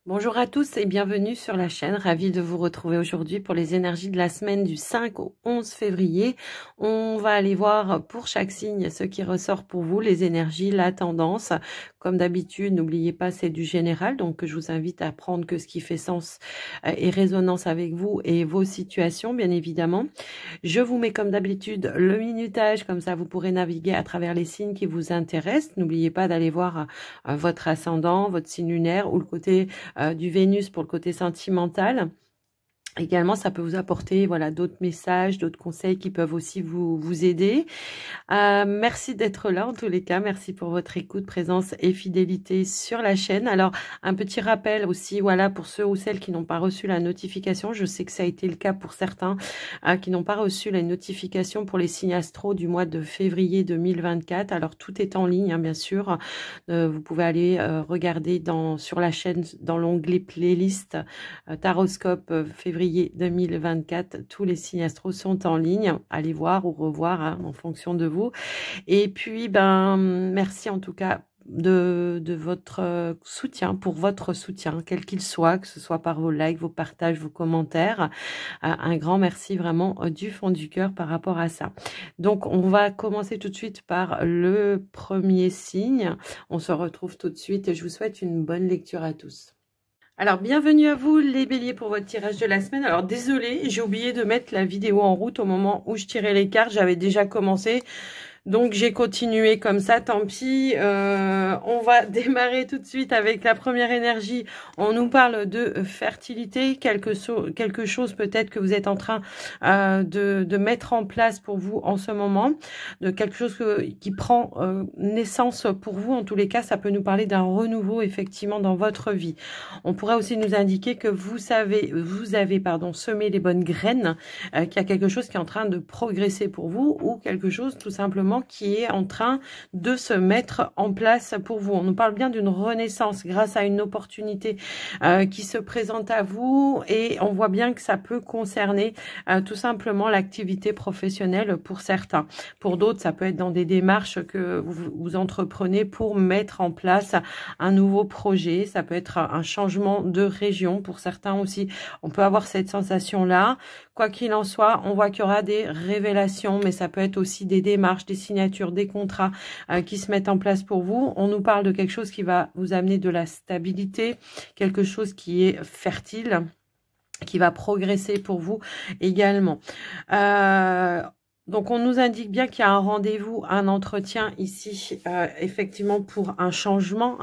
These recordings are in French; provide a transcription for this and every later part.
Bonjour à tous et bienvenue sur la chaîne. Ravie de vous retrouver aujourd'hui pour les énergies de la semaine du 5 au 11 février. On va aller voir pour chaque signe ce qui ressort pour vous, les énergies, la tendance. Comme d'habitude, n'oubliez pas, c'est du général, donc je vous invite à prendre que ce qui fait sens et résonance avec vous et vos situations, bien évidemment. Je vous mets comme d'habitude le minutage, comme ça vous pourrez naviguer à travers les signes qui vous intéressent. N'oubliez pas d'aller voir votre ascendant, votre signe lunaire ou le côté du Vénus pour le côté sentimental. Également, ça peut vous apporter voilà d'autres messages, d'autres conseils qui peuvent aussi vous aider. Merci d'être là en tous les cas. Merci pour votre écoute, présence et fidélité sur la chaîne. Alors, un petit rappel aussi, voilà, pour ceux ou celles qui n'ont pas reçu la notification. Je sais que ça a été le cas pour certains qui n'ont pas reçu la notification pour les signes astro du mois de février 2024. Alors, tout est en ligne, hein, bien sûr. Vous pouvez aller regarder sur la chaîne, dans l'onglet playlist Taroscope février 2024, tous les signes astro sont en ligne. Allez voir ou revoir hein, en fonction de vous. Et puis, merci en tout cas de votre soutien, pour votre soutien, quel qu'il soit, que ce soit par vos likes, vos partages, vos commentaires. Un grand merci vraiment du fond du cœur par rapport à ça. Donc, on va commencer tout de suite par le premier signe. On se retrouve tout de suite et je vous souhaite une bonne lecture à tous. Alors, bienvenue à vous les béliers pour votre tirage de la semaine. Alors, désolé, j'ai oublié de mettre la vidéo en route au moment où je tirais les cartes. J'avais déjà commencé. Donc, j'ai continué comme ça, tant pis. On va démarrer tout de suite avec la première énergie. On nous parle de fertilité, quelque chose peut-être que vous êtes en train de mettre en place pour vous en ce moment, de quelque chose qui prend naissance pour vous. En tous les cas, ça peut nous parler d'un renouveau, effectivement, dans votre vie. On pourrait aussi nous indiquer que vous avez semé les bonnes graines, qu'il y a quelque chose qui est en train de progresser pour vous ou quelque chose tout simplement qui est en train de se mettre en place pour vous. On nous parle bien d'une renaissance grâce à une opportunité qui se présente à vous et on voit bien que ça peut concerner tout simplement l'activité professionnelle pour certains. Pour d'autres, ça peut être dans des démarches que vous entreprenez pour mettre en place un nouveau projet. Ça peut être un changement de région pour certains aussi. On peut avoir cette sensation-là. Quoi qu'il en soit, on voit qu'il y aura des révélations, mais ça peut être aussi des démarches, des signatures, des contrats qui se mettent en place pour vous. On nous parle de quelque chose qui va vous amener de la stabilité, quelque chose qui est fertile, qui va progresser pour vous également. Donc, on nous indique bien qu'il y a un rendez-vous, un entretien ici, effectivement, pour un changement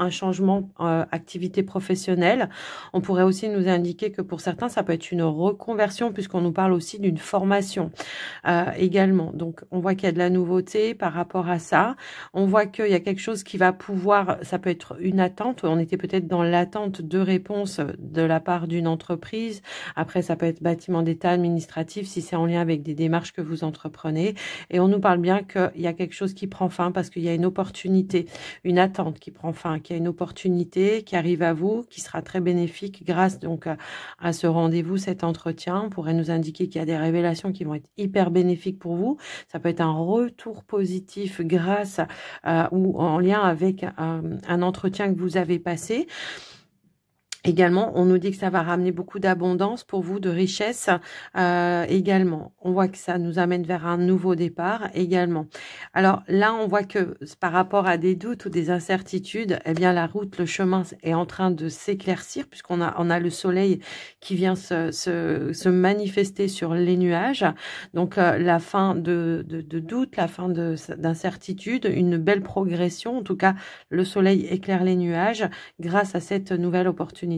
activité professionnelle. On pourrait aussi nous indiquer que pour certains, ça peut être une reconversion, puisqu'on nous parle aussi d'une formation également. Donc, on voit qu'il y a de la nouveauté par rapport à ça. On voit qu'il y a quelque chose qui va pouvoir, ça peut être une attente. On était peut-être dans l'attente de réponse de la part d'une entreprise. Après, ça peut être bâtiment d'État, administratif, si c'est en lien avec des démarches que vous entreprenez. Et on nous parle bien qu'il y a quelque chose qui prend fin parce qu'il y a une opportunité, une attente qui prend fin, qu'il y a une opportunité qui arrive à vous, qui sera très bénéfique grâce donc à ce rendez-vous, cet entretien. On pourrait nous indiquer qu'il y a des révélations qui vont être hyper bénéfiques pour vous. Ça peut être un retour positif grâce ou en lien avec un entretien que vous avez passé. Également, on nous dit que ça va ramener beaucoup d'abondance pour vous, de richesse également. On voit que ça nous amène vers un nouveau départ également. Alors là, on voit que par rapport à des doutes ou des incertitudes, eh bien la route, le chemin est en train de s'éclaircir puisqu'on a le soleil qui vient se manifester sur les nuages. Donc la fin de doute, la fin d'incertitude, une belle progression. En tout cas, le soleil éclaire les nuages grâce à cette nouvelle opportunité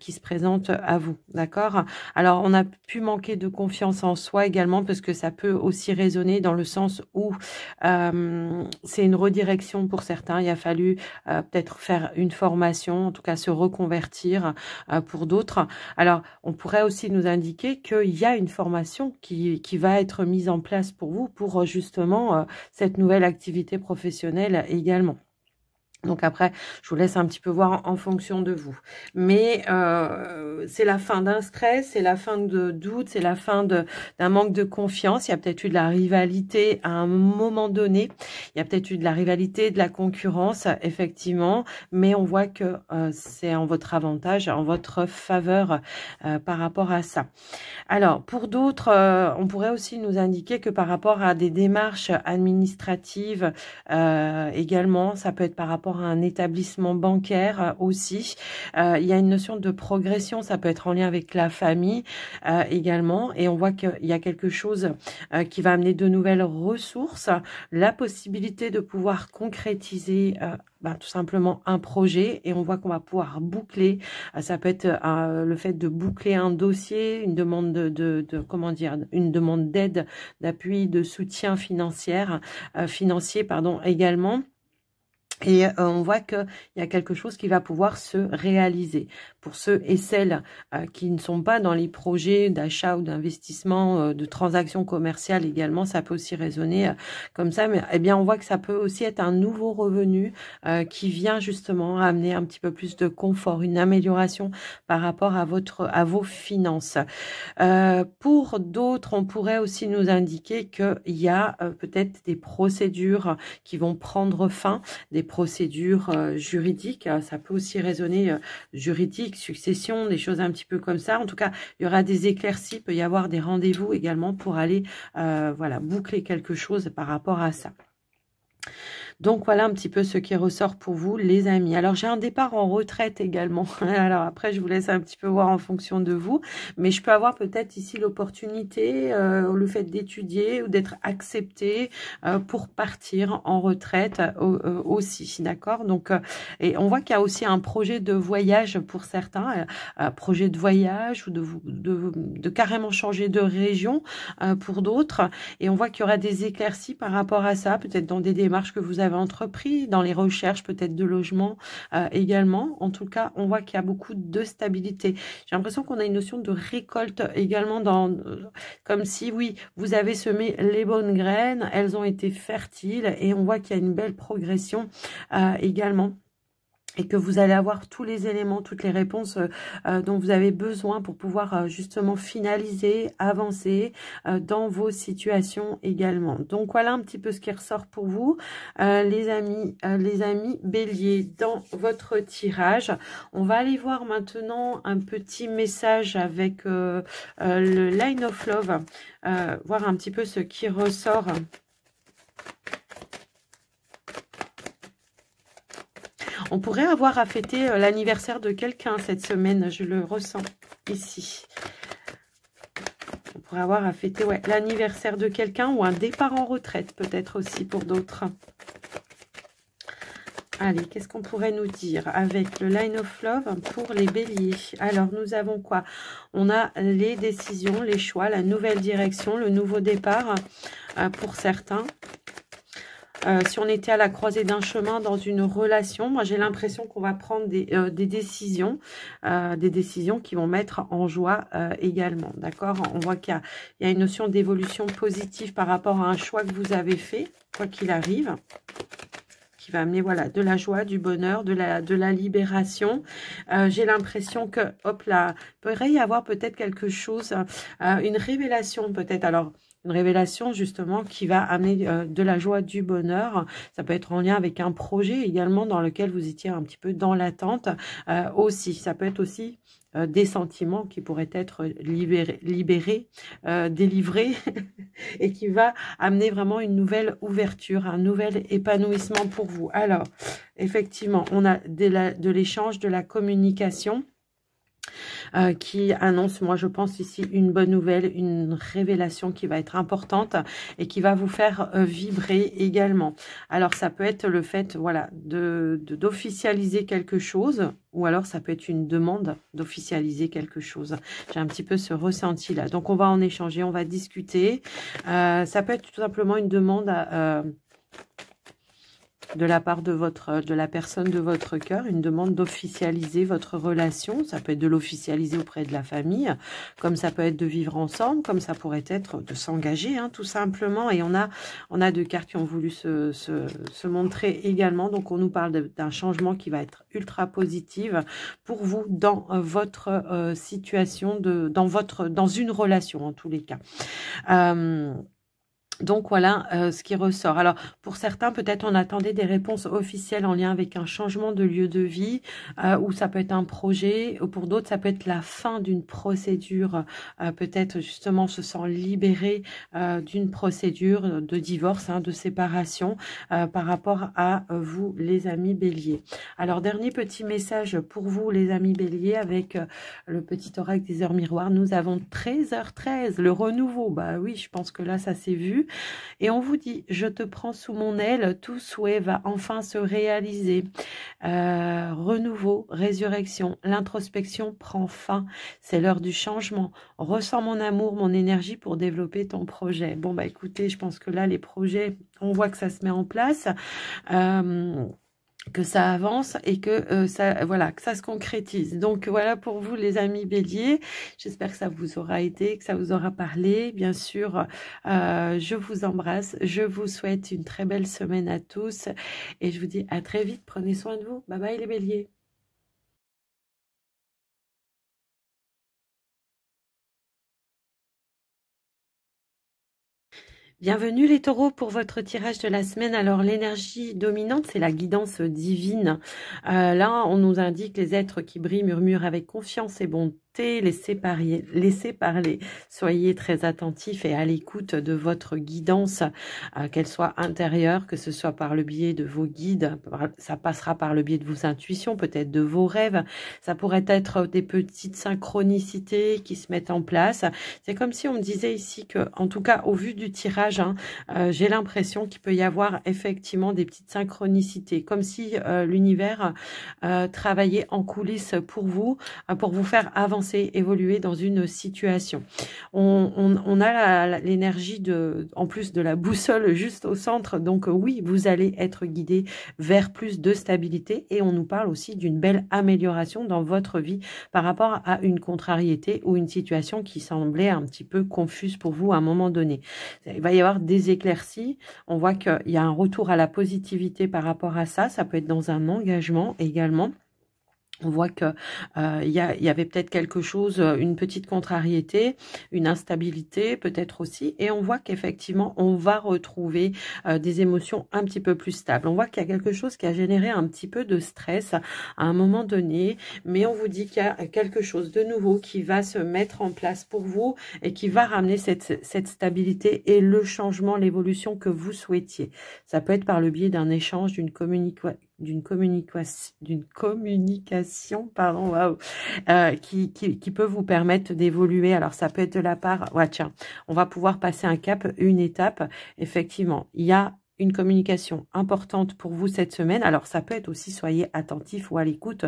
qui se présente à vous, d'accord? Alors, on a pu manquer de confiance en soi également parce que ça peut aussi résonner dans le sens où c'est une redirection pour certains. Il a fallu peut-être faire une formation, en tout cas se reconvertir pour d'autres. Alors, on pourrait aussi nous indiquer qu'il y a une formation qui va être mise en place pour vous pour justement cette nouvelle activité professionnelle également. Donc après, je vous laisse un petit peu voir en fonction de vous. Mais c'est la fin d'un stress, c'est la fin de doute, c'est la fin d'un manque de confiance. Il y a peut-être eu de la rivalité à un moment donné. Il y a peut-être eu de la rivalité, de la concurrence, effectivement. Mais on voit que c'est en votre avantage, en votre faveur par rapport à ça. Alors, pour d'autres, on pourrait aussi nous indiquer que par rapport à des démarches administratives également, ça peut être par rapport à un établissement bancaire aussi. Il y a une notion de progression, ça peut être en lien avec la famille également. Et on voit qu'il y a quelque chose qui va amener de nouvelles ressources, la possibilité de pouvoir concrétiser tout simplement un projet, et on voit qu'on va pouvoir boucler. Ça peut être le fait de boucler un dossier, une demande comment dire, une demande d'aide, d'appui, de soutien financier également. Et on voit qu'il y a quelque chose qui va pouvoir se réaliser. Pour ceux et celles qui ne sont pas dans les projets d'achat ou d'investissement, de transactions commerciales également, ça peut aussi résonner comme ça. Mais eh bien, on voit que ça peut aussi être un nouveau revenu qui vient justement amener un petit peu plus de confort, une amélioration par rapport à vos finances. Pour d'autres, on pourrait aussi nous indiquer qu'il y a peut-être des procédures qui vont prendre fin, des procédures juridiques. Ça peut aussi résonner juridique, succession, des choses un petit peu comme ça. En tout cas, il y aura des éclaircies, il peut y avoir des rendez-vous également pour aller voilà, boucler quelque chose par rapport à ça. Donc, voilà un petit peu ce qui ressort pour vous, les amis. Alors, j'ai un départ en retraite également. Alors, après, je vous laisse un petit peu voir en fonction de vous. Mais je peux avoir peut-être ici l'opportunité, le fait d'étudier ou d'être accepté pour partir en retraite aussi. D'accord? Donc, et on voit qu'il y a aussi un projet de voyage pour certains. Projet de voyage ou de carrément changer de région pour d'autres. Et on voit qu'il y aura des éclaircies par rapport à ça, peut-être dans des démarches que vous avez entrepris, dans les recherches peut-être de logement également. En tout cas, on voit qu'il y a beaucoup de stabilité. J'ai l'impression qu'on a une notion de récolte également, comme si, oui, vous avez semé les bonnes graines, elles ont été fertiles et on voit qu'il y a une belle progression également. Et que vous allez avoir tous les éléments, toutes les réponses dont vous avez besoin pour pouvoir justement finaliser, avancer dans vos situations également. Donc voilà un petit peu ce qui ressort pour vous, les amis bélier, dans votre tirage. On va aller voir maintenant un petit message avec le Line of Love, voir un petit peu ce qui ressort. On pourrait avoir à fêter l'anniversaire de quelqu'un cette semaine, je le ressens ici. On pourrait avoir à fêter l'anniversaire de quelqu'un ou un départ en retraite peut-être aussi pour d'autres. Allez, qu'est-ce qu'on pourrait nous dire avec le Line of Love pour les béliers? Alors, nous avons quoi? On a les décisions, les choix, la nouvelle direction, le nouveau départ pour certains. Si on était à la croisée d'un chemin dans une relation, moi j'ai l'impression qu'on va prendre des décisions qui vont mettre en joie également, d'accord? On voit qu'il y a une notion d'évolution positive par rapport à un choix que vous avez fait, quoi qu'il arrive, qui va amener voilà, de la joie, du bonheur, de la libération. J'ai l'impression que, hop là, il pourrait y avoir peut-être quelque chose, une révélation peut-être, alors... Une révélation justement qui va amener de la joie, du bonheur. Ça peut être en lien avec un projet également dans lequel vous étiez un petit peu dans l'attente aussi. Ça peut être aussi des sentiments qui pourraient être libérés, délivrés et qui va amener vraiment une nouvelle ouverture, un nouvel épanouissement pour vous. Alors, effectivement, on a de l'échange, de la communication. Qui annonce, moi je pense ici, une bonne nouvelle, une révélation qui va être importante et qui va vous faire vibrer également. Alors ça peut être le fait voilà, d'officialiser quelque chose, ou alors ça peut être une demande d'officialiser quelque chose. J'ai un petit peu ce ressenti là. Donc on va en échanger, on va discuter. Ça peut être tout simplement une demande de la part de la personne de votre cœur, une demande d'officialiser votre relation. Ça peut être de l'officialiser auprès de la famille, comme ça peut être de vivre ensemble, comme ça pourrait être de s'engager, hein, tout simplement. Et on a deux cartes qui ont voulu se montrer également. Donc, on nous parle d'un changement qui va être ultra positif pour vous dans votre situation, dans une relation en tous les cas. Donc voilà ce qui ressort. Alors pour certains, peut-être on attendait des réponses officielles en lien avec un changement de lieu de vie, ou ça peut être un projet, ou pour d'autres ça peut être la fin d'une procédure, peut-être justement se sent libéré d'une procédure de divorce, hein, de séparation par rapport à vous les amis béliers. Alors dernier petit message pour vous les amis béliers avec le petit oracle des heures miroirs. Nous avons 13h13, le renouveau. Bah oui, je pense que là ça s'est vu. Et on vous dit, je te prends sous mon aile, tout souhait va enfin se réaliser. Renouveau, résurrection, l'introspection prend fin. C'est l'heure du changement. Ressens mon amour, mon énergie pour développer ton projet. Bon, bah écoutez, je pense que là, les projets, on voit que ça se met en place. Que ça avance et que voilà, que ça se concrétise. Donc voilà pour vous les amis béliers. J'espère que ça vous aura aidé, que ça vous aura parlé. Bien sûr, je vous embrasse. Je vous souhaite une très belle semaine à tous et je vous dis à très vite. Prenez soin de vous. Bye bye les béliers. Bienvenue les taureaux pour votre tirage de la semaine. Alors l'énergie dominante, c'est la guidance divine. Là, on nous indique les êtres qui brillent, murmurent avec confiance et bonté. Laissez parler. Soyez très attentifs et à l'écoute de votre guidance, qu'elle soit intérieure, que ce soit par le biais de vos guides. Ça passera par le biais de vos intuitions, peut-être de vos rêves. Ça pourrait être des petites synchronicités qui se mettent en place. C'est comme si on me disait ici que, en tout cas, au vu du tirage, j'ai l'impression qu'il peut y avoir effectivement des petites synchronicités, comme si l'univers travaillait en coulisses pour vous faire avancer, évoluer dans une situation. On a l'énergie en plus de la boussole juste au centre, donc oui, vous allez être guidé vers plus de stabilité et on nous parle aussi d'une belle amélioration dans votre vie par rapport à une contrariété ou une situation qui semblait un petit peu confuse pour vous à un moment donné. Il va y avoir des éclaircies. On voit qu'il y a un retour à la positivité par rapport à ça. Ça peut être dans un engagement également. On voit que il y avait peut-être quelque chose, une petite contrariété, une instabilité peut-être aussi, et on voit qu'effectivement on va retrouver des émotions un petit peu plus stables. On voit qu'il y a quelque chose qui a généré un petit peu de stress à un moment donné, mais on vous dit qu'il y a quelque chose de nouveau qui va se mettre en place pour vous et qui va ramener cette stabilité et le changement, l'évolution que vous souhaitiez. Ça peut être par le biais d'un échange, d'une communication, pardon, waouh, qui peut vous permettre d'évoluer. Alors ça peut être de la part, ouais, tiens, on va pouvoir passer un cap, une étape. Effectivement, il y a une communication importante pour vous cette semaine. Alors ça peut être aussi, soyez attentifs ou à l'écoute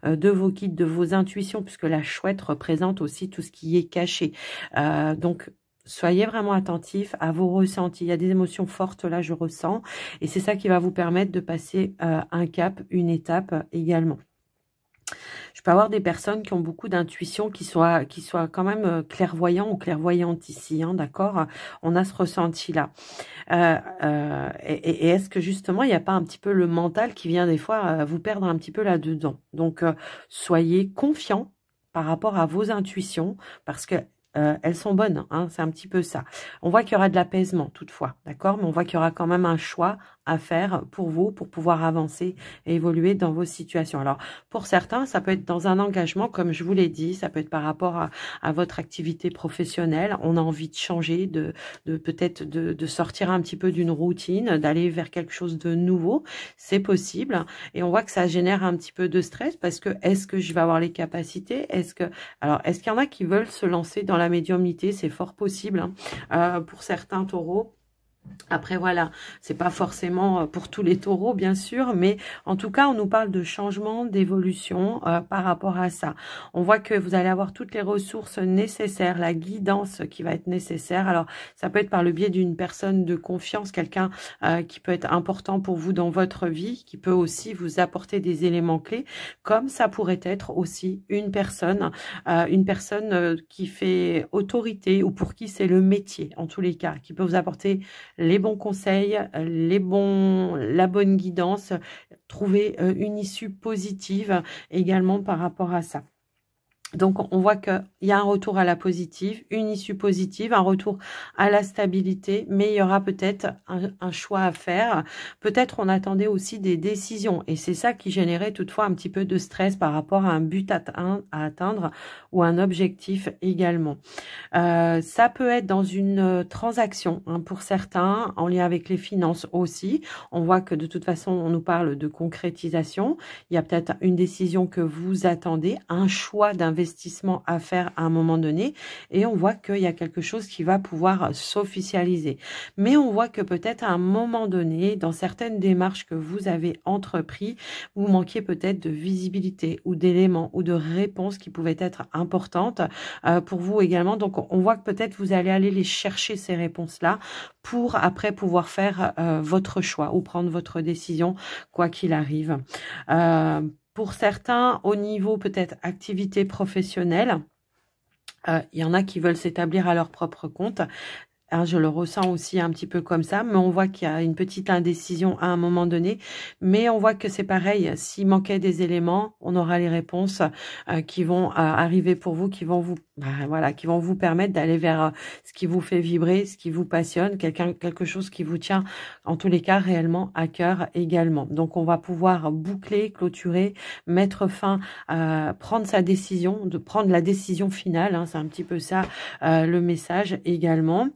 de vos guides, de vos intuitions, puisque la chouette représente aussi tout ce qui est caché. Donc soyez vraiment attentifs à vos ressentis. Il y a des émotions fortes là, je ressens. Et c'est ça qui va vous permettre de passer un cap, une étape également. Je peux avoir des personnes qui ont beaucoup d'intuition, qui soient quand même clairvoyants ou clairvoyantes ici, hein, d'accord? On a ce ressenti-là. Et est-ce que justement, il n'y a pas un petit peu le mental qui vient des fois vous perdre un petit peu là-dedans? Donc, soyez confiants par rapport à vos intuitions, parce que elles sont bonnes, hein, c'est un petit peu ça. On voit qu'il y aura de l'apaisement toutefois, d'accord? Mais on voit qu'il y aura quand même un choix à faire pour vous, pour pouvoir avancer et évoluer dans vos situations. Alors, pour certains, ça peut être dans un engagement, comme je vous l'ai dit, ça peut être par rapport à votre activité professionnelle. On a envie de changer, peut-être de sortir un petit peu d'une routine, d'aller vers quelque chose de nouveau. C'est possible. Et on voit que ça génère un petit peu de stress parce que est-ce que je vais avoir les capacités? Est-ce qu'il y en a qui veulent se lancer dans la médiumnité? C'est fort possible, hein, pour certains taureaux. Après, voilà, c'est pas forcément pour tous les taureaux, bien sûr, mais en tout cas, on nous parle de changement, d'évolution par rapport à ça. On voit que vous allez avoir toutes les ressources nécessaires, la guidance qui va être nécessaire. Alors, ça peut être par le biais d'une personne de confiance, quelqu'un qui peut être important pour vous dans votre vie, qui peut aussi vous apporter des éléments clés, comme ça pourrait être aussi une personne qui fait autorité ou pour qui c'est le métier, en tous les cas, qui peut vous apporter les bons conseils, la bonne guidance, trouver une issue positive également par rapport à ça. Donc, on voit qu'il y a un retour à la positive, une issue positive, un retour à la stabilité, mais il y aura peut-être un choix à faire. Peut-être on attendait aussi des décisions et c'est ça qui générait toutefois un petit peu de stress par rapport à un but à atteindre ou un objectif également. Ça peut être dans une transaction pour certains, en lien avec les finances aussi. On voit que de toute façon, on nous parle de concrétisation. Il y a peut-être une décision que vous attendez, un choix d'investissement à faire à un moment donné et on voit qu'il y a quelque chose qui va pouvoir s'officialiser. Mais on voit que peut-être à un moment donné, dans certaines démarches que vous avez entrepris, vous manquiez peut-être de visibilité ou d'éléments ou de réponses qui pouvaient être importantes pour vous également. Donc, on voit que peut-être vous allez aller les chercher ces réponses-là pour après pouvoir faire votre choix ou prendre votre décision, quoi qu'il arrive. Pour certains, au niveau peut-être activité professionnelle, il y en a qui veulent s'établir à leur propre compte. Je le ressens aussi un petit peu comme ça, mais on voit qu'il y a une petite indécision à un moment donné. Mais on voit que c'est pareil, s'il manquait des éléments, on aura les réponses qui vont arriver pour vous, qui vont vous qui vont vous permettre d'aller vers ce qui vous fait vibrer, ce qui vous passionne, quelque chose qui vous tient en tous les cas réellement à cœur également. Donc on va pouvoir boucler, clôturer, mettre fin, prendre sa décision, de prendre la décision finale. C'est un petit peu ça le message également.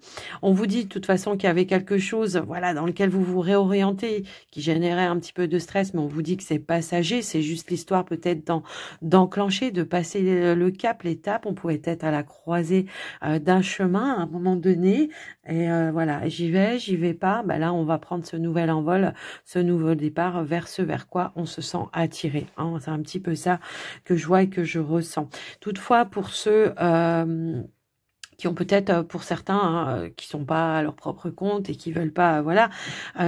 On vous dit de toute façon qu'il y avait quelque chose dans lequel vous vous réorientez, qui générait un petit peu de stress, mais on vous dit que c'est passager, c'est juste l'histoire peut-être d'enclencher, de passer le cap, l'étape. On pouvait être à la croisée d'un chemin à un moment donné, et j'y vais pas, là on va prendre ce nouvel envol, ce nouveau départ vers ce vers quoi on se sent attiré. C'est un petit peu ça que je vois et que je ressens. Toutefois, pour ceux qui ont peut-être, pour certains, qui sont pas à leur propre compte et qui veulent pas,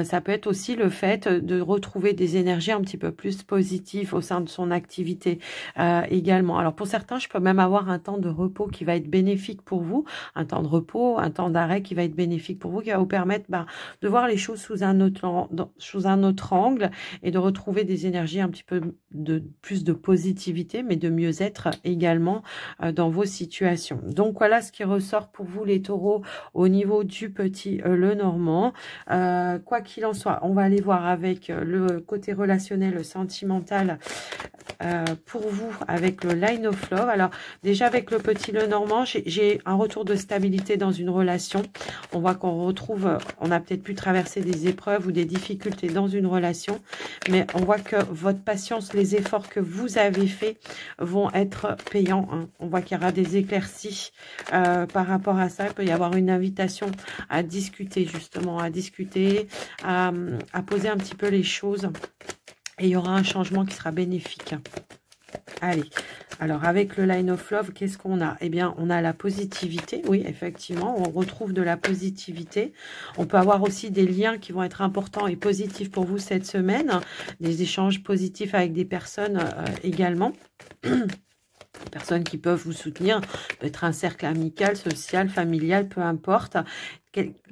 ça peut être aussi le fait de retrouver des énergies un petit peu plus positives au sein de son activité également. Alors pour certains, je peux même avoir un temps de repos qui va être bénéfique pour vous, un temps de repos, un temps d'arrêt qui va être bénéfique pour vous, qui va vous permettre de voir les choses sous un autre angle et de retrouver des énergies un petit peu plus de positivité, mais de mieux-être également dans vos situations. Donc voilà ce qui ressort pour vous les taureaux au niveau du petit Lenormand. Quoi qu'il en soit, on va aller voir avec le côté relationnel, sentimental pour vous avec le Line of Love. Alors déjà avec le petit Lenormand, j'ai un retour de stabilité dans une relation. On voit qu'on retrouve, on a peut-être pu traverser des épreuves ou des difficultés dans une relation, mais on voit que votre patience, les efforts que vous avez faits vont être payants. On voit qu'il y aura des éclaircies par rapport à ça. Il peut y avoir une invitation à discuter justement, à poser un petit peu les choses. Et il y aura un changement qui sera bénéfique. Allez, alors avec le Line of Love, qu'est-ce qu'on a? Eh bien, on a la positivité. Oui, effectivement, on retrouve de la positivité. On peut avoir aussi des liens qui vont être importants et positifs pour vous cette semaine. Des échanges positifs avec des personnes également. Des personnes qui peuvent vous soutenir, peut-être un cercle amical, social, familial, peu importe.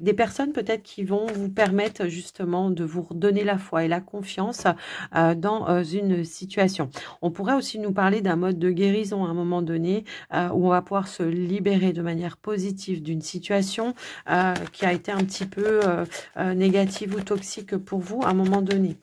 Des personnes peut-être qui vont vous permettre justement de vous redonner la foi et la confiance dans une situation. On pourrait aussi nous parler d'un mode de guérison à un moment donné où on va pouvoir se libérer de manière positive d'une situation qui a été un petit peu négative ou toxique pour vous à un moment donné.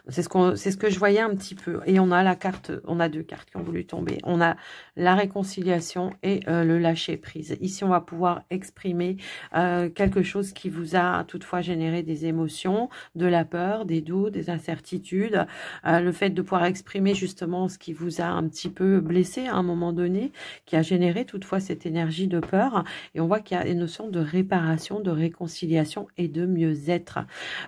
C'est ce que je voyais un petit peu. Et on a la carte, on a deux cartes qui ont voulu tomber. On a la réconciliation et le lâcher prise. Ici, on va pouvoir exprimer quelque chose qui vous a toutefois généré des émotions, de la peur, des doutes, des incertitudes. Le fait de pouvoir exprimer justement ce qui vous a un petit peu blessé à un moment donné, qui a généré toutefois cette énergie de peur. Et on voit qu'il y a une notion de réparation, de réconciliation et de mieux-être.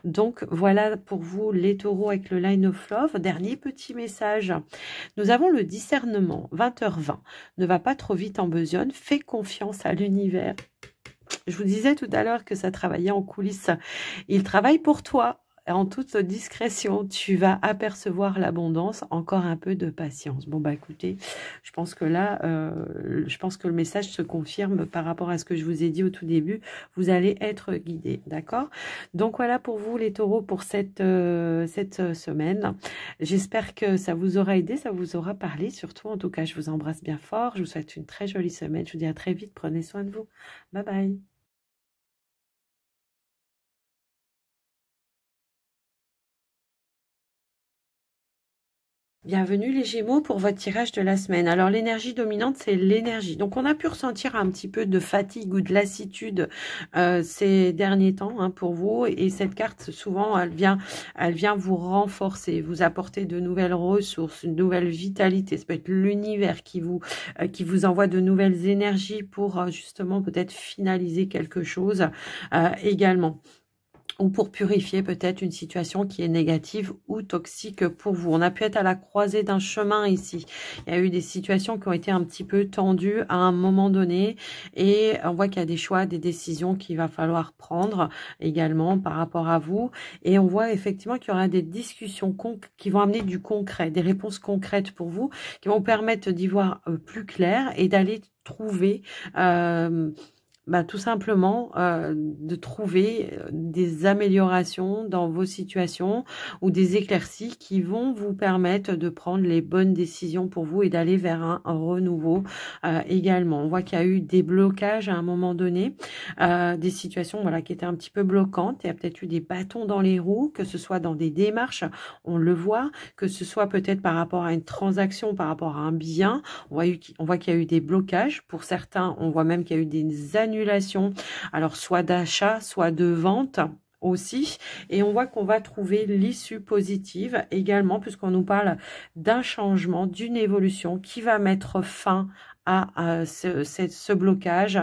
Donc, voilà pour vous les taureaux avec le Line of Love. Dernier petit message. Nous avons le discernement, 20h20. Ne va pas trop vite en besogne. Fais confiance à l'univers. Je vous disais tout à l'heure que ça travaillait en coulisses. Il travaille pour toi. En toute discrétion, tu vas apercevoir l'abondance, encore un peu de patience. Bon, bah écoutez, je pense que là, je pense que le message se confirme par rapport à ce que je vous ai dit au tout début. Vous allez être guidés, d'accord? Donc voilà pour vous les taureaux pour cette semaine. J'espère que ça vous aura aidé, ça vous aura parlé. Surtout, en tout cas, je vous embrasse bien fort. Je vous souhaite une très jolie semaine. Je vous dis à très vite. Prenez soin de vous. Bye bye. Bienvenue les Gémeaux pour votre tirage de la semaine. Alors l'énergie dominante, c'est l'énergie. Donc on a pu ressentir un petit peu de fatigue ou de lassitude ces derniers temps pour vous. Et cette carte, souvent, elle vient vous renforcer, vous apporter de nouvelles ressources, une nouvelle vitalité. Ça peut être l'univers qui vous envoie de nouvelles énergies pour justement peut-être finaliser quelque chose également. Ou pour purifier peut-être une situation qui est négative ou toxique pour vous. On a pu être à la croisée d'un chemin ici. Il y a eu des situations qui ont été un petit peu tendues à un moment donné et on voit qu'il y a des choix, des décisions qu'il va falloir prendre également par rapport à vous. Et on voit effectivement qu'il y aura des discussions qui vont amener du concret, des réponses concrètes pour vous, qui vont permettre d'y voir plus clair et d'aller trouver... tout simplement de trouver des améliorations dans vos situations ou des éclaircies qui vont vous permettre de prendre les bonnes décisions pour vous et d'aller vers un renouveau également. On voit qu'il y a eu des blocages à un moment donné, des situations qui étaient un petit peu bloquantes. Il y a peut-être eu des bâtons dans les roues, que ce soit dans des démarches, on le voit, que ce soit peut-être par rapport à une transaction, par rapport à un bien. On voit qu'il y a eu des blocages. Pour certains, on voit même qu'il y a eu des annulations, alors soit d'achat, soit de vente aussi, et on voit qu'on va trouver l'issue positive également, puisqu'on nous parle d'un changement, d'une évolution qui va mettre fin à ce blocage,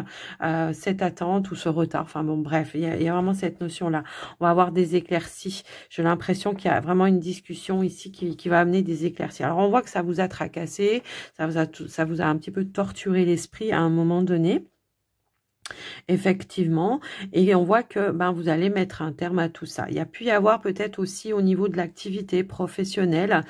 cette attente ou ce retard. Enfin bon, bref, il y a vraiment cette notion-là. On va avoir des éclaircies. J'ai l'impression qu'il y a vraiment une discussion ici qui va amener des éclaircies. Alors, on voit que ça vous a tracassé, ça vous a un petit peu torturé l'esprit à un moment donné. Effectivement, et on voit que vous allez mettre un terme à tout ça. Il y a pu y avoir peut-être aussi au niveau de l'activité professionnelle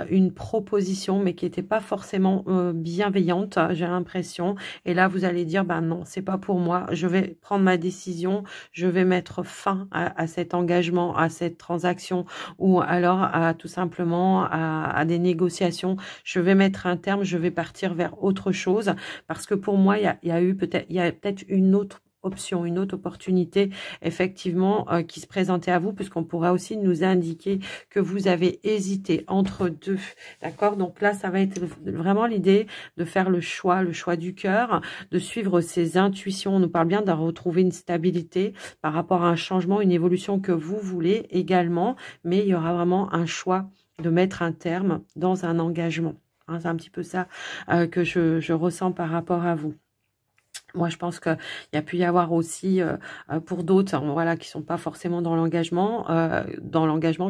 une proposition, mais qui n'était pas forcément bienveillante, j'ai l'impression. Et là, vous allez dire, non, c'est pas pour moi. Je vais prendre ma décision. Je vais mettre fin à cet engagement, à cette transaction, ou alors tout simplement à des négociations. Je vais mettre un terme. Je vais partir vers autre chose, parce que pour moi, il y a peut-être une autre option, une autre opportunité effectivement qui se présentait à vous, puisqu'on pourra aussi nous indiquer que vous avez hésité entre deux, d'accord? Donc là, ça va être vraiment l'idée de faire le choix du cœur, de suivre ses intuitions. On nous parle bien de retrouver une stabilité par rapport à un changement, une évolution que vous voulez également, mais il y aura vraiment un choix de mettre un terme dans un engagement. C'est un petit peu ça que je ressens par rapport à vous. Moi, je pense qu'il y a pu y avoir aussi, pour d'autres, qui sont pas forcément dans l'engagement,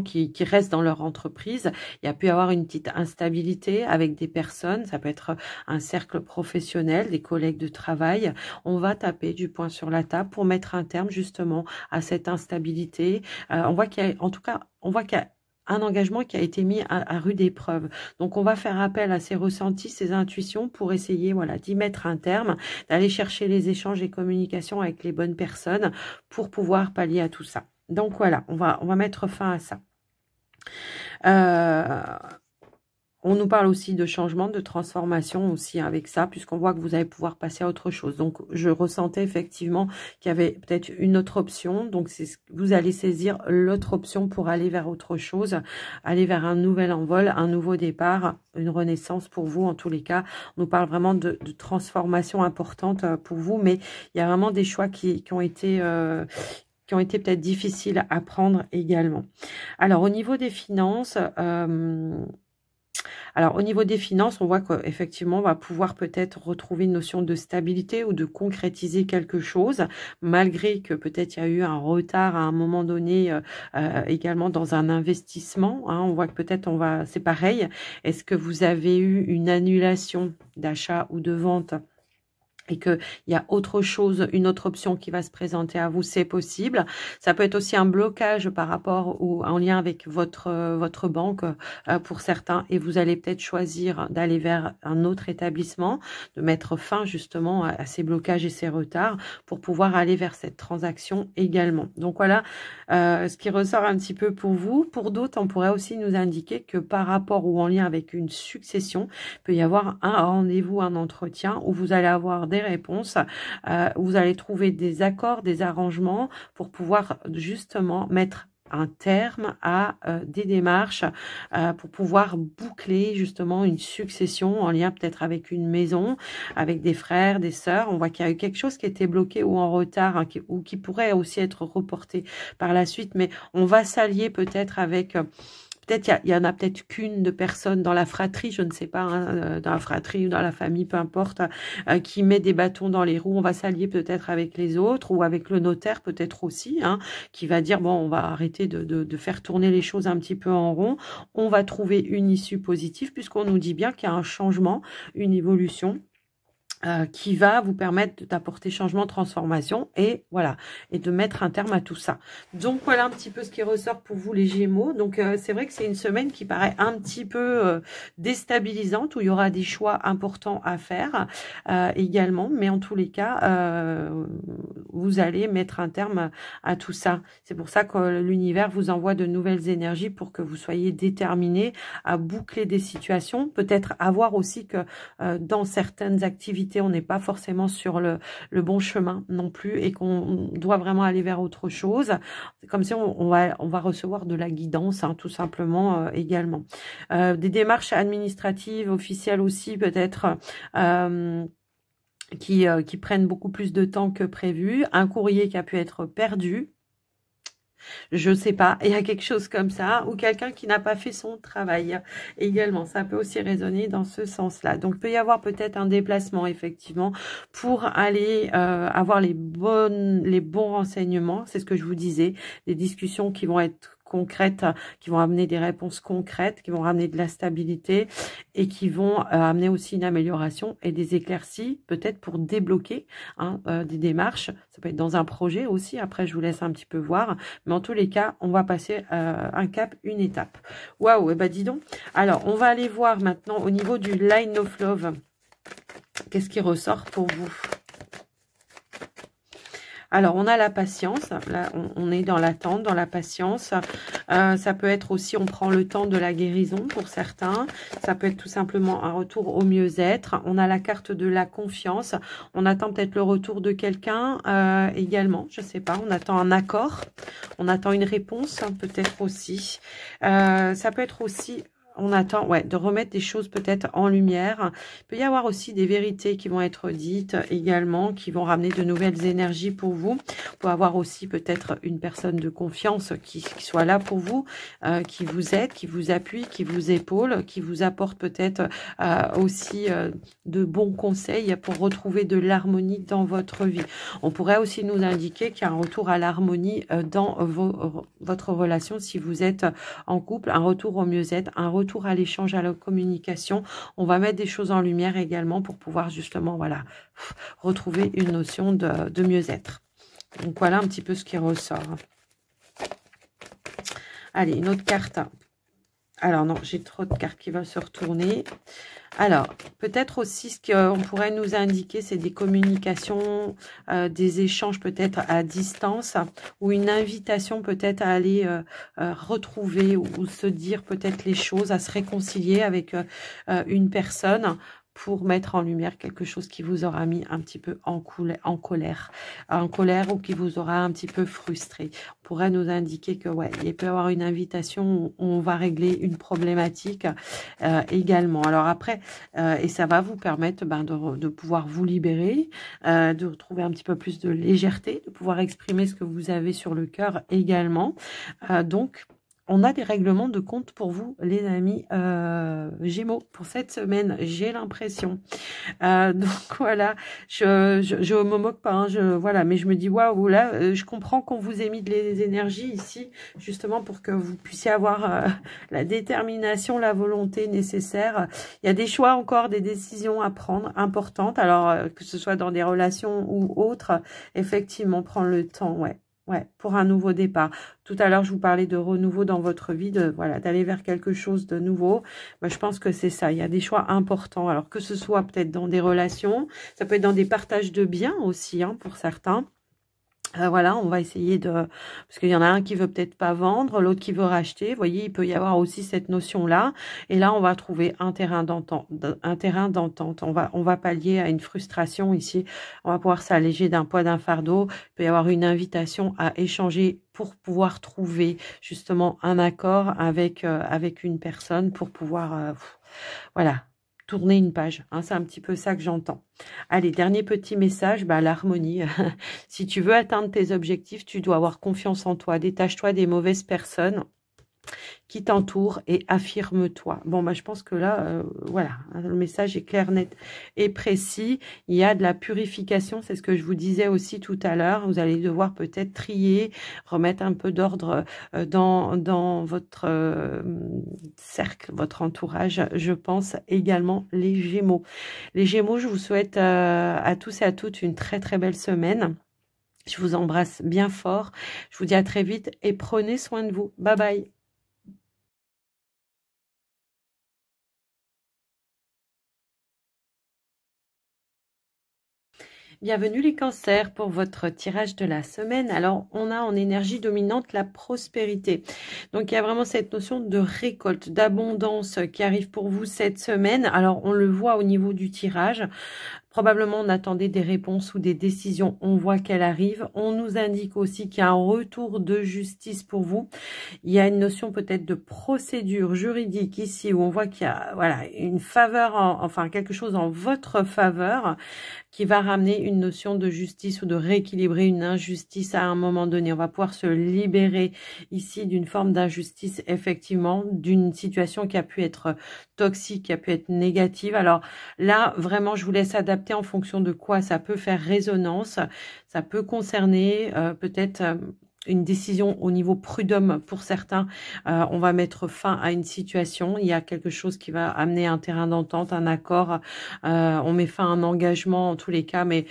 qui restent dans leur entreprise, il y a pu y avoir une petite instabilité avec des personnes. Ça peut être un cercle professionnel, des collègues de travail. On va taper du poing sur la table pour mettre un terme justement à cette instabilité. On voit qu'il y a un engagement qui a été mis à rude épreuve. Donc, on va faire appel à ses ressentis, ses intuitions pour essayer d'y mettre un terme, d'aller chercher les échanges et communications avec les bonnes personnes pour pouvoir pallier à tout ça. Donc, voilà, on va mettre fin à ça. On nous parle aussi de changement, de transformation aussi avec ça, puisqu'on voit que vous allez pouvoir passer à autre chose. Donc, je ressentais effectivement qu'il y avait peut-être une autre option. Donc, vous allez saisir l'autre option pour aller vers autre chose, aller vers un nouvel envol, un nouveau départ, une renaissance pour vous. En tous les cas, on nous parle vraiment de transformation importante pour vous, mais il y a vraiment des choix qui ont été peut-être difficiles à prendre également. Alors, au niveau des finances, on voit qu'effectivement, on va pouvoir peut-être retrouver une notion de stabilité ou de concrétiser quelque chose, malgré que peut-être il y a eu un retard à un moment donné également dans un investissement. Hein. On voit que peut-être c'est pareil. Est-ce que vous avez eu une annulation d'achat ou de vente et qu'il y a autre chose, une autre option qui va se présenter à vous, c'est possible. Ça peut être aussi un blocage par rapport ou en lien avec votre banque pour certains, et vous allez peut-être choisir d'aller vers un autre établissement, de mettre fin justement à ces blocages et ces retards pour pouvoir aller vers cette transaction également. Donc voilà ce qui ressort un petit peu pour vous. Pour d'autres, on pourrait aussi nous indiquer que par rapport ou en lien avec une succession, il peut y avoir un rendez-vous, un entretien où vous allez avoir des réponses, vous allez trouver des accords, des arrangements pour pouvoir justement mettre un terme à des démarches pour pouvoir boucler justement une succession en lien peut-être avec une maison, avec des frères, des sœurs. On voit qu'il y a eu quelque chose qui était bloqué ou en retard hein, ou qui pourrait aussi être reporté par la suite, mais on va s'allier peut-être avec... Peut-être il y en a peut-être qu'une de personnes dans la fratrie, je ne sais pas, hein, dans la fratrie ou dans la famille, peu importe, qui met des bâtons dans les roues. On va s'allier peut-être avec les autres ou avec le notaire peut-être aussi, hein, qui va dire, bon, on va arrêter de faire tourner les choses un petit peu en rond. On va trouver une issue positive puisqu'on nous dit bien qu'il y a un changement, une évolution. Qui va vous permettre d'apporter changement, transformation et voilà, et de mettre un terme à tout ça. Donc voilà un petit peu ce qui ressort pour vous les Gémeaux. Donc c'est vrai que c'est une semaine qui paraît un petit peu déstabilisante où il y aura des choix importants à faire également, mais en tous les cas vous allez mettre un terme à tout ça. C'est pour ça que l'univers vous envoie de nouvelles énergies pour que vous soyez déterminés à boucler des situations, peut-être à voir aussi que dans certaines activités on n'est pas forcément sur le bon chemin non plus et qu'on doit vraiment aller vers autre chose. C'est comme si on va recevoir de la guidance, hein, tout simplement également. Des démarches administratives, officielles aussi peut-être qui prennent beaucoup plus de temps que prévu. Un courrier qui a pu être perdu. Je sais pas, il y a quelque chose comme ça, ou quelqu'un qui n'a pas fait son travail également. Ça peut aussi résonner dans ce sens-là. Donc, il peut y avoir peut-être un déplacement, effectivement, pour aller avoir les bons renseignements. C'est ce que je vous disais, des discussions qui vont être concrètes, qui vont amener des réponses concrètes, qui vont ramener de la stabilité et qui vont amener aussi une amélioration et des éclaircies, peut-être pour débloquer hein, des démarches. Ça peut être dans un projet aussi, après je vous laisse un petit peu voir. Mais en tous les cas, on va passer un cap, une étape. Waouh, et bah dis donc. Alors, on va aller voir maintenant au niveau du Line of Love. Qu'est-ce qui ressort pour vous ? Alors, on a la patience. Là, on est dans l'attente, dans la patience. Ça peut être aussi, on prend le temps de la guérison pour certains. Ça peut être tout simplement un retour au mieux-être. On a la carte de la confiance. On attend peut-être le retour de quelqu'un également. Je ne sais pas, on attend un accord. On attend une réponse hein, peut-être aussi. Ça peut être aussi... On attend de remettre des choses peut-être en lumière. Il peut y avoir aussi des vérités qui vont être dites également, qui vont ramener de nouvelles énergies pour vous. Vous pouvez avoir aussi peut-être une personne de confiance qui soit là pour vous, qui vous aide, qui vous appuie, qui vous épaule, qui vous apporte peut-être aussi de bons conseils pour retrouver de l'harmonie dans votre vie. On pourrait aussi nous indiquer qu'il y a un retour à l'harmonie dans votre relation si vous êtes en couple, un retour au mieux-être, un retour à l'échange, à la communication. On va mettre des choses en lumière également pour pouvoir justement, voilà, retrouver une notion de mieux-être. Donc, voilà un petit peu ce qui ressort. Allez, une autre carte. Alors, non, j'ai trop de cartes qui veulent se retourner. Alors, peut-être aussi ce qu'on pourrait nous indiquer, c'est des communications, des échanges peut-être à distance, ou une invitation peut-être à aller retrouver ou se dire peut-être les choses, à se réconcilier avec une personne pour mettre en lumière quelque chose qui vous aura mis un petit peu en colère ou qui vous aura un petit peu frustré. On pourrait nous indiquer que ouais, il peut y avoir une invitation où on va régler une problématique également. Alors après, et ça va vous permettre de pouvoir vous libérer, de retrouver un petit peu plus de légèreté, de pouvoir exprimer ce que vous avez sur le cœur également. Donc, on a des règlements de compte pour vous, les amis Gémeaux, pour cette semaine, j'ai l'impression. Donc voilà, je me moque pas, hein, voilà, mais je me dis waouh, là, je comprends qu'on vous ait mis des énergies ici, justement pour que vous puissiez avoir la détermination, la volonté nécessaire. Il y a des choix encore, des décisions à prendre importantes, alors que ce soit dans des relations ou autres, effectivement, prendre le temps, ouais. Ouais, pour un nouveau départ. Tout à l'heure, je vous parlais de renouveau dans votre vie, voilà, d'aller vers quelque chose de nouveau. Moi, je pense que c'est ça. Il y a des choix importants. Alors que ce soit peut-être dans des relations, ça peut être dans des partages de biens aussi, hein, pour certains. Voilà, on va essayer de... Parce qu'il y en a un qui veut peut-être pas vendre, l'autre qui veut racheter. Vous voyez, il peut y avoir aussi cette notion-là. Et là, on va trouver un terrain d'entente. On va pallier à une frustration ici. On va pouvoir s'alléger d'un poids, d'un fardeau. Il peut y avoir une invitation à échanger pour pouvoir trouver justement un accord avec une personne pour pouvoir... voilà, tourner une page, hein, c'est un petit peu ça que j'entends. Allez, dernier petit message, l'harmonie. Si tu veux atteindre tes objectifs, tu dois avoir confiance en toi. Détache-toi des mauvaises personnes qui t'entourent et affirme-toi. Bon, je pense que là, voilà, hein, le message est clair, net et précis. Il y a de la purification, c'est ce que je vous disais aussi tout à l'heure. Vous allez devoir peut-être trier, remettre un peu d'ordre dans votre cercle, votre entourage. Je pense également les Gémeaux. Les Gémeaux, je vous souhaite à tous et à toutes une très très belle semaine. Je vous embrasse bien fort. Je vous dis à très vite et prenez soin de vous. Bye bye. Bienvenue les cancers pour votre tirage de la semaine. Alors, on a en énergie dominante la prospérité. Donc, il y a vraiment cette notion de récolte, d'abondance qui arrive pour vous cette semaine. Alors, on le voit au niveau du tirage. Probablement, on attendait des réponses ou des décisions. On voit qu'elles arrivent. On nous indique aussi qu'il y a un retour de justice pour vous. Il y a une notion peut-être de procédure juridique ici où on voit qu'il y a voilà, une faveur, enfin quelque chose en votre faveur qui va ramener une notion de justice ou de rééquilibrer une injustice à un moment donné. On va pouvoir se libérer ici d'une forme d'injustice, effectivement, d'une situation qui a pu être toxique, qui a pu être négative. Alors là, vraiment, je vous laisse adapter en fonction de quoi ça peut faire résonance. Ça peut concerner peut-être... une décision au niveau prud'homme pour certains, on va mettre fin à une situation, il y a quelque chose qui va amener un terrain d'entente, un accord, on met fin à un engagement en tous les cas, mais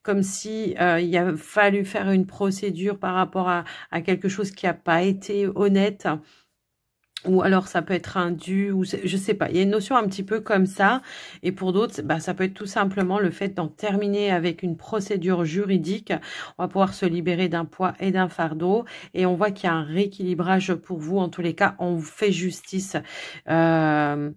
comme si il a fallu faire une procédure par rapport à quelque chose qui n'a pas été honnête. Ou alors ça peut être un dû, ou je sais pas. Il y a une notion un petit peu comme ça. Et pour d'autres, ça peut être tout simplement le fait d'en terminer avec une procédure juridique. On va pouvoir se libérer d'un poids et d'un fardeau. Et on voit qu'il y a un rééquilibrage pour vous. En tous les cas, on vous fait justice.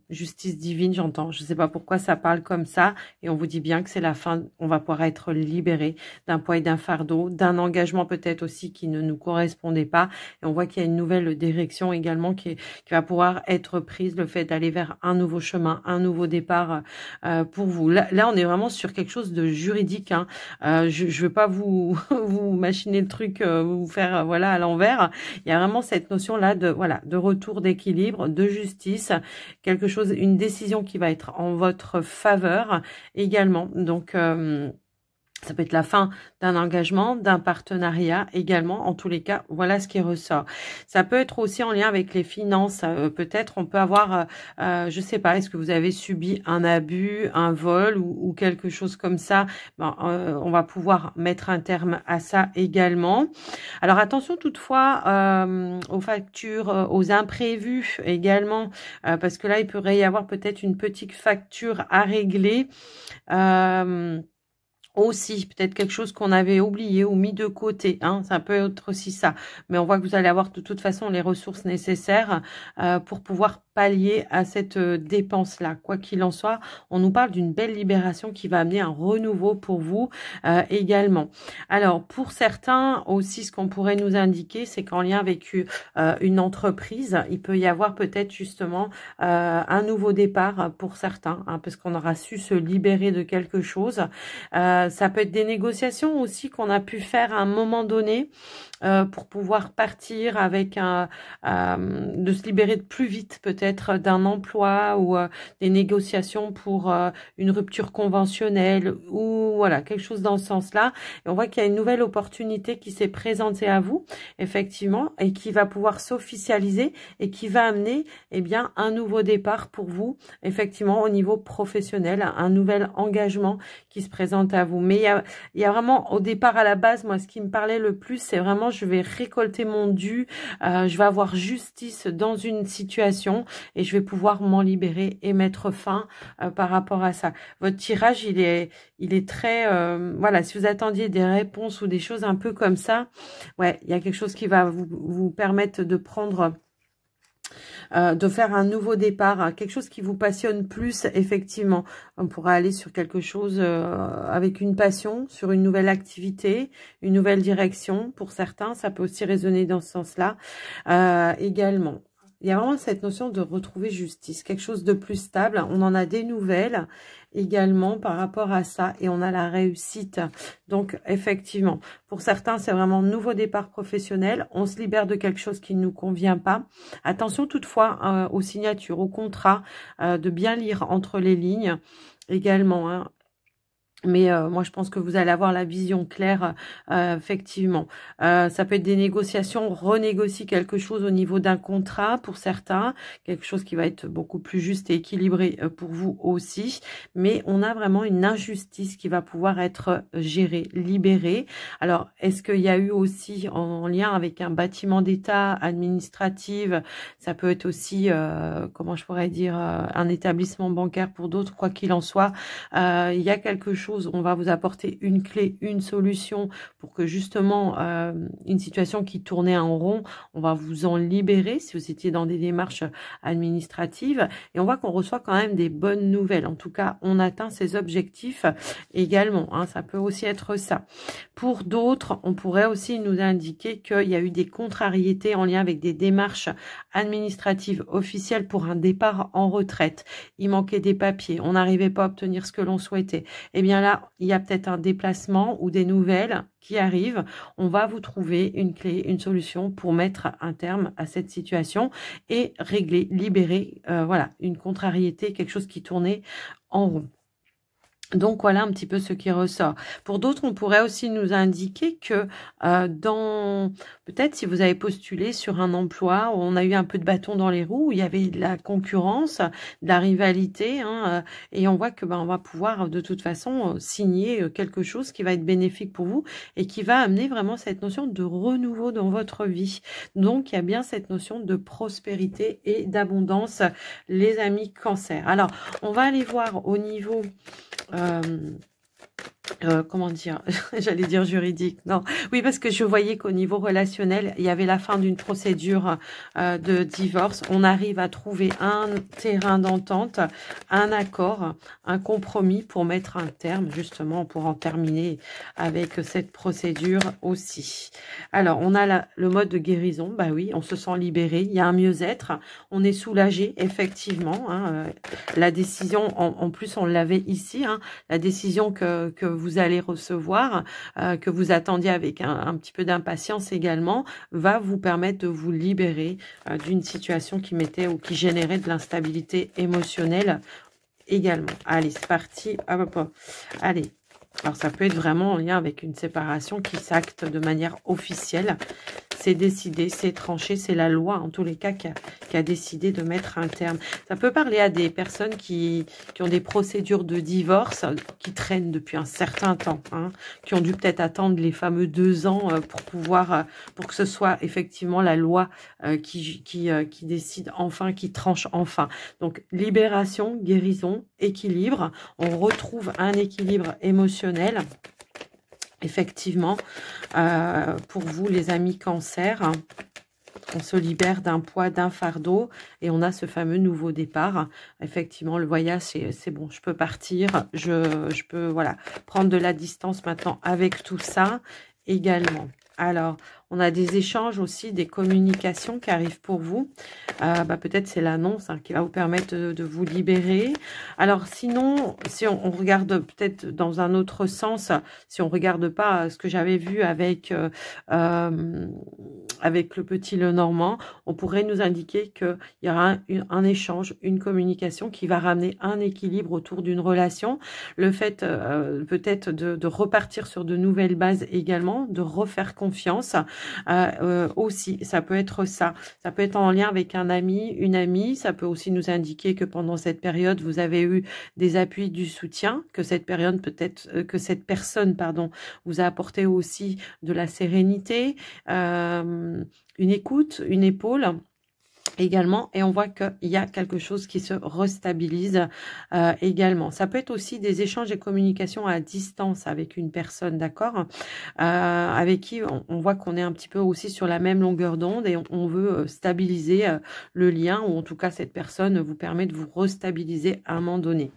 Justice divine, j'entends. Je sais pas pourquoi ça parle comme ça. Et on vous dit bien que c'est la fin. On va pouvoir être libéré d'un poids et d'un fardeau, d'un engagement peut-être aussi qui ne nous correspondait pas. Et on voit qu'il y a une nouvelle direction également qui va pouvoir être prise, le fait d'aller vers un nouveau chemin, un nouveau départ pour vous. Là, on est vraiment sur quelque chose de juridique. Hein. Je ne veux pas vous machiner le truc, vous faire voilà à l'envers. Il y a vraiment cette notion-là de retour d'équilibre, de justice, quelque chose, une décision qui va être en votre faveur également. Donc Ça peut être la fin d'un engagement, d'un partenariat également. En tous les cas, voilà ce qui ressort. Ça peut être aussi en lien avec les finances. Peut-être on peut avoir, je sais pas, est-ce que vous avez subi un abus, un vol ou quelque chose comme ça. Ben, on va pouvoir mettre un terme à ça également. Alors attention toutefois aux factures, aux imprévus également, parce que là, il pourrait y avoir peut-être une petite facture à régler. Aussi, peut-être quelque chose qu'on avait oublié ou mis de côté, hein, ça peut être aussi ça. Mais on voit que vous allez avoir de toute façon les ressources nécessaires pour pouvoir pallier à cette dépense-là. Quoi qu'il en soit, on nous parle d'une belle libération qui va amener un renouveau pour vous également. Alors, pour certains aussi, ce qu'on pourrait nous indiquer, c'est qu'en lien avec une entreprise, il peut y avoir peut-être justement un nouveau départ pour certains, hein, parce qu'on aura su se libérer de quelque chose. Ça peut être des négociations aussi qu'on a pu faire à un moment donné pour pouvoir partir avec de se libérer de plus vite peut-être d'un emploi ou des négociations pour une rupture conventionnelle ou voilà, quelque chose dans ce sens-là. Et on voit qu'il y a une nouvelle opportunité qui s'est présentée à vous, effectivement, et qui va pouvoir s'officialiser et qui va amener eh bien, un nouveau départ pour vous, effectivement, au niveau professionnel, un nouvel engagement qui se présente à vous. Mais il y a vraiment, au départ, à la base, moi, ce qui me parlait le plus, c'est vraiment, je vais récolter mon dû, je vais avoir justice dans une situation et je vais pouvoir m'en libérer et mettre fin par rapport à ça. Votre tirage, il est très, voilà, si vous attendiez des réponses ou des choses un peu comme ça, ouais, il y a quelque chose qui va vous permettre de prendre... de faire un nouveau départ, hein, quelque chose qui vous passionne plus, effectivement. On pourra aller sur quelque chose avec une passion, sur une nouvelle activité, une nouvelle direction. Pour certains, ça peut aussi résonner dans ce sens-là également. Il y a vraiment cette notion de retrouver justice, quelque chose de plus stable. On en a des nouvelles également par rapport à ça et on a la réussite. Donc, effectivement, pour certains, c'est vraiment nouveau départ professionnel. On se libère de quelque chose qui ne nous convient pas. Attention toutefois aux signatures, aux contrats, de bien lire entre les lignes également, hein. Mais moi, je pense que vous allez avoir la vision claire, effectivement. Ça peut être des négociations, renégocie quelque chose au niveau d'un contrat pour certains, quelque chose qui va être beaucoup plus juste et équilibré pour vous aussi. Mais on a vraiment une injustice qui va pouvoir être gérée, libérée. Alors, est-ce qu'il y a eu aussi en lien avec un bâtiment d'État administratif, ça peut être aussi, comment je pourrais dire, un établissement bancaire pour d'autres, quoi qu'il en soit, il y a quelque chose. On va vous apporter une clé, une solution pour que justement une situation qui tournait en rond, on va vous en libérer si vous étiez dans des démarches administratives. Et on voit qu'on reçoit quand même des bonnes nouvelles. En tout cas, on atteint ses objectifs également, hein, ça peut aussi être ça. Pour d'autres, on pourrait aussi nous indiquer qu'il y a eu des contrariétés en lien avec des démarches administratives officielles pour un départ en retraite. Il manquait des papiers, on n'arrivait pas à obtenir ce que l'on souhaitait. Eh bien là, il y a peut-être un déplacement ou des nouvelles qui arrivent. On va vous trouver une clé, une solution pour mettre un terme à cette situation et régler, libérer, voilà, une contrariété, quelque chose qui tournait en rond. Donc, voilà un petit peu ce qui ressort. Pour d'autres, on pourrait aussi nous indiquer que peut-être si vous avez postulé sur un emploi où on a eu un peu de bâton dans les roues, où il y avait de la concurrence, de la rivalité, hein, et on voit que on va pouvoir de toute façon signer quelque chose qui va être bénéfique pour vous et qui va amener vraiment cette notion de renouveau dans votre vie. Donc, il y a bien cette notion de prospérité et d'abondance, les amis Cancer. Alors, on va aller voir au niveau... comment dire, j'allais dire juridique, non, oui, parce que je voyais qu'au niveau relationnel, il y avait la fin d'une procédure de divorce. On arrive à trouver un terrain d'entente, un accord, un compromis pour mettre un terme, justement, pour en terminer avec cette procédure aussi. Alors, on a le mode de guérison, bah oui, on se sent libéré, il y a un mieux-être, on est soulagé, effectivement, hein, la décision, en plus, on l'avait ici, hein, la décision que vous allez recevoir, que vous attendiez avec un petit peu d'impatience également, va vous permettre de vous libérer d'une situation qui mettait ou qui générait de l'instabilité émotionnelle également. Allez, c'est parti. Hop, hop, hop. Allez, Alors, ça peut être vraiment en lien avec une séparation qui s'acte de manière officielle. C'est décidé, c'est tranché, c'est la loi, en tous les cas, qui a décidé de mettre un terme. Ça peut parler à des personnes qui ont des procédures de divorce qui traînent depuis un certain temps, hein, qui ont dû peut-être attendre les fameux 2 ans pour que ce soit effectivement la loi qui décide enfin, qui tranche enfin. Donc, libération, guérison, équilibre. On retrouve un équilibre émotionnel. Effectivement, pour vous les amis cancer, on se libère d'un poids, d'un fardeau et on a ce fameux nouveau départ. Effectivement, le voyage, c'est bon, je peux partir, je peux voilà, prendre de la distance maintenant avec tout ça également. Alors, on a des échanges aussi, des communications qui arrivent pour vous. Peut-être c'est l'annonce qui va vous permettre de vous libérer. Alors sinon, si on regarde peut-être dans un autre sens, si on regarde pas ce que j'avais vu avec le petit Lenormand, on pourrait nous indiquer qu'il y aura un échange, une communication qui va ramener un équilibre autour d'une relation. Le fait peut-être de repartir sur de nouvelles bases également, de refaire confiance. Aussi, ça peut être ça. Ça peut être en lien avec un ami, une amie. Ça peut aussi nous indiquer que pendant cette période, vous avez eu des appuis, du soutien, que cette période peut-être, que cette personne, pardon, vous a apporté aussi de la sérénité, une écoute, une épaule. Également, et on voit qu'il y a quelque chose qui se restabilise également. Ça peut être aussi des échanges et communications à distance avec une personne, d'accord, avec qui on voit qu'on est un petit peu aussi sur la même longueur d'onde et on veut stabiliser le lien, ou en tout cas cette personne vous permet de vous restabiliser à un moment donné.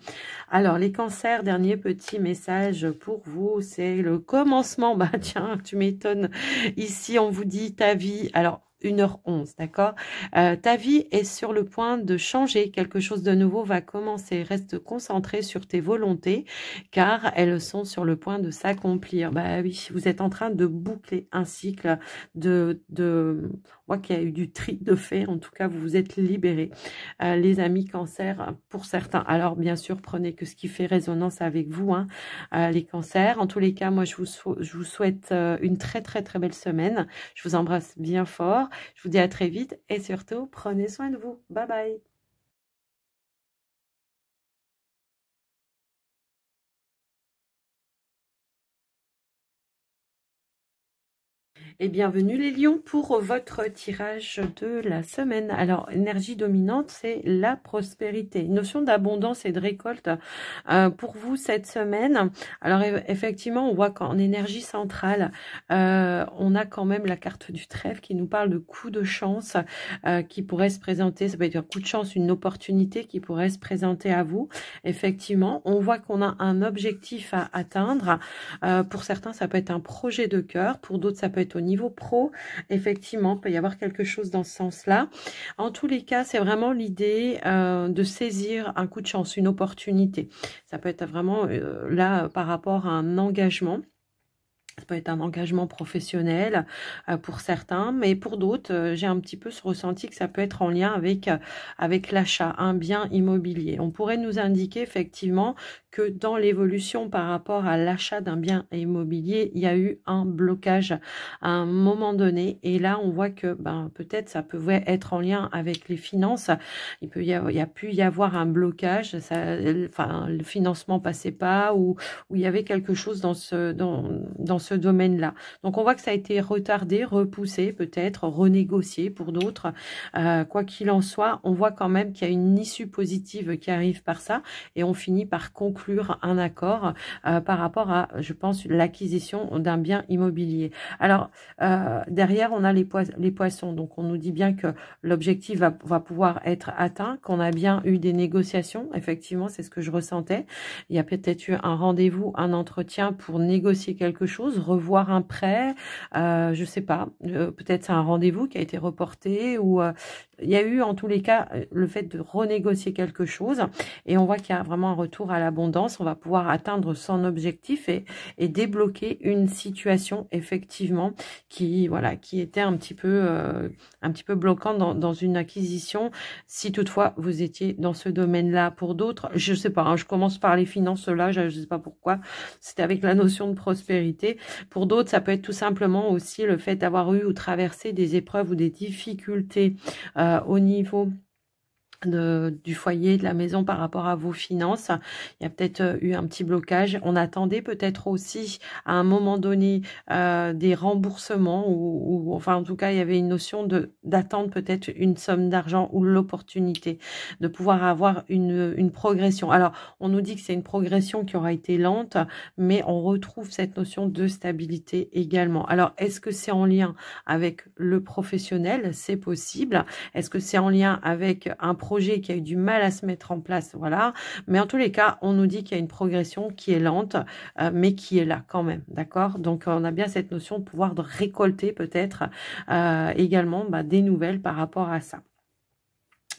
Alors les cancers, dernier petit message pour vous, c'est le commencement. Bah tiens, tu m'étonnes, ici on vous dit ta vie, alors 1h11, d'accord, ta vie est sur le point de changer, quelque chose de nouveau va commencer, reste concentré sur tes volontés, car elles sont sur le point de s'accomplir. Bah oui, vous êtes en train de boucler un cycle on voit qu'il y a eu du tri de fait, en tout cas vous vous êtes libérés, les amis cancer, pour certains. Alors bien sûr, prenez que ce qui fait résonance avec vous, hein, les cancers. En tous les cas, moi je vous souhaite une très très belle semaine, je vous embrasse bien fort. Je vous dis à très vite et surtout, prenez soin de vous. Bye bye. Et bienvenue les lions pour votre tirage de la semaine. Alors, énergie dominante, c'est la prospérité. Notion d'abondance et de récolte pour vous cette semaine. Alors, effectivement, on voit qu'en énergie centrale, on a quand même la carte du trèfle qui nous parle de coup de chance qui pourrait se présenter. Ça peut être un coup de chance, une opportunité qui pourrait se présenter à vous. Effectivement, on voit qu'on a un objectif à atteindre. Pour certains, ça peut être un projet de cœur. Pour d'autres, ça peut être au niveau pro. Effectivement, il peut y avoir quelque chose dans ce sens-là. En tous les cas, c'est vraiment l'idée de saisir un coup de chance, une opportunité. Ça peut être vraiment là par rapport à un engagement. Ça peut être un engagement professionnel pour certains, mais pour d'autres, j'ai un petit peu ce ressenti que ça peut être en lien avec l'achat, un bien immobilier. On pourrait nous indiquer effectivement que dans l'évolution par rapport à l'achat d'un bien immobilier, il y a eu un blocage à un moment donné. Et là, on voit que peut-être ça pouvait être en lien avec les finances. Il y a pu y avoir un blocage, le financement passait pas, ou il y avait quelque chose dans ce domaine-là. Donc, on voit que ça a été retardé, repoussé, peut-être renégocié pour d'autres. Quoi qu'il en soit, on voit quand même qu'il y a une issue positive qui arrive par ça et on finit par conclure un accord par rapport à, je pense, l'acquisition d'un bien immobilier. Alors, derrière, on a les poissons. Donc, on nous dit bien que l'objectif va pouvoir être atteint, qu'on a bien eu des négociations. Effectivement, c'est ce que je ressentais. Il y a peut-être eu un rendez-vous, un entretien pour négocier quelque chose chose, revoir un prêt, je sais pas, peut-être c'est un rendez-vous qui a été reporté ou il y a eu en tous les cas le fait de renégocier quelque chose et on voit qu'il y a vraiment un retour à l'abondance. On va pouvoir atteindre son objectif et débloquer une situation effectivement qui voilà qui était un petit peu bloquante dans une acquisition. Si toutefois vous étiez dans ce domaine-là, pour d'autres, je sais pas, hein, je commence par les finances là, je sais pas pourquoi, c'était avec la notion de prospérité. Pour d'autres, ça peut être tout simplement aussi le fait d'avoir eu ou traversé des épreuves ou des difficultés au niveau du foyer, de la maison par rapport à vos finances. Il y a peut-être eu un petit blocage. On attendait peut-être aussi à un moment donné des remboursements ou enfin en tout cas il y avait une notion d'attendre peut-être une somme d'argent ou l'opportunité de pouvoir avoir une progression. Alors on nous dit que c'est une progression qui aura été lente, mais on retrouve cette notion de stabilité également. Alors est-ce que c'est en lien avec le professionnel? C'est possible. Est-ce que c'est en lien avec un projet qui a eu du mal à se mettre en place? Voilà. Mais en tous les cas, on nous dit qu'il y a une progression qui est lente, mais qui est là quand même. D'accord? Donc, on a bien cette notion de pouvoir de récolter peut-être également des nouvelles par rapport à ça.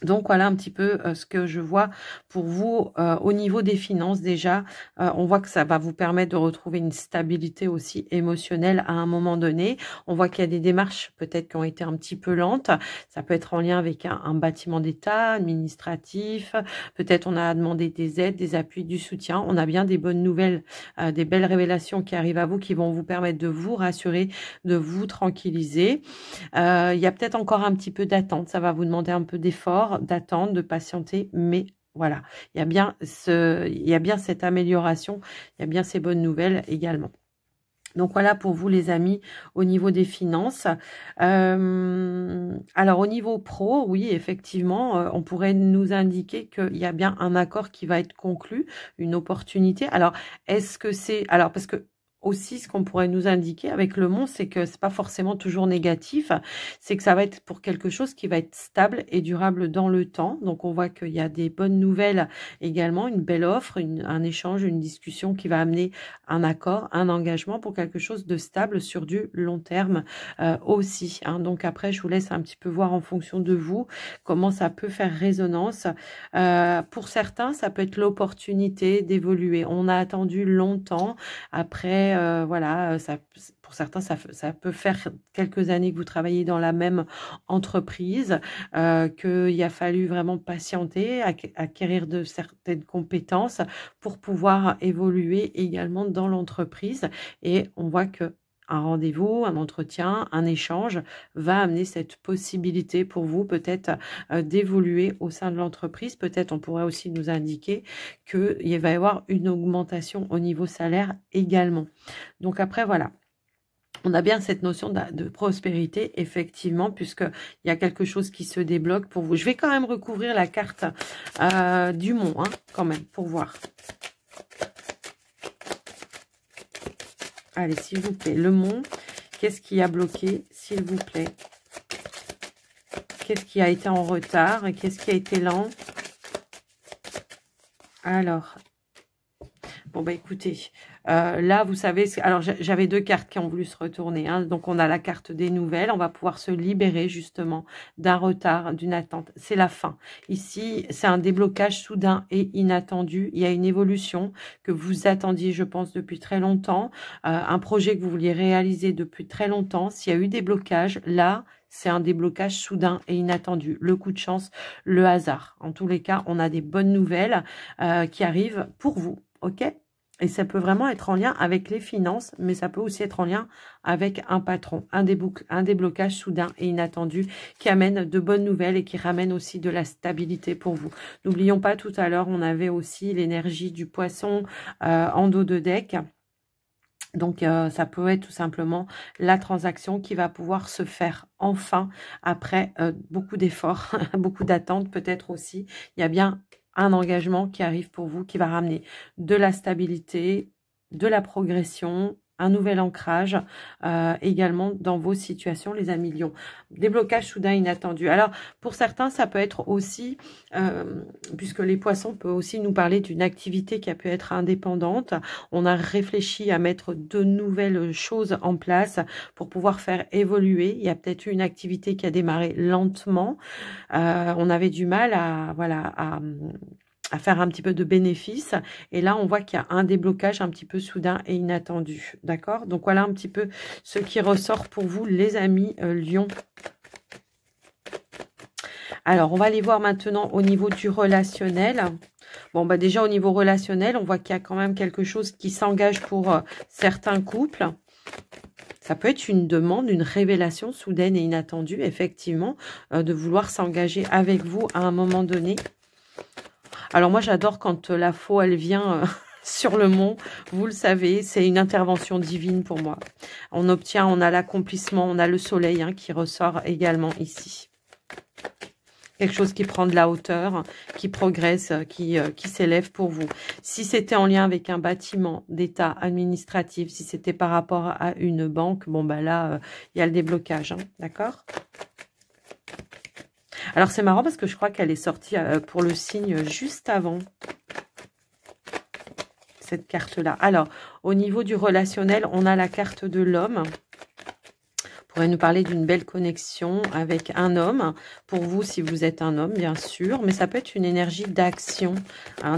Donc voilà un petit peu ce que je vois pour vous au niveau des finances déjà. On voit que ça va vous permettre de retrouver une stabilité aussi émotionnelle à un moment donné. On voit qu'il y a des démarches peut-être qui ont été un petit peu lentes. Ça peut être en lien avec un bâtiment d'État, administratif. Peut-être on a demandé des aides, des appuis, du soutien. On a bien des bonnes nouvelles, des belles révélations qui arrivent à vous qui vont vous permettre de vous rassurer, de vous tranquilliser. Il y a peut-être encore un petit peu d'attente. Ça va vous demander un peu d'effort, d'attendre, de patienter, mais voilà, il y a bien cette amélioration, il y a bien ces bonnes nouvelles également. Donc voilà pour vous les amis au niveau des finances. Alors au niveau pro, oui effectivement, on pourrait nous indiquer qu'il y a bien un accord qui va être conclu, une opportunité. Alors est-ce que c'est... Alors parce que aussi, ce qu'on pourrait nous indiquer avec le monde, c'est que c'est pas forcément toujours négatif, c'est que ça va être pour quelque chose qui va être stable et durable dans le temps. Donc, on voit qu'il y a des bonnes nouvelles également, une belle offre, un échange, une discussion qui va amener un accord, un engagement pour quelque chose de stable sur du long terme aussi. Hein. Donc, après, je vous laisse un petit peu voir en fonction de vous comment ça peut faire résonance. Pour certains, ça peut être l'opportunité d'évoluer. On a attendu longtemps. Après, voilà, pour certains, ça peut faire quelques années que vous travaillez dans la même entreprise, qu'il a fallu vraiment patienter, acquérir de certaines compétences pour pouvoir évoluer également dans l'entreprise. Et on voit que un rendez-vous, un entretien, un échange va amener cette possibilité pour vous peut-être d'évoluer au sein de l'entreprise. Peut-être on pourrait aussi nous indiquer qu'il va y avoir une augmentation au niveau salaire également. Donc après, voilà. On a bien cette notion de prospérité, effectivement, puisqu'il y a quelque chose qui se débloque pour vous. Je vais quand même recouvrir la carte du Mont, hein, quand même, pour voir. Allez, s'il vous plaît, le Mont, qu'est-ce qui a bloqué, s'il vous plaît? Qu'est-ce qui a été en retard et qu'est-ce qui a été lent? Alors, bon, bah écoutez, là, vous savez, alors j'avais deux cartes qui ont voulu se retourner. Hein, donc, on a la carte des nouvelles. On va pouvoir se libérer justement d'un retard, d'une attente. C'est la fin. Ici, c'est un déblocage soudain et inattendu. Il y a une évolution que vous attendiez, je pense, depuis très longtemps. Un projet que vous vouliez réaliser depuis très longtemps. S'il y a eu des blocages, là, c'est un déblocage soudain et inattendu. Le coup de chance, le hasard. En tous les cas, on a des bonnes nouvelles qui arrivent pour vous. OK ? Et ça peut vraiment être en lien avec les finances, mais ça peut aussi être en lien avec un patron, un déblocage soudain et inattendu qui amène de bonnes nouvelles et qui ramène aussi de la stabilité pour vous. N'oublions pas, tout à l'heure, on avait aussi l'énergie du poisson en dos de deck. Donc, ça peut être tout simplement la transaction qui va pouvoir se faire enfin après beaucoup d'efforts, beaucoup d'attentes peut-être aussi. Il y a bien un engagement qui arrive pour vous, qui va ramener de la stabilité, de la progression un nouvel ancrage également dans vos situations, les amis Lions. Déblocage soudain inattendu. Alors, pour certains, ça peut être aussi, puisque les poissons peuvent aussi nous parler d'une activité qui a pu être indépendante. On a réfléchi à mettre de nouvelles choses en place pour pouvoir faire évoluer. Il y a peut-être eu une activité qui a démarré lentement. On avait du mal à faire un petit peu de bénéfices. Et là, on voit qu'il y a un déblocage un petit peu soudain et inattendu. D'accord? Donc, voilà un petit peu ce qui ressort pour vous, les amis Lions. Alors, on va aller voir maintenant au niveau du relationnel. Bon, bah déjà, au niveau relationnel, on voit qu'il y a quand même quelque chose qui s'engage pour certains couples. Ça peut être une demande, une révélation soudaine et inattendue, effectivement, de vouloir s'engager avec vous à un moment donné. Alors moi, j'adore quand la faux, elle vient sur le mont. Vous le savez, c'est une intervention divine pour moi. On a l'accomplissement, on a le soleil qui ressort également ici. Quelque chose qui prend de la hauteur, qui progresse, qui s'élève pour vous. Si c'était en lien avec un bâtiment d'état administratif, si c'était par rapport à une banque, bon bah là, il y a le déblocage, d'accord ? Alors, c'est marrant parce que je crois qu'elle est sortie pour le signe juste avant cette carte-là. Alors, au niveau du relationnel, on a la carte de l'homme. On pourrait nous parler d'une belle connexion avec un homme. Pour vous, si vous êtes un homme, bien sûr. Mais ça peut être une énergie d'action.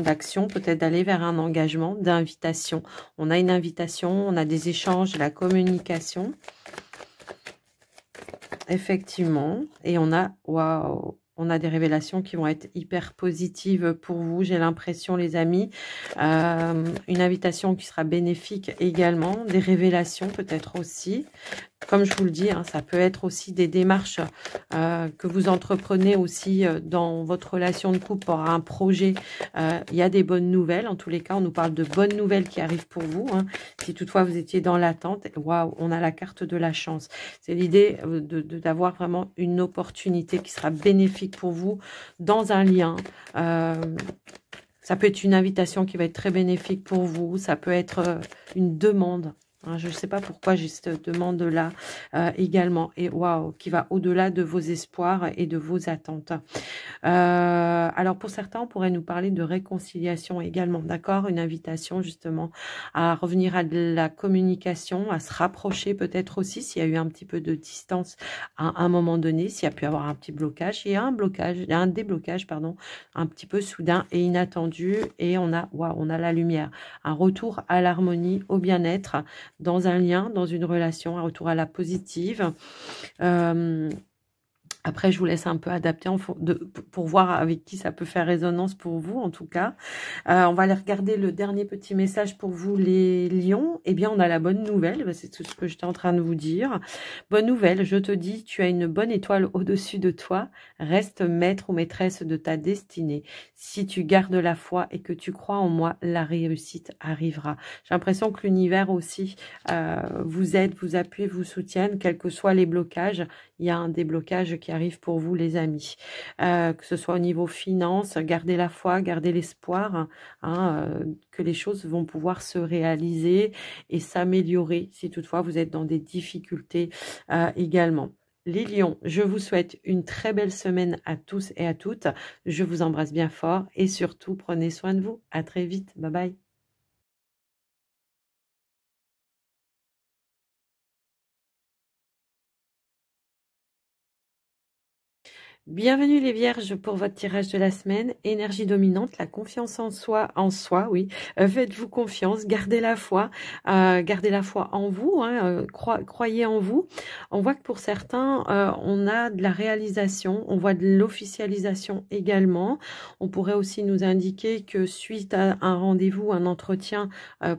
D'action, peut-être d'aller vers un engagement, d'invitation. On a une invitation, on a des échanges, de la communication. Effectivement, et on a, waouh, on a des révélations qui vont être hyper positives pour vous, j'ai l'impression, les amis. Une invitation qui sera bénéfique également, des révélations peut-être aussi. Comme je vous le dis, ça peut être aussi des démarches que vous entreprenez aussi dans votre relation de couple pour un projet. Il y a des bonnes nouvelles. En tous les cas, on nous parle de bonnes nouvelles qui arrivent pour vous. Si toutefois vous étiez dans l'attente, waouh, on a la carte de la chance. C'est l'idée d'avoir vraiment une opportunité qui sera bénéfique pour vous dans un lien. Ça peut être une invitation qui va être très bénéfique pour vous. Ça peut être une demande. Je ne sais pas pourquoi j'ai cette demande-là également. Et waouh, qui va au-delà de vos espoirs et de vos attentes. Alors, pour certains, on pourrait nous parler de réconciliation également. D'accord? Une invitation justement à revenir à de la communication, à se rapprocher peut-être aussi s'il y a eu un petit peu de distance à un moment donné, s'il y a pu avoir un petit blocage. Il y a un déblocage, pardon, un petit peu soudain et inattendu. Et on a la lumière. Un retour à l'harmonie, au bien-être, dans un lien, dans une relation, un retour à la positive. Après, je vous laisse un peu adapter pour voir avec qui ça peut faire résonance pour vous, en tout cas. On va aller regarder le dernier petit message pour vous, les lions. Eh bien, on a la bonne nouvelle. C'est tout ce que j'étais en train de vous dire. Bonne nouvelle, je te dis, tu as une bonne étoile au-dessus de toi. Reste maître ou maîtresse de ta destinée. Si tu gardes la foi et que tu crois en moi, la réussite arrivera. J'ai l'impression que l'univers aussi vous aide, vous appuie, vous soutienne, quels que soient les blocages. Il y a un déblocage qui arrive pour vous, les amis. Que ce soit au niveau finance, gardez la foi, gardez l'espoir que les choses vont pouvoir se réaliser et s'améliorer si toutefois vous êtes dans des difficultés également. Les lions, je vous souhaite une très belle semaine à tous et à toutes. Je vous embrasse bien fort et surtout, prenez soin de vous. À très vite. Bye bye. Bienvenue les vierges pour votre tirage de la semaine. Énergie dominante, la confiance en soi, oui. Faites-vous confiance, gardez la foi en vous, croyez en vous. On voit que pour certains, on a de la réalisation, on voit de l'officialisation également. On pourrait aussi nous indiquer que suite à un rendez-vous, un entretien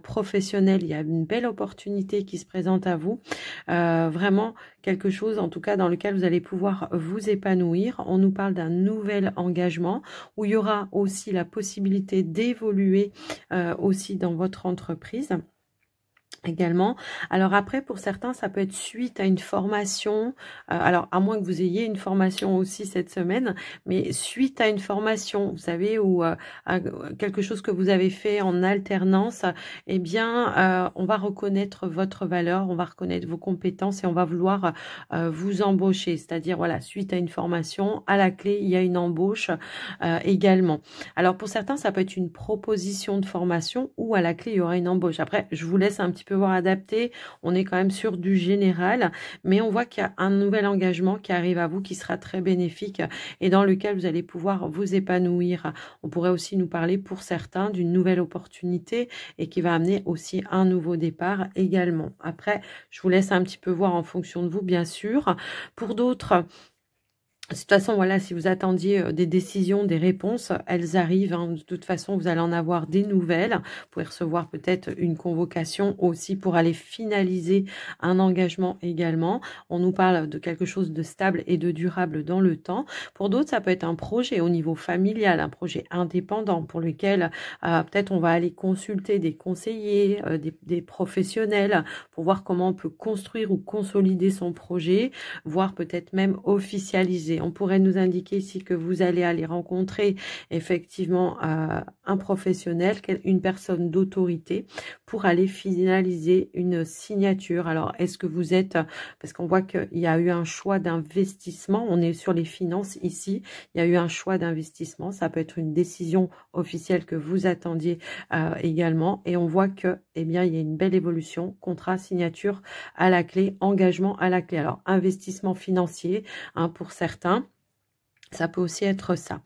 professionnel, il y a une belle opportunité qui se présente à vous. Vraiment quelque chose en tout cas dans lequel vous allez pouvoir vous épanouir. On nous parle d'un nouvel engagement où il y aura aussi la possibilité d'évoluer aussi dans votre entreprise. également. Alors après, pour certains, ça peut être suite à une formation. Alors, à moins que vous ayez une formation aussi cette semaine, mais suite à une formation, vous savez, ou à quelque chose que vous avez fait en alternance, eh bien, on va reconnaître votre valeur, on va reconnaître vos compétences et on va vouloir vous embaucher. C'est-à-dire, voilà, suite à une formation, à la clé, il y a une embauche également. Alors, pour certains, ça peut être une proposition de formation ou à la clé, il y aura une embauche. Après, je vous laisse un petit peu voir adapté. On est quand même sur du général, mais on voit qu'il y a un nouvel engagement qui arrive à vous, qui sera très bénéfique et dans lequel vous allez pouvoir vous épanouir. On pourrait aussi nous parler pour certains d'une nouvelle opportunité et qui va amener aussi un nouveau départ également. Après, je vous laisse un petit peu voir en fonction de vous, bien sûr. Pour d'autres, de toute façon, voilà, si vous attendiez des décisions, des réponses, elles arrivent. Hein. De toute façon, vous allez en avoir des nouvelles. Vous pouvez recevoir peut-être une convocation aussi pour aller finaliser un engagement également. On nous parle de quelque chose de stable et de durable dans le temps. Pour d'autres, ça peut être un projet au niveau familial, un projet indépendant pour lequel peut-être on va aller consulter des conseillers, des professionnels pour voir comment on peut construire ou consolider son projet, voire peut-être même officialiser. On pourrait nous indiquer ici que vous allez aller rencontrer effectivement un professionnel, une personne d'autorité pour aller finaliser une signature. Alors, est-ce que vous êtes, parce qu'on voit qu'il y a eu un choix d'investissement, on est sur les finances ici, il y a eu un choix d'investissement, ça peut être une décision officielle que vous attendiez également, et on voit que, eh bien, il y a une belle évolution, contrat, signature à la clé, engagement à la clé. Alors, investissement financier, hein, pour certains, ça peut aussi être ça.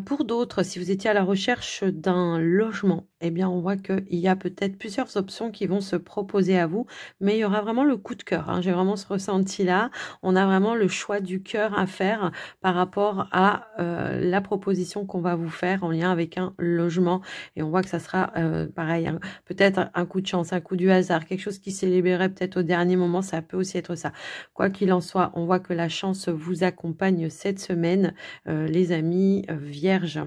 Pour d'autres, si vous étiez à la recherche d'un logement, eh bien, on voit qu'il y a peut-être plusieurs options qui vont se proposer à vous, mais il y aura vraiment le coup de cœur. Hein. J'ai vraiment ce ressenti-là. On a vraiment le choix du cœur à faire par rapport à la proposition qu'on va vous faire en lien avec un logement. Et on voit que ça sera pareil, hein, peut-être un coup de chance, un coup du hasard, quelque chose qui s'est libéré peut-être au dernier moment. Ça peut aussi être ça. Quoi qu'il en soit, on voit que la chance vous accompagne cette semaine, les amis vierges.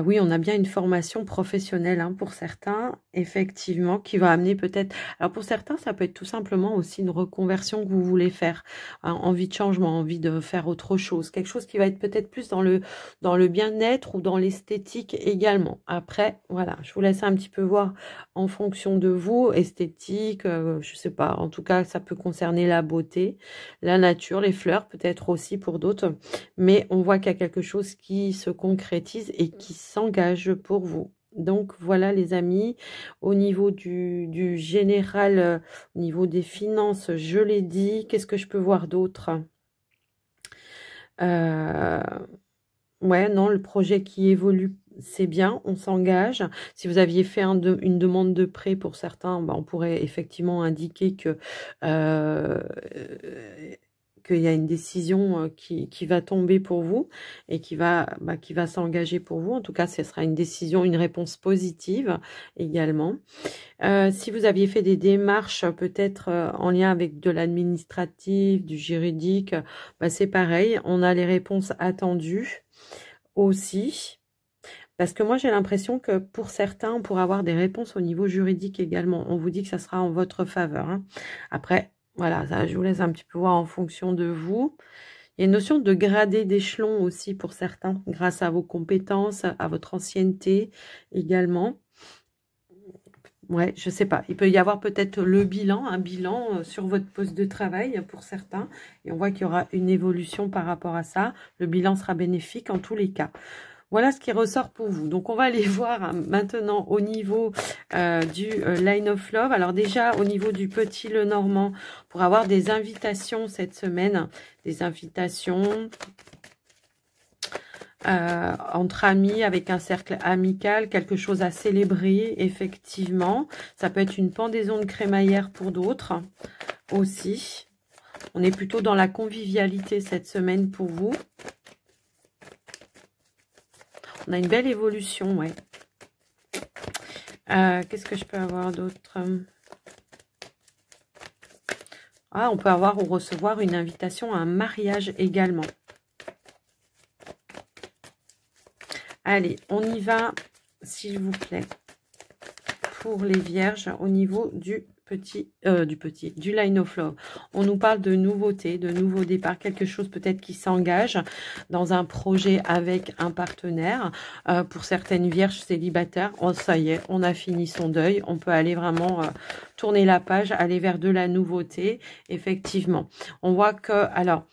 Oui, on a bien une formation professionnelle hein, pour certains, effectivement, qui va amener peut-être... Alors pour certains, ça peut être tout simplement aussi une reconversion que vous voulez faire, hein, envie de changement, envie de faire autre chose, quelque chose qui va être peut-être plus dans le bien-être ou dans l'esthétique également. Après, voilà, je vous laisse un petit peu voir en fonction de vous, esthétique, je sais pas, en tout cas, ça peut concerner la beauté, la nature, les fleurs, peut-être aussi pour d'autres, mais on voit qu'il y a quelque chose qui se concrétise et qui s'engage pour vous. Donc voilà les amis, au niveau du général, au niveau des finances, je l'ai dit. Qu'est-ce que je peux voir d'autre? Ouais, non, le projet qui évolue, c'est bien, on s'engage. Si vous aviez fait une demande de prêt pour certains, bah, on pourrait effectivement indiquer que qu'il y a une décision qui va tomber pour vous et qui va s'engager pour vous. En tout cas, ce sera une décision, une réponse positive également. Si vous aviez fait des démarches peut-être en lien avec de l'administratif, du juridique, bah, c'est pareil. On a les réponses attendues aussi. Parce que moi, j'ai l'impression que pour certains, on pourra avoir des réponses au niveau juridique également. On vous dit que ça sera en votre faveur. Hein. Après, voilà, ça, je vous laisse un petit peu voir en fonction de vous. Il y a une notion de gradé d'échelon aussi pour certains, grâce à vos compétences, à votre ancienneté également. Ouais, je sais pas. Il peut y avoir peut-être le bilan, un bilan sur votre poste de travail pour certains. Et on voit qu'il y aura une évolution par rapport à ça. Le bilan sera bénéfique en tous les cas. Voilà ce qui ressort pour vous. Donc, on va aller voir hein, maintenant au niveau du Line of Love. Alors déjà, au niveau du Petit Lenormand, pour avoir des invitations cette semaine, des invitations entre amis, avec un cercle amical, quelque chose à célébrer, effectivement. Ça peut être une pendaison de crémaillère pour d'autres aussi. On est plutôt dans la convivialité cette semaine pour vous. On a une belle évolution, ouais. Qu'est-ce que je peux avoir d'autre? Ah, on peut avoir ou recevoir une invitation à un mariage également. Allez, on y va, s'il vous plaît. pour les vierges au niveau du Line of Love. On nous parle de nouveautés, de nouveaux départs, quelque chose peut-être qui s'engage dans un projet avec un partenaire. Pour certaines vierges célibataires, ça y est, on a fini son deuil. On peut aller vraiment tourner la page, aller vers de la nouveauté. Effectivement, on voit que, alors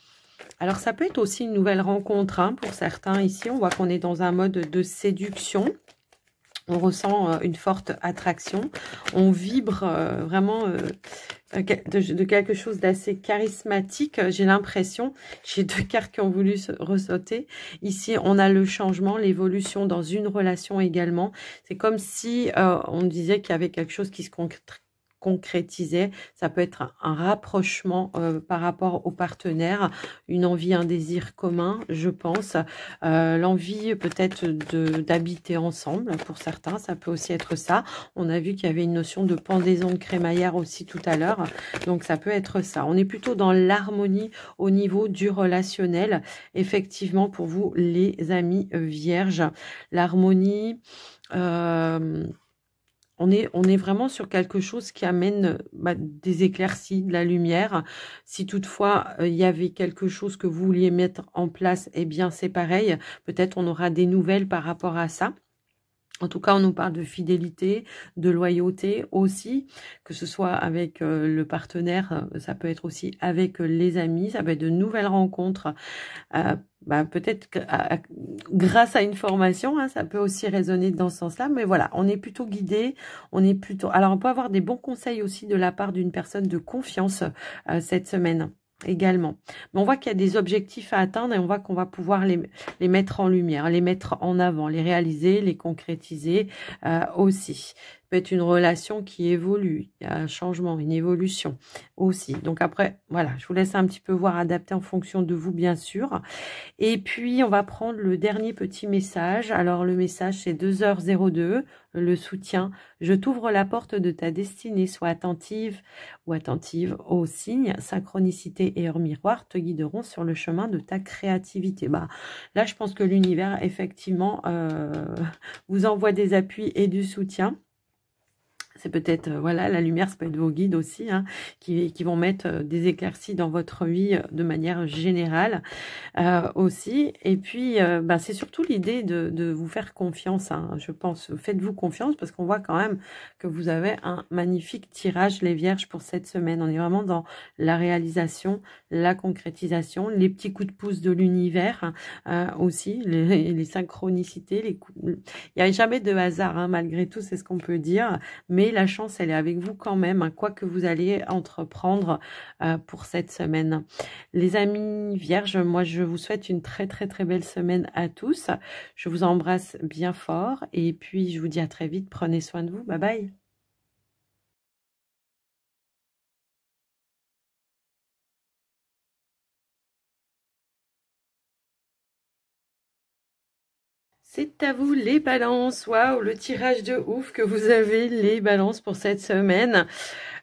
ça peut être aussi une nouvelle rencontre hein, pour certains ici. On voit qu'on est dans un mode de séduction. On ressent une forte attraction. On vibre vraiment de quelque chose d'assez charismatique. J'ai l'impression, j'ai deux cartes qui ont voulu ressauter. Ici, on a le changement, l'évolution dans une relation également. C'est comme si on disait qu'il y avait quelque chose qui se concrétisait. Ça peut être un rapprochement par rapport au partenaire, une envie, un désir commun, je pense. L'envie peut-être d'habiter ensemble, pour certains, ça peut aussi être ça. On a vu qu'il y avait une notion de pendaison de crémaillère aussi tout à l'heure, donc ça peut être ça. On est plutôt dans l'harmonie au niveau du relationnel, effectivement, pour vous les amis vierges. L'harmonie... On est vraiment sur quelque chose qui amène des éclaircies, de la lumière. Si toutefois, il y avait quelque chose que vous vouliez mettre en place, eh bien, c'est pareil. Peut-être on aura des nouvelles par rapport à ça. En tout cas, on nous parle de fidélité, de loyauté aussi, que ce soit avec le partenaire, ça peut être aussi avec les amis, ça peut être de nouvelles rencontres. Peut-être grâce à une formation, hein, ça peut aussi résonner dans ce sens-là. Mais voilà, on est plutôt guidé, on est plutôt... Alors, on peut avoir des bons conseils aussi de la part d'une personne de confiance cette semaine également. Mais on voit qu'il y a des objectifs à atteindre et on voit qu'on va pouvoir les mettre en lumière, les mettre en avant, les réaliser, les concrétiser aussi. Peut être une relation qui évolue, il y a un changement, une évolution aussi. Donc après, voilà, je vous laisse un petit peu voir, adapter en fonction de vous, bien sûr. Et puis, on va prendre le dernier petit message. Alors, le message, c'est 2h02, le soutien. Je t'ouvre la porte de ta destinée. Sois attentive ou attentive aux signes. Synchronicité et heure miroir te guideront sur le chemin de ta créativité. Là, je pense que l'univers, effectivement, vous envoie des appuis et du soutien. C'est peut-être, voilà, la lumière, ça peut être vos guides aussi, hein, qui vont mettre des éclaircies dans votre vie de manière générale aussi. Et puis, c'est surtout l'idée de vous faire confiance, hein, je pense. Faites-vous confiance parce qu'on voit quand même que vous avez un magnifique tirage, les vierges, pour cette semaine. On est vraiment dans la réalisation, la concrétisation, les petits coups de pouce de l'univers aussi, les synchronicités. Il n'y a jamais de hasard, hein, malgré tout, c'est ce qu'on peut dire. Mais la chance, elle est avec vous quand même, hein, quoi que vous allez entreprendre pour cette semaine. Les amis vierges, moi, je vous souhaite une très, très, très belle semaine à tous. Je vous embrasse bien fort et puis je vous dis à très vite. Prenez soin de vous. Bye bye. C'est à vous les balances. Waouh, le tirage de ouf que vous avez, les balances, pour cette semaine.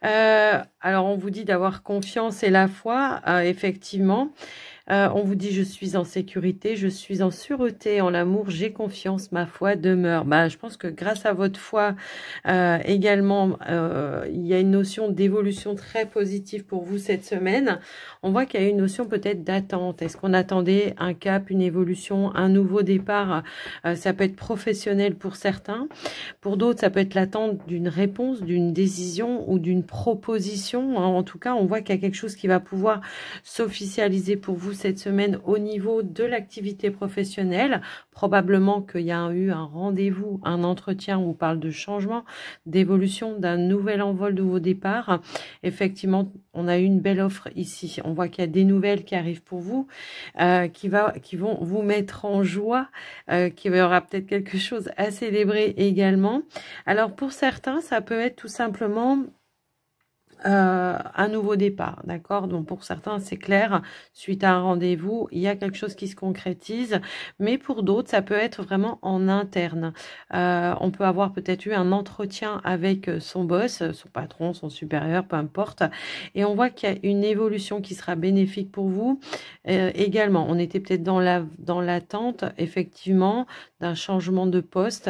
Alors, on vous dit d'avoir confiance et la foi, effectivement. On vous dit, je suis en sécurité, je suis en sûreté, en l'amour, j'ai confiance, ma foi demeure. Je pense que grâce à votre foi également, il y a une notion d'évolution très positive pour vous cette semaine. On voit qu'il y a une notion peut-être d'attente. Est-ce qu'on attendait un cap, une évolution, un nouveau départ? Ça peut être professionnel pour certains. Pour d'autres, ça peut être l'attente d'une réponse, d'une décision ou d'une proposition. En tout cas, on voit qu'il y a quelque chose qui va pouvoir s'officialiser pour vous cette semaine au niveau de l'activité professionnelle. Probablement qu'il y a eu un rendez-vous, un entretien où on parle de changement, d'évolution, d'un nouvel envol, de nouveau départ. Effectivement, on a eu une belle offre ici. On voit qu'il y a des nouvelles qui arrivent pour vous, qui vont vous mettre en joie, qu'il y aura peut-être quelque chose à célébrer également. Alors pour certains, ça peut être tout simplement un nouveau départ, d'accord? Donc pour certains, c'est clair, suite à un rendez-vous, il y a quelque chose qui se concrétise, mais pour d'autres, ça peut être vraiment en interne. On peut avoir peut-être eu un entretien avec son boss, son patron, son supérieur, peu importe, et on voit qu'il y a une évolution qui sera bénéfique pour vous. Également, on était peut-être dans l'attente, effectivement, d'un changement de poste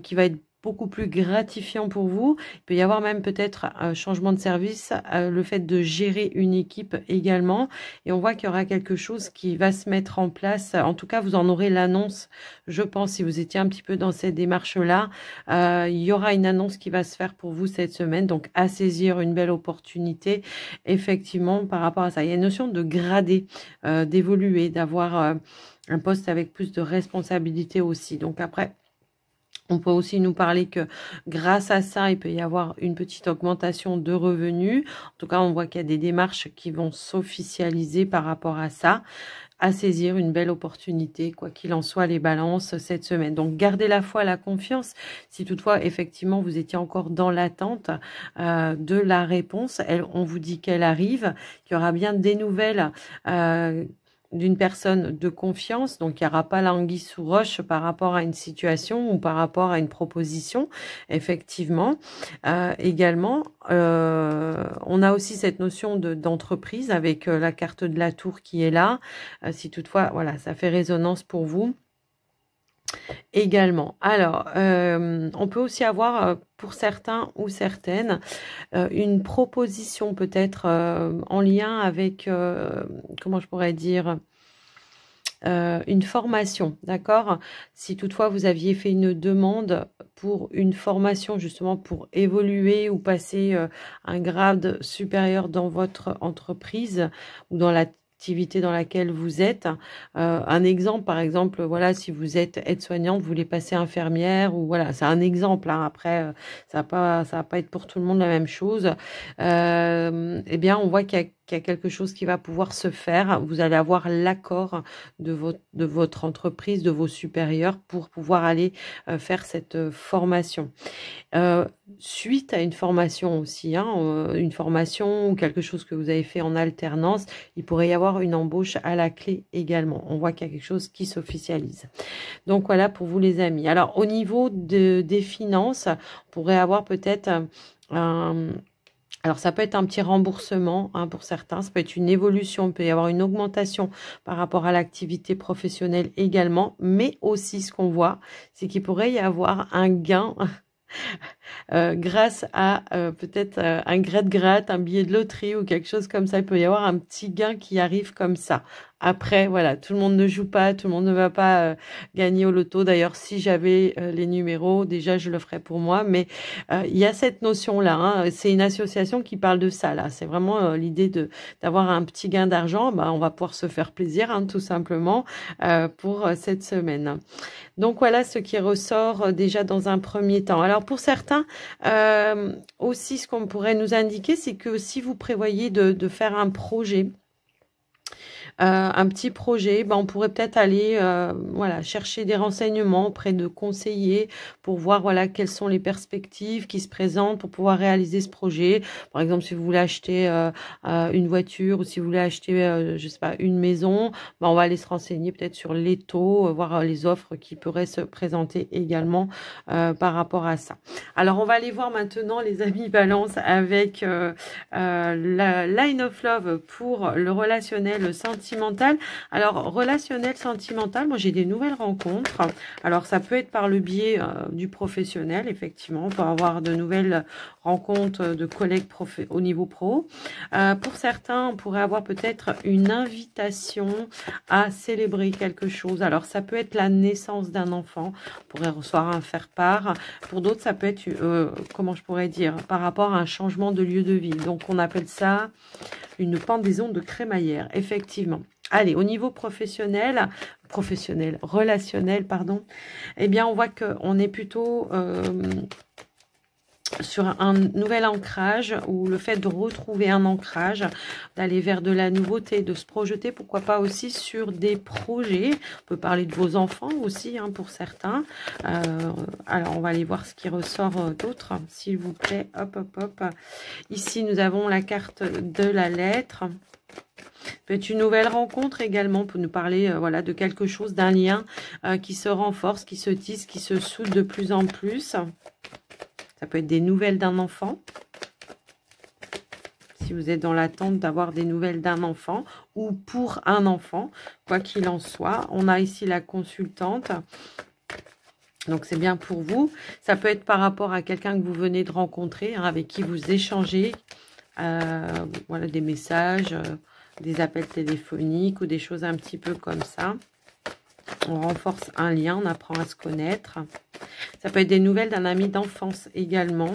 qui va être beaucoup plus gratifiant pour vous. Il peut y avoir même peut-être un changement de service, le fait de gérer une équipe également. Et on voit qu'il y aura quelque chose qui va se mettre en place. En tout cas, vous en aurez l'annonce, je pense, si vous étiez un petit peu dans cette démarche-là. Il y aura une annonce qui va se faire pour vous cette semaine. Donc, à saisir une belle opportunité, effectivement, par rapport à ça. Il y a une notion de grader, d'évoluer, d'avoir un poste avec plus de responsabilité aussi. Donc, après, on peut aussi nous parler que grâce à ça, il peut y avoir une petite augmentation de revenus. En tout cas, on voit qu'il y a des démarches qui vont s'officialiser par rapport à ça, à saisir une belle opportunité, quoi qu'il en soit, les balances cette semaine. Donc, gardez la foi, la confiance. Si toutefois, effectivement, vous étiez encore dans l'attente de la réponse, on vous dit qu'elle arrive, qu'il y aura bien des nouvelles d'une personne de confiance, donc il n'y aura pas l'anguille sous roche par rapport à une situation ou par rapport à une proposition, effectivement. Également, on a aussi cette notion d'entreprise avec la carte de la tour qui est là. Si toutefois, voilà, ça fait résonance pour vous. Également. Alors, on peut aussi avoir, pour certains ou certaines, une proposition peut-être en lien avec, comment je pourrais dire, une formation, d'accord? Si toutefois vous aviez fait une demande pour une formation justement pour évoluer ou passer un grade supérieur dans votre entreprise ou dans l'activité dans laquelle vous êtes. Un exemple, par exemple, voilà, si vous êtes aide-soignante, vous voulez passer infirmière ou voilà, c'est un exemple. Hein, après, ça va pas être pour tout le monde la même chose. Eh bien, on voit qu'il y a quelque chose qui va pouvoir se faire. Vous allez avoir l'accord de votre entreprise, de vos supérieurs pour pouvoir aller faire cette formation. Suite à une formation aussi, hein, une formation ou quelque chose que vous avez fait en alternance, il pourrait y avoir une embauche à la clé également. On voit qu'il y a quelque chose qui s'officialise. Donc voilà pour vous les amis. Alors au niveau des finances, on pourrait avoir peut-être alors, ça peut être un petit remboursement hein, pour certains, ça peut être une évolution, il peut y avoir une augmentation par rapport à l'activité professionnelle également, mais aussi ce qu'on voit, c'est qu'il pourrait y avoir un gain grâce à peut-être un grade, un billet de loterie ou quelque chose comme ça. Il peut y avoir un petit gain qui arrive comme ça. Après, voilà, tout le monde ne joue pas, tout le monde ne va pas gagner au loto. D'ailleurs, si j'avais les numéros, déjà, je le ferais pour moi. Mais il y a cette notion-là. Hein. C'est une association qui parle de ça, là. C'est vraiment l'idée d'avoir un petit gain d'argent. Bah, on va pouvoir se faire plaisir, hein, tout simplement, pour cette semaine. Donc, voilà ce qui ressort déjà dans un premier temps. Alors, pour certains, aussi, ce qu'on pourrait nous indiquer, c'est que si vous prévoyez de faire un projet, un petit projet, ben, on pourrait peut-être aller voilà, chercher des renseignements auprès de conseillers pour voir voilà, quelles sont les perspectives qui se présentent pour pouvoir réaliser ce projet. Par exemple, si vous voulez acheter une voiture ou si vous voulez acheter, je sais pas, une maison, ben, on va aller se renseigner peut-être sur les taux, voir les offres qui pourraient se présenter également par rapport à ça. Alors, on va aller voir maintenant les amis balance avec la line of love pour le relationnel sentimental. Alors, relationnel sentimental, moi j'ai des nouvelles rencontres. Alors, ça peut être par le biais du professionnel, effectivement. On peut avoir de nouvelles rencontres de collègues au niveau pro. Pour certains, on pourrait avoir peut-être une invitation à célébrer quelque chose. Alors, ça peut être la naissance d'un enfant. On pourrait recevoir un faire-part. Pour d'autres, ça peut être, comment je pourrais dire, par rapport à un changement de lieu de vie. Donc, on appelle ça une pendaison de crémaillère, effectivement. Allez, au niveau relationnel, pardon, eh bien, on voit qu'on est plutôt sur un nouvel ancrage ou le fait de retrouver un ancrage, d'aller vers de la nouveauté, de se projeter, pourquoi pas aussi sur des projets. On peut parler de vos enfants aussi hein, pour certains. Alors, on va aller voir ce qui ressort d'autre, s'il vous plaît. Hop, hop, hop. Ici, nous avons la carte de la lettre. Peut être une nouvelle rencontre également pour nous parler voilà, de quelque chose, d'un lien qui se renforce, qui se tisse, qui se soude de plus en plus. Ça peut être des nouvelles d'un enfant. Si vous êtes dans l'attente d'avoir des nouvelles d'un enfant ou pour un enfant, quoi qu'il en soit. On a ici la consultante. Donc, c'est bien pour vous. Ça peut être par rapport à quelqu'un que vous venez de rencontrer, hein, avec qui vous échangez. Voilà, des messages, des appels téléphoniques ou des choses un petit peu comme ça. On renforce un lien, on apprend à se connaître. Ça peut être des nouvelles d'un ami d'enfance également.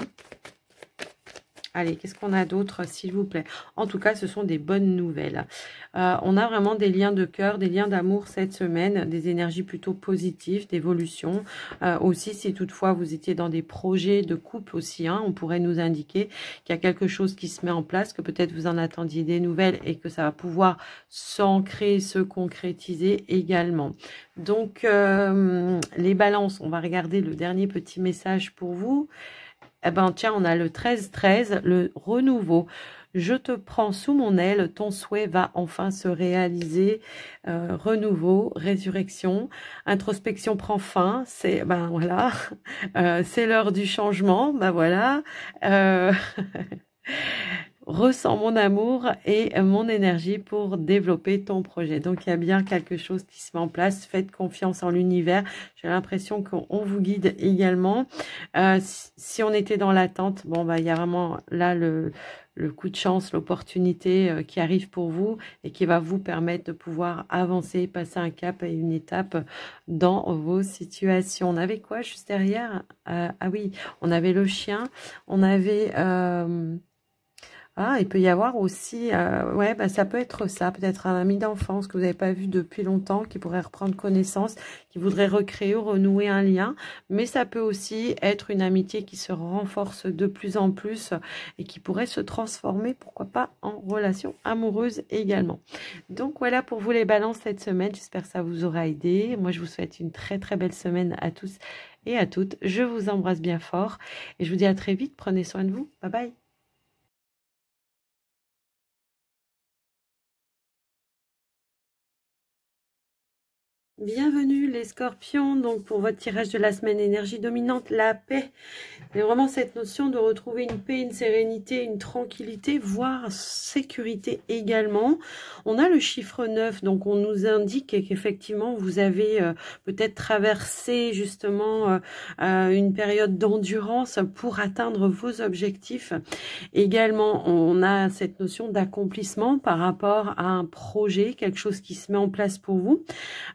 Allez, qu'est-ce qu'on a d'autre, s'il vous plaît? En tout cas, ce sont des bonnes nouvelles. On a vraiment des liens de cœur, des liens d'amour cette semaine, des énergies plutôt positives, d'évolution. Aussi, si toutefois vous étiez dans des projets de couple aussi, hein, on pourrait nous indiquer qu'il y a quelque chose qui se met en place, que peut-être vous en attendiez des nouvelles et que ça va pouvoir s'ancrer, se concrétiser également. Donc, les balances, on va regarder le dernier petit message pour vous. Eh ben, tiens, on a le 13-13, le renouveau. Je te prends sous mon aile, ton souhait va enfin se réaliser. Renouveau, résurrection, introspection prend fin. C'est, ben voilà, c'est l'heure du changement. Ben voilà. Ressens mon amour et mon énergie pour développer ton projet. Donc, il y a bien quelque chose qui se met en place. Faites confiance en l'univers. J'ai l'impression qu'on vous guide également. Si on était dans l'attente, bon, bah, il y a vraiment là le coup de chance, l'opportunité qui arrive pour vous et qui va vous permettre de pouvoir avancer, passer un cap et une étape dans vos situations. On avait quoi juste derrière? Ah oui, on avait le chien, on avait... Ah, il peut y avoir aussi, ouais, bah, ça peut être ça, peut-être un ami d'enfance que vous n'avez pas vu depuis longtemps, qui pourrait reprendre connaissance, qui voudrait recréer ou renouer un lien, mais ça peut aussi être une amitié qui se renforce de plus en plus et qui pourrait se transformer, pourquoi pas, en relation amoureuse également. Donc voilà pour vous les balances cette semaine, j'espère que ça vous aura aidé. Moi, je vous souhaite une très très belle semaine à tous et à toutes. Je vous embrasse bien fort et je vous dis à très vite, prenez soin de vous, bye bye. Bienvenue les scorpions, donc pour votre tirage de la semaine, énergie dominante, la paix. Mais vraiment cette notion de retrouver une paix, une sérénité, une tranquillité, voire sécurité également. On a le chiffre 9, donc on nous indique qu'effectivement vous avez peut-être traversé justement une période d'endurance pour atteindre vos objectifs. Également, on a cette notion d'accomplissement par rapport à un projet, quelque chose qui se met en place pour vous.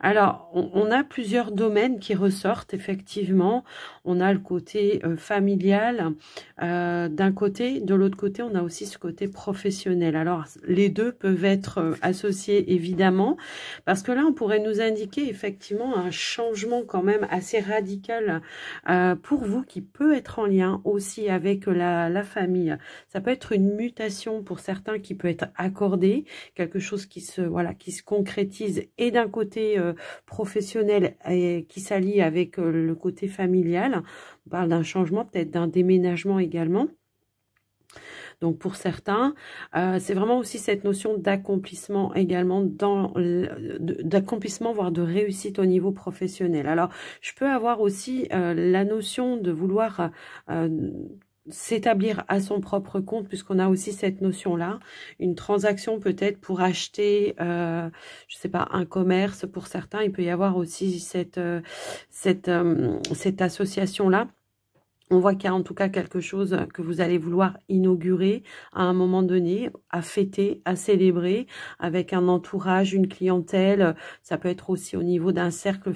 Alors, on a plusieurs domaines qui ressortent, effectivement. On a le côté familial d'un côté. De l'autre côté, on a aussi ce côté professionnel. Alors, les deux peuvent être associés, évidemment, parce que là, on pourrait nous indiquer, effectivement, un changement quand même assez radical pour vous, qui peut être en lien aussi avec la famille. Ça peut être une mutation pour certains qui peut être accordée, quelque chose qui se, voilà, qui se concrétise, et d'un côté professionnel et qui s'allie avec le côté familial. On parle d'un changement, peut-être d'un déménagement également. Donc pour certains, c'est vraiment aussi cette notion d'accomplissement également, d'accomplissement voire de réussite au niveau professionnel. Alors je peux avoir aussi la notion de vouloir s'établir à son propre compte, puisqu'on a aussi cette notion-là, une transaction peut-être pour acheter, je sais pas, un commerce. Pour certains, il peut y avoir aussi cette association-là. On voit qu'il y a en tout cas quelque chose que vous allez vouloir inaugurer à un moment donné, à fêter, à célébrer, avec un entourage, une clientèle. Ça peut être aussi au niveau d'un cercle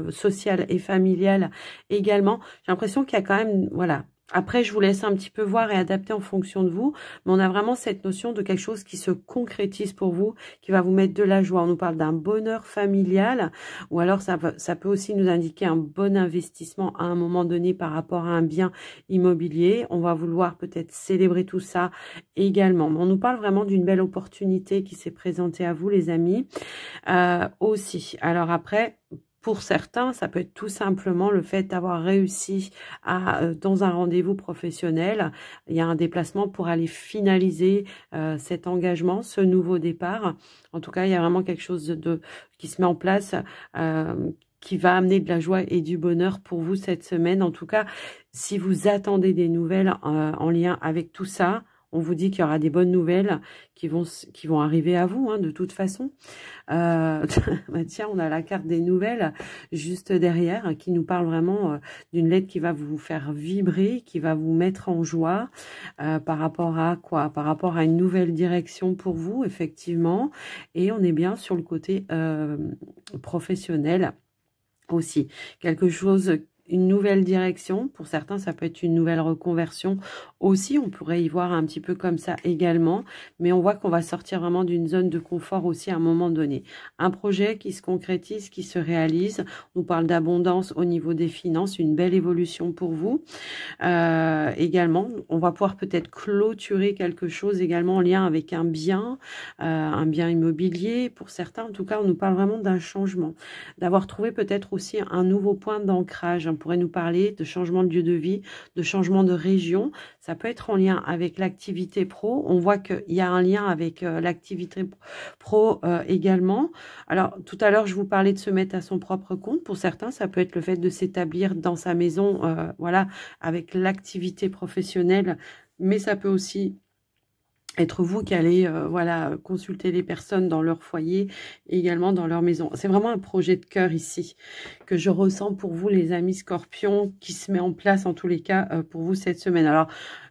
social et familial également. J'ai l'impression qu'il y a quand même, voilà. Après, je vous laisse un petit peu voir et adapter en fonction de vous, mais on a vraiment cette notion de quelque chose qui se concrétise pour vous, qui va vous mettre de la joie. On nous parle d'un bonheur familial, ou alors ça peut aussi nous indiquer un bon investissement à un moment donné par rapport à un bien immobilier. On va vouloir peut-être célébrer tout ça également. Mais on nous parle vraiment d'une belle opportunité qui s'est présentée à vous, les amis, aussi. Alors après, pour certains, ça peut être tout simplement le fait d'avoir réussi dans un rendez-vous professionnel. Il y a un déplacement pour aller finaliser cet engagement, ce nouveau départ. En tout cas, il y a vraiment quelque chose qui se met en place, qui va amener de la joie et du bonheur pour vous cette semaine. En tout cas, si vous attendez des nouvelles en lien avec tout ça, On vous dit qu'il y aura des bonnes nouvelles qui vont arriver à vous, hein, de toute façon. Bah tiens, on a la carte des nouvelles juste derrière, qui nous parle vraiment d'une lettre qui va vous faire vibrer, qui va vous mettre en joie, par rapport à quoi? Par rapport à une nouvelle direction pour vous, effectivement. Et on est bien sur le côté professionnel aussi. Quelque chose, une nouvelle direction. Pour certains, ça peut être une nouvelle reconversion aussi. On pourrait y voir un petit peu comme ça également. Mais on voit qu'on va sortir vraiment d'une zone de confort aussi à un moment donné. Un projet qui se concrétise, qui se réalise. On nous parle d'abondance au niveau des finances. Une belle évolution pour vous. Également, on va pouvoir peut-être clôturer quelque chose également en lien avec un bien immobilier. Pour certains, en tout cas, on nous parle vraiment d'un changement. D'avoir trouvé peut-être aussi un nouveau point d'ancrage. On pourrait nous parler de changement de lieu de vie, de changement de région. Ça peut être en lien avec l'activité pro. On voit qu'il y a un lien avec l'activité pro également. Alors, tout à l'heure, je vous parlais de se mettre à son propre compte. Pour certains, ça peut être le fait de s'établir dans sa maison, voilà, avec l'activité professionnelle. Mais ça peut aussi être vous qui allez voilà, consulter les personnes dans leur foyer et également dans leur maison. C'est vraiment un projet de cœur ici que je ressens pour vous, les amis scorpions, qui se met en place en tous les cas pour vous cette semaine. Alors,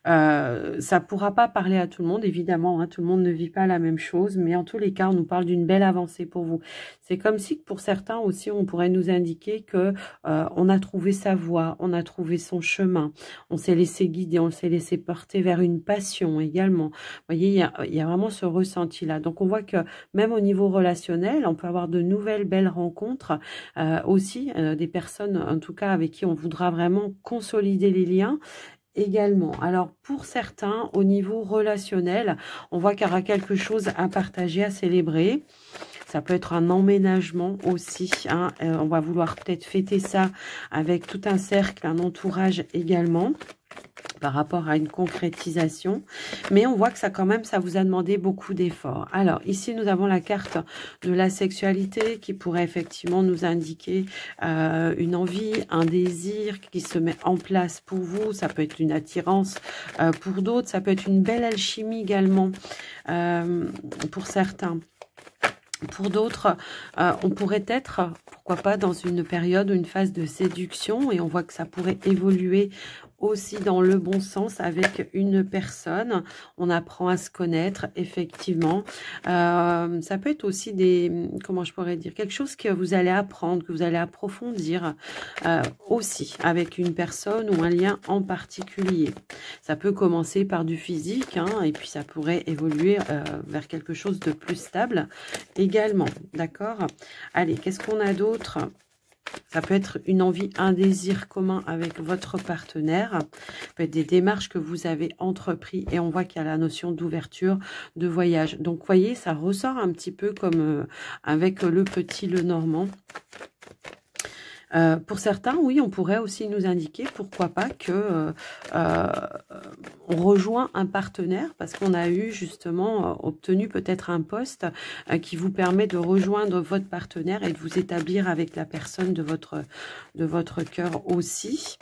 ça pourra pas parler à tout le monde, évidemment, hein, tout le monde ne vit pas la même chose, mais en tous les cas, on nous parle d'une belle avancée pour vous. C'est comme si pour certains aussi, on pourrait nous indiquer que on a trouvé sa voie, on a trouvé son chemin, on s'est laissé guider, on s'est laissé porter vers une passion également. Vous voyez, il y a vraiment ce ressenti-là. Donc, on voit que même au niveau relationnel, on peut avoir de nouvelles belles rencontres aussi, des personnes, en tout cas, avec qui on voudra vraiment consolider les liens également. Alors, pour certains, au niveau relationnel, on voit qu'il y aura quelque chose à partager, à célébrer. Ça peut être un emménagement aussi, hein. On va vouloir peut-être fêter ça avec tout un cercle, un entourage également, par rapport à une concrétisation. Mais on voit que ça, quand même, ça vous a demandé beaucoup d'efforts. Alors, ici, nous avons la carte de la sexualité qui pourrait effectivement nous indiquer une envie, un désir qui se met en place pour vous. Ça peut être une attirance pour d'autres. Ça peut être une belle alchimie également pour certains. Pour d'autres, on pourrait être, pourquoi pas, dans une période ou une phase de séduction, et on voit que ça pourrait évoluer aussi dans le bon sens avec une personne. On apprend à se connaître, effectivement. Ça peut être aussi comment je pourrais dire, quelque chose que vous allez apprendre, que vous allez approfondir aussi avec une personne ou un lien en particulier. Ça peut commencer par du physique, hein, et puis ça pourrait évoluer vers quelque chose de plus stable également. D'accord? Allez, qu'est-ce qu'on a d'autre? Ça peut être une envie, un désir commun avec votre partenaire. Ça peut être des démarches que vous avez entreprises. Et on voit qu'il y a la notion d'ouverture, de voyage. Donc, vous voyez, ça ressort un petit peu comme avec le petit Lenormand. Pour certains, oui, on pourrait aussi nous indiquer, pourquoi pas, que on rejoint un partenaire parce qu'on a eu justement obtenu peut-être un poste qui vous permet de rejoindre votre partenaire et de vous établir avec la personne de votre cœur aussi.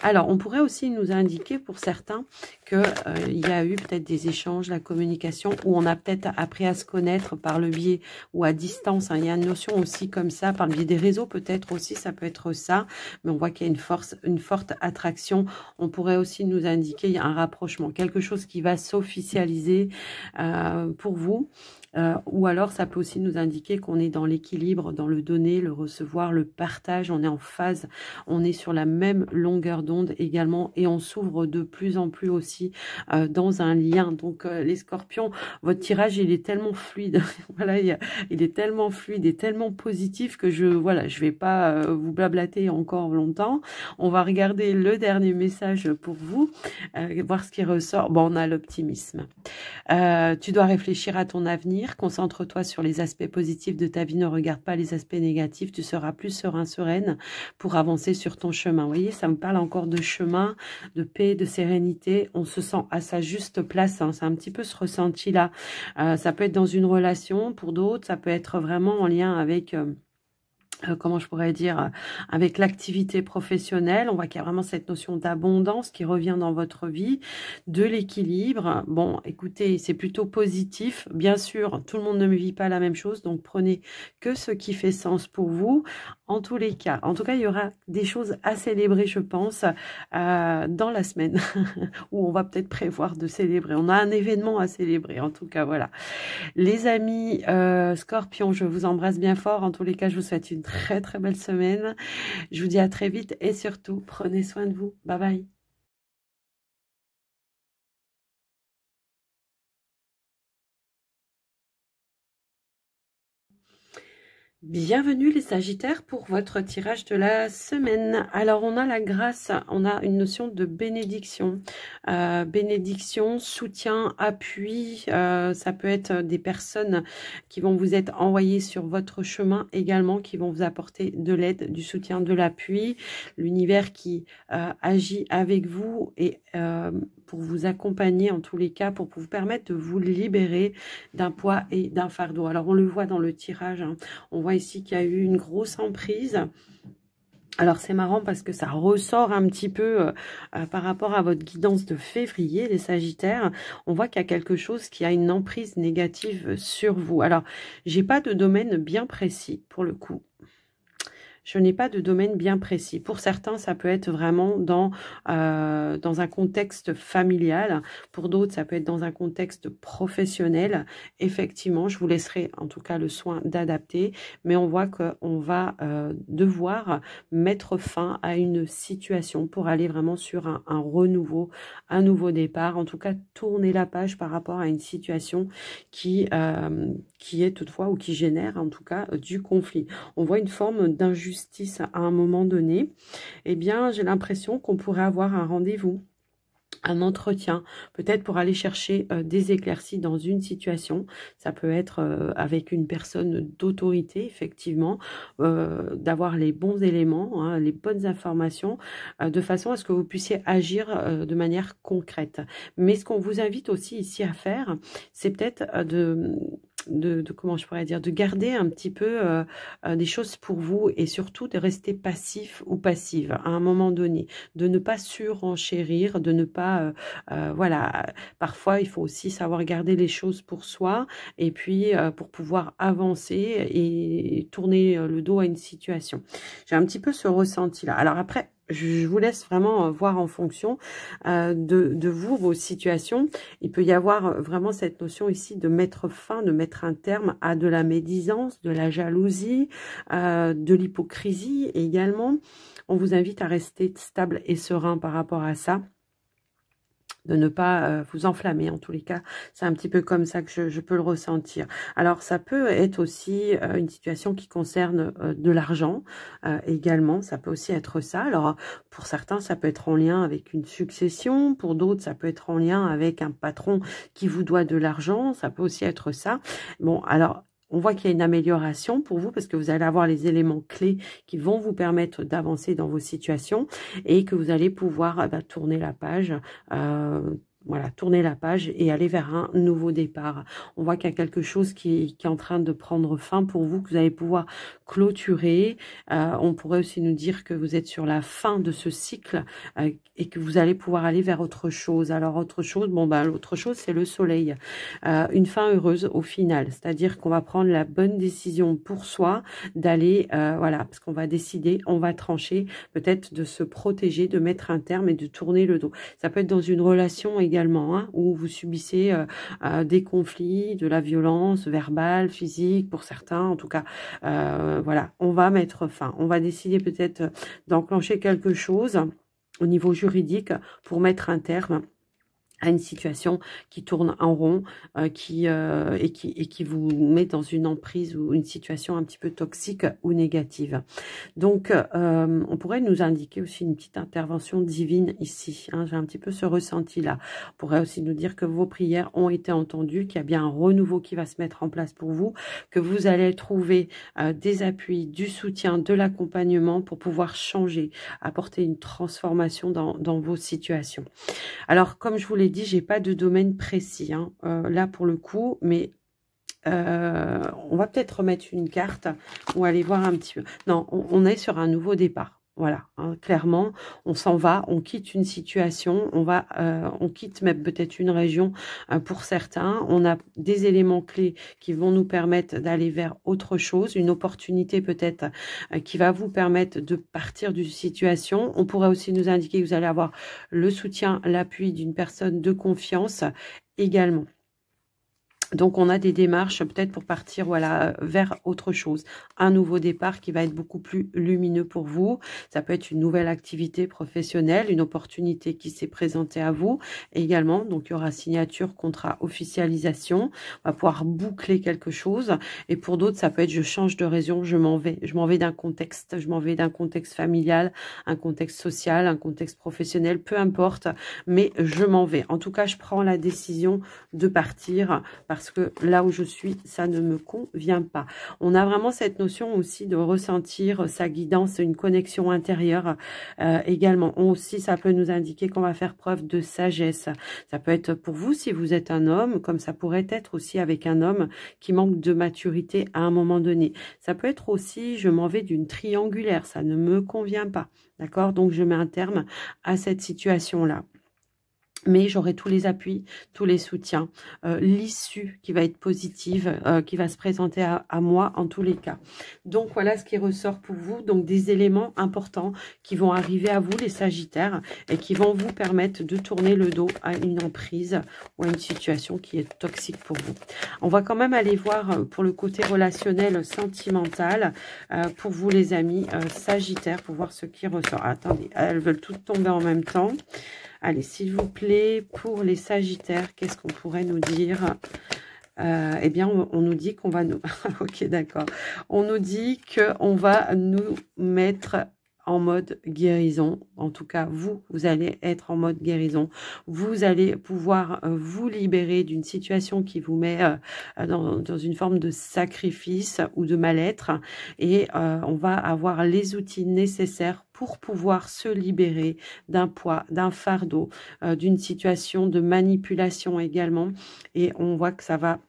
Alors, on pourrait aussi nous indiquer pour certains qu'il y a eu peut-être des échanges, la communication, où on a peut-être appris à se connaître par le biais ou à distance. Hein. Il y a une notion aussi comme ça, par le biais des réseaux peut-être aussi, ça peut être ça. Mais on voit qu'il y a une forte attraction. On pourrait aussi nous indiquer un rapprochement, quelque chose qui va s'officialiser pour vous. Ou alors, ça peut aussi nous indiquer qu'on est dans l'équilibre, dans le donner, le recevoir, le partage. On est en phase, on est sur la même longueur d'onde également. Et on s'ouvre de plus en plus aussi dans un lien. Donc, les scorpions, votre tirage, il est tellement fluide. Voilà, il est tellement fluide et tellement positif que je vais pas vous blablater encore longtemps. On va regarder le dernier message pour vous, voir ce qui ressort. Bon, on a l'optimisme. Tu dois réfléchir à ton avenir. Concentre-toi sur les aspects positifs de ta vie. Ne regarde pas les aspects négatifs. Tu seras plus serein, sereine pour avancer sur ton chemin. Vous voyez, ça me parle encore de chemin, de paix, de sérénité. On se sent à sa juste place. Hein. C'est un petit peu ce ressenti-là. Ça peut être dans une relation pour d'autres. Ça peut être vraiment en lien avec comment je pourrais dire, avec l'activité professionnelle. On voit qu'il y a vraiment cette notion d'abondance qui revient dans votre vie, de l'équilibre. Bon, écoutez, c'est plutôt positif. Bien sûr, tout le monde ne vit pas la même chose, donc prenez que ce qui fait sens pour vous. En tous les cas, en tout cas, il y aura des choses à célébrer, je pense, dans la semaine, où on va peut-être prévoir de célébrer. On a un événement à célébrer, en tout cas, voilà. Les amis Scorpion, je vous embrasse bien fort. En tous les cas, je vous souhaite une très très belle semaine. Je vous dis à très vite et surtout, prenez soin de vous. Bye bye. Bienvenue les Sagittaires pour votre tirage de la semaine. Alors on a la grâce, on a une notion de bénédiction. Bénédiction, soutien, appui, ça peut être des personnes qui vont vous être envoyées sur votre chemin également, qui vont vous apporter de l'aide, du soutien, de l'appui. L'univers qui agit avec vous et pour vous accompagner en tous les cas, pour vous permettre de vous libérer d'un poids et d'un fardeau. Alors on le voit dans le tirage, hein. On voit ici qu'il y a eu une grosse emprise. Alors c'est marrant parce que ça ressort un petit peu par rapport à votre guidance de février, les Sagittaires. On voit qu'il y a quelque chose qui a une emprise négative sur vous. Alors, j'ai pas de domaine bien précis pour le coup. Je n'ai pas de domaine bien précis. Pour certains, ça peut être vraiment dans un contexte familial. Pour d'autres, ça peut être dans un contexte professionnel. Effectivement, je vous laisserai en tout cas le soin d'adapter. Mais on voit qu'on va devoir mettre fin à une situation pour aller vraiment sur un renouveau, un nouveau départ. En tout cas, tourner la page par rapport à une situation qui est toutefois ou qui génère en tout cas du conflit. On voit une forme d'injustice à un moment donné. Eh bien, j'ai l'impression qu'on pourrait avoir un rendez-vous, un entretien, peut-être pour aller chercher des éclaircies dans une situation. Ça peut être avec une personne d'autorité, effectivement, d'avoir les bons éléments, hein, les bonnes informations, de façon à ce que vous puissiez agir de manière concrète. Mais ce qu'on vous invite aussi ici à faire, c'est peut-être comment je pourrais dire, de garder un petit peu des choses pour vous et surtout de rester passif ou passive à un moment donné, de ne pas surenchérir, de ne pas, voilà, parfois il faut aussi savoir garder les choses pour soi et puis pour pouvoir avancer et tourner le dos à une situation. J'ai un petit peu ce ressenti-là. Alors après, je vous laisse vraiment voir en fonction de vous, vos situations. Il peut y avoir vraiment cette notion ici de mettre fin, de mettre un terme à de la médisance, de la jalousie, de l'hypocrisie également. On vous invite à rester stable et serein par rapport à ça, de ne pas vous enflammer. En tous les cas, c'est un petit peu comme ça que je peux le ressentir. Alors, ça peut être aussi une situation qui concerne de l'argent également. Ça peut aussi être ça. Alors, pour certains, ça peut être en lien avec une succession. Pour d'autres, ça peut être en lien avec un patron qui vous doit de l'argent. Ça peut aussi être ça. Bon, alors, on voit qu'il y a une amélioration pour vous parce que vous allez avoir les éléments clés qui vont vous permettre d'avancer dans vos situations et que vous allez pouvoir tourner la page, voilà, tourner la page et aller vers un nouveau départ. On voit qu'il y a quelque chose qui est en train de prendre fin pour vous, que vous allez pouvoir clôturer. On pourrait aussi nous dire que vous êtes sur la fin de ce cycle et que vous allez pouvoir aller vers autre chose. Alors, autre chose, bon, ben, l'autre chose, c'est le soleil. Une fin heureuse au final, c'est-à-dire qu'on va prendre la bonne décision pour soi d'aller, voilà, parce qu'on va décider, on va trancher, peut-être de se protéger, de mettre un terme et de tourner le dos. Ça peut être dans une relation également, hein, où vous subissez des conflits, de la violence verbale, physique, pour certains, en tout cas, voilà, on va mettre fin. On va décider peut-être d'enclencher quelque chose au niveau juridique pour mettre un terme à une situation qui tourne en rond, et qui vous met dans une emprise ou une situation un petit peu toxique ou négative. Donc, on pourrait nous indiquer aussi une petite intervention divine ici. Hein, j'ai un petit peu ce ressenti-là. On pourrait aussi nous dire que vos prières ont été entendues, qu'il y a bien un renouveau qui va se mettre en place pour vous, que vous allez trouver des appuis, du soutien, de l'accompagnement pour pouvoir changer, apporter une transformation dans vos situations. Alors, comme je vous l'ai dit, j'ai pas de domaine précis, hein, là pour le coup, mais on va peut-être remettre une carte ou aller voir un petit peu. Non, on est sur un nouveau départ. Voilà, hein, clairement, on s'en va, on quitte une situation, on quitte même peut-être une région pour certains. On a des éléments clés qui vont nous permettre d'aller vers autre chose, une opportunité peut-être qui va vous permettre de partir d'une situation. On pourrait aussi nous indiquer que vous allez avoir le soutien, l'appui d'une personne de confiance également. Donc, on a des démarches peut-être pour partir voilà, vers autre chose. Un nouveau départ qui va être beaucoup plus lumineux pour vous. Ça peut être une nouvelle activité professionnelle, une opportunité qui s'est présentée à vous également. Donc, il y aura signature, contrat, officialisation. On va pouvoir boucler quelque chose. Et pour d'autres, ça peut être je change de région, je m'en vais. Je m'en vais d'un contexte. Je m'en vais d'un contexte familial, un contexte social, un contexte professionnel, peu importe. Mais je m'en vais. En tout cas, je prends la décision de partir parce que là où je suis, ça ne me convient pas. On a vraiment cette notion aussi de ressentir sa guidance, une connexion intérieure également. Aussi, ça peut nous indiquer qu'on va faire preuve de sagesse. Ça peut être pour vous si vous êtes un homme, comme ça pourrait être aussi avec un homme qui manque de maturité à un moment donné. Ça peut être aussi, je m'en vais d'une triangulaire, ça ne me convient pas. D'accord? Donc, je mets un terme à cette situation-là. Mais j'aurai tous les appuis, tous les soutiens, l'issue qui va être positive, qui va se présenter à moi en tous les cas. Donc voilà ce qui ressort pour vous, donc des éléments importants qui vont arriver à vous les Sagittaires et qui vont vous permettre de tourner le dos à une emprise ou à une situation qui est toxique pour vous. On va quand même aller voir pour le côté relationnel, sentimental, pour vous les amis Sagittaires, pour voir ce qui ressort. Attendez, elles veulent toutes tomber en même temps. Allez, s'il vous plaît, pour les Sagittaires, qu'est-ce qu'on pourrait nous dire? Eh bien, on nous dit qu'on va nous... ok, d'accord. On nous dit qu'on va nous mettre en mode guérison. En tout cas, vous allez être en mode guérison. Vous allez pouvoir vous libérer d'une situation qui vous met dans une forme de sacrifice ou de mal-être. Et on va avoir les outils nécessaires pour pouvoir se libérer d'un poids, d'un fardeau, d'une situation de manipulation également. Et on voit que ça va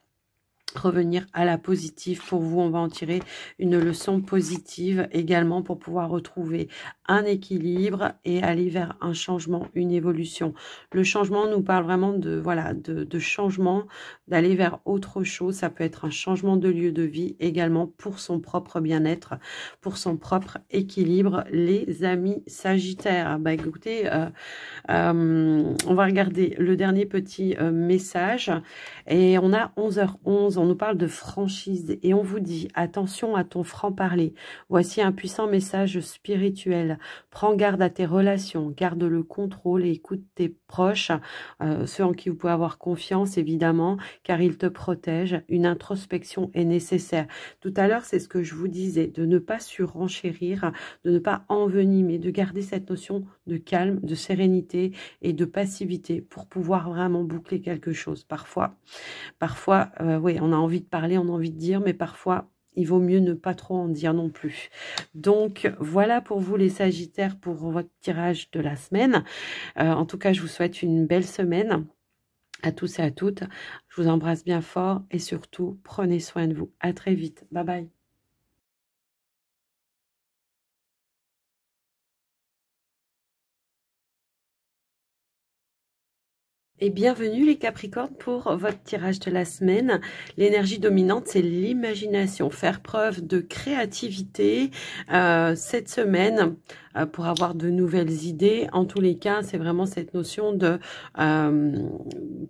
revenir à la positive pour vous. On va en tirer une leçon positive également pour pouvoir retrouver un équilibre et aller vers un changement, une évolution. Le changement nous parle vraiment de voilà de changement, d'aller vers autre chose. Ça peut être un changement de lieu de vie également pour son propre bien-être, pour son propre équilibre. Les amis Sagittaires, bah écoutez, on va regarder le dernier petit message et on a 11h11. On nous parle de franchise et on vous dit attention à ton franc-parler. Voici un puissant message spirituel. Prends garde à tes relations, garde le contrôle et écoute tes proches, ceux en qui vous pouvez avoir confiance évidemment, car ils te protègent. Une introspection est nécessaire. Tout à l'heure, c'est ce que je vous disais, de ne pas surenchérir, de ne pas envenimer, de garder cette notion de calme, de sérénité et de passivité pour pouvoir vraiment boucler quelque chose. Parfois, oui, on a envie de parler, on a envie de dire, mais parfois, il vaut mieux ne pas trop en dire non plus. Donc, voilà pour vous les Sagittaires pour votre tirage de la semaine. En tout cas, je vous souhaite une belle semaine à tous et à toutes. Je vous embrasse bien fort et surtout, prenez soin de vous. À très vite. Bye bye. Et bienvenue les Capricornes pour votre tirage de la semaine. L'énergie dominante, c'est l'imagination. Faire preuve de créativité cette semaine pour avoir de nouvelles idées. En tous les cas, c'est vraiment cette notion de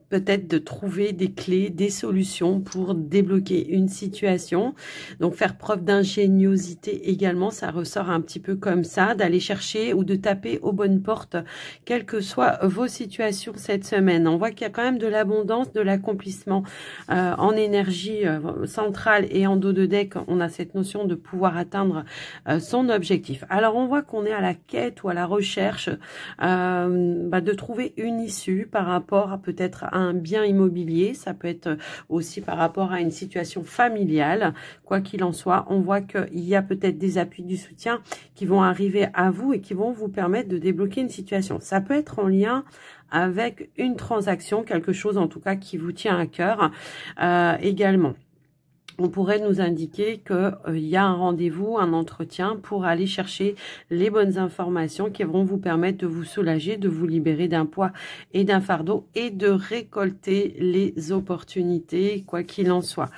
peut-être de trouver des clés, des solutions pour débloquer une situation. Donc faire preuve d'ingéniosité également, ça ressort un petit peu comme ça, d'aller chercher ou de taper aux bonnes portes, quelles que soient vos situations cette semaine. On voit qu'il y a quand même de l'abondance, de l'accomplissement en énergie centrale et en dos de deck. On a cette notion de pouvoir atteindre son objectif. Alors on voit qu'on est à la quête ou à la recherche de trouver une issue par rapport à peut-être à un bien immobilier. Ça peut être aussi par rapport à une situation familiale. Quoi qu'il en soit, on voit qu'il y a peut-être des appuis du soutien qui vont arriver à vous et qui vont vous permettre de débloquer une situation. Ça peut être en lien avec une transaction, quelque chose en tout cas qui vous tient à cœur également. on pourrait nous indiquer qu'il y a un rendez-vous, un entretien pour aller chercher les bonnes informations qui vont vous permettre de vous soulager, de vous libérer d'un poids et d'un fardeau et de récolter les opportunités, quoi qu'il en soit.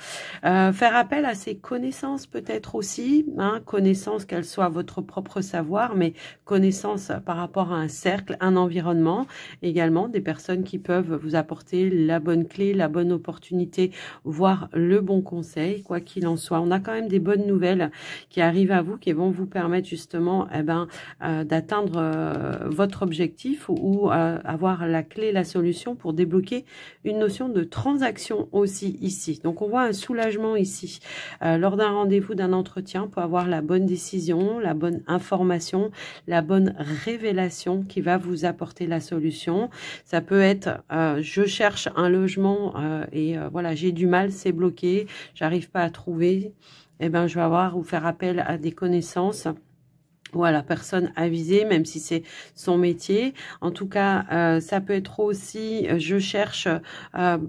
Faire appel à ses connaissances peut-être aussi, hein, connaissances qu'elles soient votre propre savoir, mais connaissances par rapport à un cercle, un environnement, également des personnes qui peuvent vous apporter la bonne clé, la bonne opportunité, voire le bon conseil. Quoi qu'il en soit, on a quand même des bonnes nouvelles qui arrivent à vous, qui vont vous permettre justement d'atteindre votre objectif ou avoir la clé, la solution pour débloquer une notion de transaction aussi ici. Donc on voit un soulagement ici lors d'un rendez-vous, d'un entretien, pour avoir la bonne décision, la bonne information, la bonne révélation qui va vous apporter la solution. Ça peut être je cherche un logement voilà, j'ai du mal, c'est bloqué, j'arrive pas à trouver, je vais avoir ou faire appel à des connaissances ou à la personne avisée, même si c'est son métier. En tout cas, ça peut être aussi, je cherche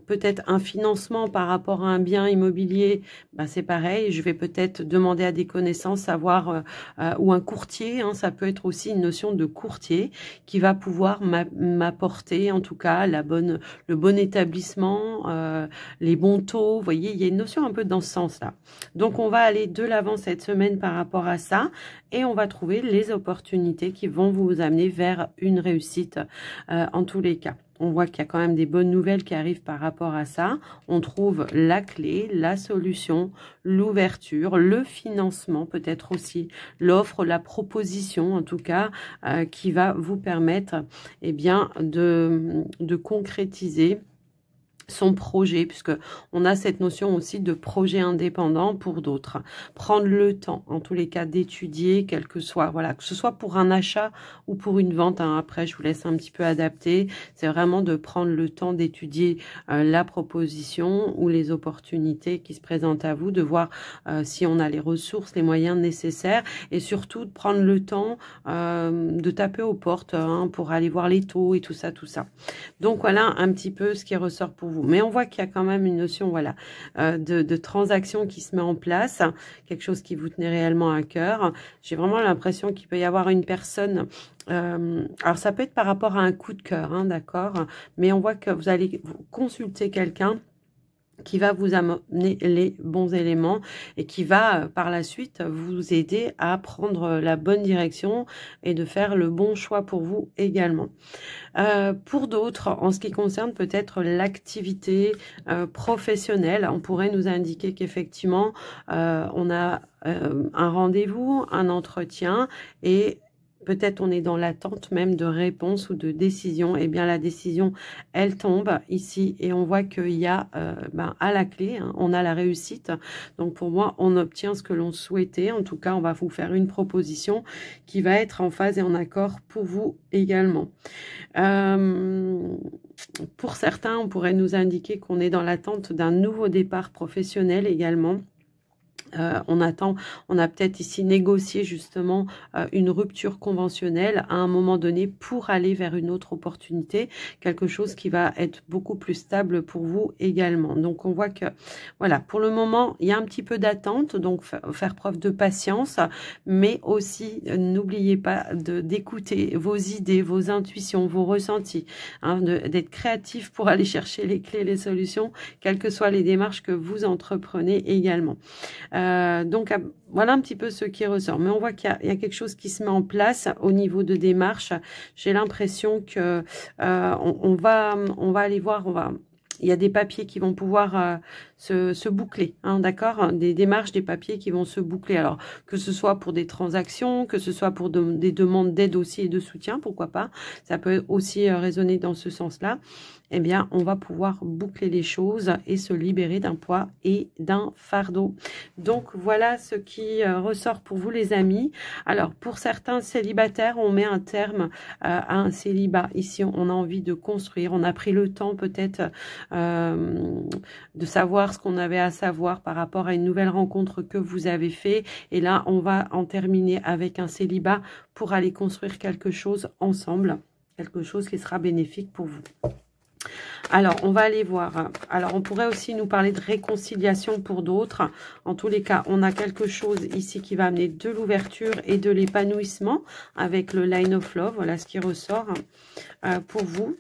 peut-être un financement par rapport à un bien immobilier, c'est pareil, je vais peut-être demander à des connaissances, savoir, ou un courtier, hein, ça peut être aussi une notion de courtier qui va pouvoir m'apporter, en tout cas, le bon établissement, les bons taux. Vous voyez, il y a une notion un peu dans ce sens-là. Donc, on va aller de l'avant cette semaine par rapport à ça et on va trouver les opportunités qui vont vous amener vers une réussite en tous les cas. On voit qu'il y a quand même des bonnes nouvelles qui arrivent par rapport à ça. On trouve la clé, la solution, l'ouverture, le financement, peut-être aussi l'offre, la proposition en tout cas, qui va vous permettre de concrétiser son projet, puisque on a cette notion aussi de projet indépendant pour d'autres. Prendre le temps, en tous les cas, d'étudier, quel que soit, voilà, que ce soit pour un achat ou pour une vente, hein, après je vous laisse un petit peu adapter, c'est vraiment de prendre le temps d'étudier la proposition ou les opportunités qui se présentent à vous, de voir si on a les ressources, les moyens nécessaires, et surtout de prendre le temps de taper aux portes hein, pour aller voir les taux et tout ça, tout ça. Donc voilà un petit peu ce qui ressort pour vous. Mais on voit qu'il y a quand même une notion voilà, de transaction qui se met en place, quelque chose qui vous tenait réellement à cœur. J'ai vraiment l'impression qu'il peut y avoir une personne, alors ça peut être par rapport à un coup de cœur, hein, d'accord, mais on voit que vous allez consulter quelqu'un qui va vous amener les bons éléments et qui va par la suite vous aider à prendre la bonne direction et de faire le bon choix pour vous également. Pour d'autres, en ce qui concerne peut-être l'activité professionnelle, on pourrait nous indiquer qu'effectivement, on a un rendez-vous, un entretien et peut-être on est dans l'attente même de réponse ou de décision. Eh bien, la décision, elle tombe ici et on voit qu'il y a à la clé, hein, on a la réussite. Donc, pour moi, on obtient ce que l'on souhaitait. En tout cas, on va vous faire une proposition qui va être en phase et en accord pour vous également. Pour certains, on pourrait nous indiquer qu'on est dans l'attente d'un nouveau départ professionnel également. On a peut-être ici négocié justement une rupture conventionnelle à un moment donné pour aller vers une autre opportunité, quelque chose qui va être beaucoup plus stable pour vous également. Donc on voit que voilà, pour le moment il y a un petit peu d'attente, donc faire preuve de patience, mais aussi n'oubliez pas d'écouter vos idées, vos intuitions, vos ressentis, hein, d'être créatif pour aller chercher les clés, les solutions, quelles que soient les démarches que vous entreprenez également. Donc voilà un petit peu ce qui ressort. Mais on voit qu'il y a quelque chose qui se met en place au niveau de démarche. J'ai l'impression que on va aller voir, il y a des papiers qui vont pouvoir se boucler, hein, d'accord, des démarches, des papiers qui vont se boucler. Alors, que ce soit pour des transactions, que ce soit pour des demandes d'aide aussi et de soutien, pourquoi pas. Ça peut aussi résonner dans ce sens-là. Eh bien, on va pouvoir boucler les choses et se libérer d'un poids et d'un fardeau. Donc, voilà ce qui ressort pour vous, les amis. Alors, pour certains célibataires, on met un terme à un célibat. Ici, on a envie de construire. On a pris le temps peut-être de savoir ce qu'on avait à savoir par rapport à une nouvelle rencontre que vous avez fait. Et là, on va en terminer avec un célibat pour aller construire quelque chose ensemble. Quelque chose qui sera bénéfique pour vous. Alors, on va aller voir. Alors, on pourrait aussi nous parler de réconciliation pour d'autres. En tous les cas, on a quelque chose ici qui va amener de l'ouverture et de l'épanouissement avec le Line of Love. Voilà ce qui ressort pour vous.